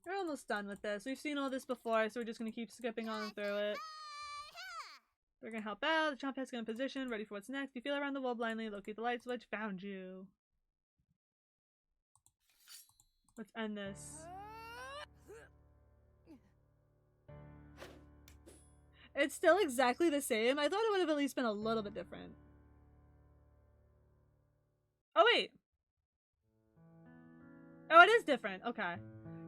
We're almost done with this. We've seen all this before, so we're just gonna keep skipping on through it. We're gonna help out. The Chumpet's gonna position, ready for what's next. You feel around the wall blindly, locate the light switch. Found you. Let's end this. It's still exactly the same. I thought it would have at least been a little bit different. Oh, wait. Oh, it is different. Okay.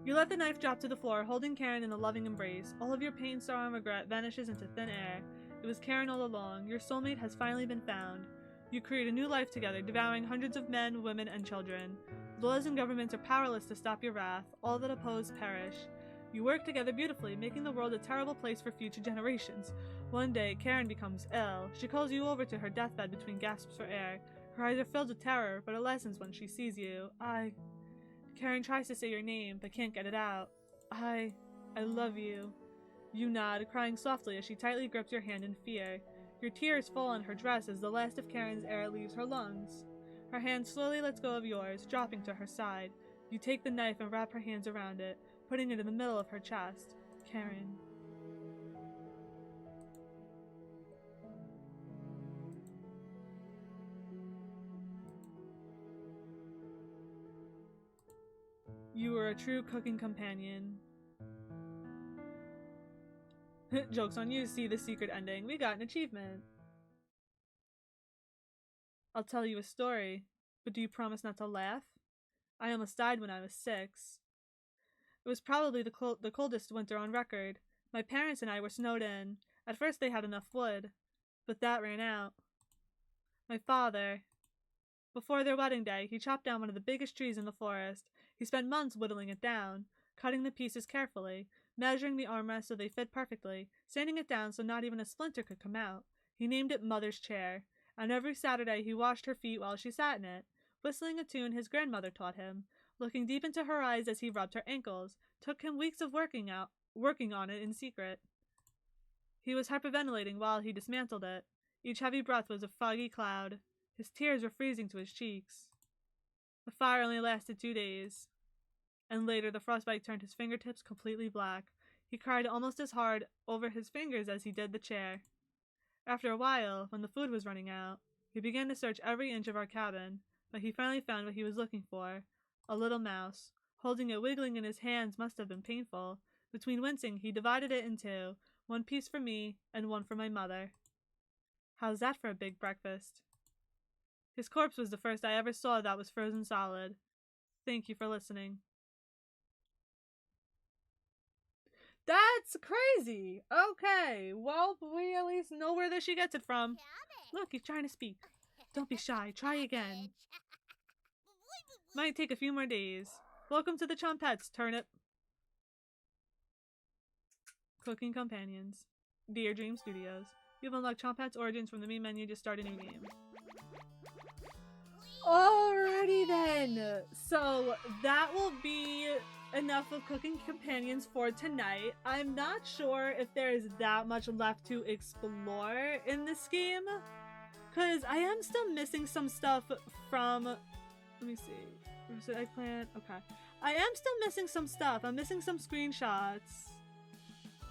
You let the knife drop to the floor, holding Karen in a loving embrace. All of your pain, sorrow, and regret vanishes into thin air. It was Karen all along. Your soulmate has finally been found. You create a new life together, devouring hundreds of men, women, and children. Laws and governments are powerless to stop your wrath. All that oppose perish. You work together beautifully, making the world a terrible place for future generations. One day, Karen becomes ill. She calls you over to her deathbed between gasps for air. Her eyes are filled with terror, but it lessens when she sees you. Karen tries to say your name, but can't get it out. I love you. You nod, crying softly as she tightly grips your hand in fear. Your tears fall on her dress as the last of Karen's air leaves her lungs. Her hand slowly lets go of yours, dropping to her side. You take the knife and wrap her hands around it, putting it in the middle of her chest. Karen. You were a true cooking companion. Joke's on you, see the secret ending. We got an achievement. I'll tell you a story, but do you promise not to laugh? I almost died when I was 6. It was probably the coldest winter on record. My parents and I were snowed in. At first they had enough wood, but that ran out. My father, before their wedding day, he chopped down one of the biggest trees in the forest. He spent months whittling it down, cutting the pieces carefully, measuring the armrests so they fit perfectly, sanding it down so not even a splinter could come out. He named it Mother's Chair, and every Saturday he washed her feet while she sat in it, whistling a tune his grandmother taught him. Looking deep into her eyes as he rubbed her ankles, took him weeks of working on it in secret. He was hyperventilating while he dismantled it. Each heavy breath was a foggy cloud. His tears were freezing to his cheeks. The fire only lasted 2 days, and later the frostbite turned his fingertips completely black. He cried almost as hard over his fingers as he did the chair. After a while, when the food was running out, he began to search every inch of our cabin, but he finally found what he was looking for. A little mouse. Holding it wiggling in his hands must have been painful. Between wincing, he divided it in 2, one piece for me and one for my mother. How's that for a big breakfast? His corpse was the first I ever saw that was frozen solid. Thank you for listening. That's crazy! Okay, well, we at least know where she gets it from. Look, he's trying to speak. Don't be shy, try again. Might take a few more days. Welcome to the Chompettes, Turnip. Cooking Companions. Dear Dream Studios. You've unlocked Chompettes Origins from the main menu to start a new game. Alrighty then! So, that will be enough of Cooking Companions for tonight. I'm not sure if there is that much left to explore in this game, because I am still missing some stuff from... Let me see. Was it eggplant? Okay. I am still missing some stuff. I'm missing some screenshots.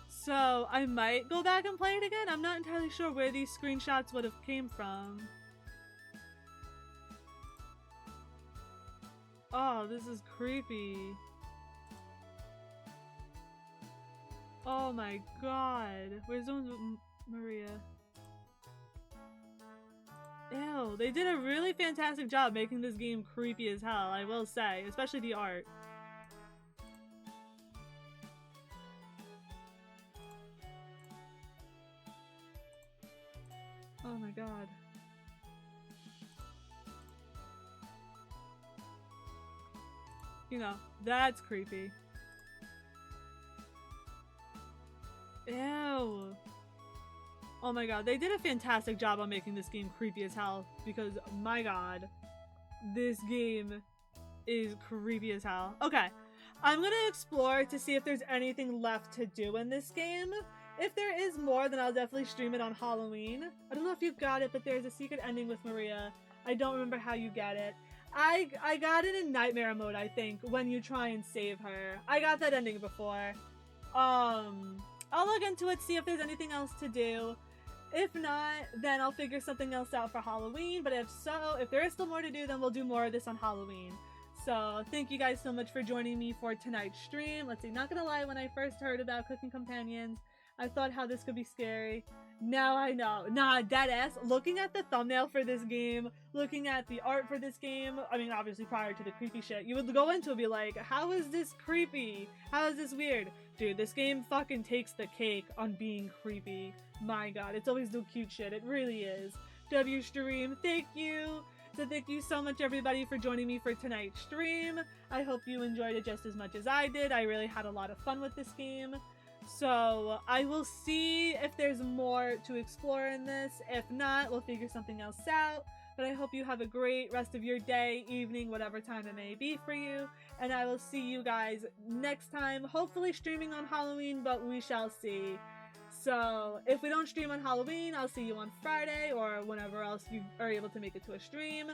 So, I might go back and play it again. I'm not entirely sure where these screenshots would have came from. Oh, this is creepy. Oh my god. Where's the one with Maria? Ew, they did a really fantastic job making this game creepy as hell, I will say. Especially the art. Oh my god. You know, that's creepy. Ew. Oh my god, they did a fantastic job on making this game creepy as hell, because my god, this game is creepy as hell. Okay, I'm gonna explore to see if there's anything left to do in this game. If there is more, then I'll definitely stream it on Halloween. I don't know if you've got it, but there's a secret ending with Maria. I don't remember how you get it. I got it in nightmare mode, I think, when you try and save her. I got that ending before. I'll look into it, see if there's anything else to do. If not, then I'll figure something else out for Halloween. But if so, if there is still more to do, then we'll do more of this on Halloween. So thank you guys so much for joining me for tonight's stream. Let's see, not gonna lie, when I first heard about Cooking Companions, I thought how this could be scary. Now I know. Nah, deadass. Looking at the thumbnail for this game, looking at the art for this game, I mean, obviously prior to the creepy shit, you would go into it and be like, how is this creepy? How is this weird? Dude, this game fucking takes the cake on being creepy. My god, it's always the cute shit. It really is. Stream, thank you. So thank you so much, everybody, for joining me for tonight's stream. I hope you enjoyed it just as much as I did. I really had a lot of fun with this game. So I will see if there's more to explore in this. If not, we'll figure something else out. But I hope you have a great rest of your day, evening, whatever time it may be for you. And I will see you guys next time, hopefully streaming on Halloween, but we shall see. So if we don't stream on Halloween, I'll see you on Friday or whenever else you are able to make it to a stream.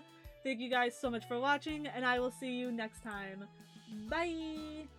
Thank you guys so much for watching, and I will see you next time. Bye!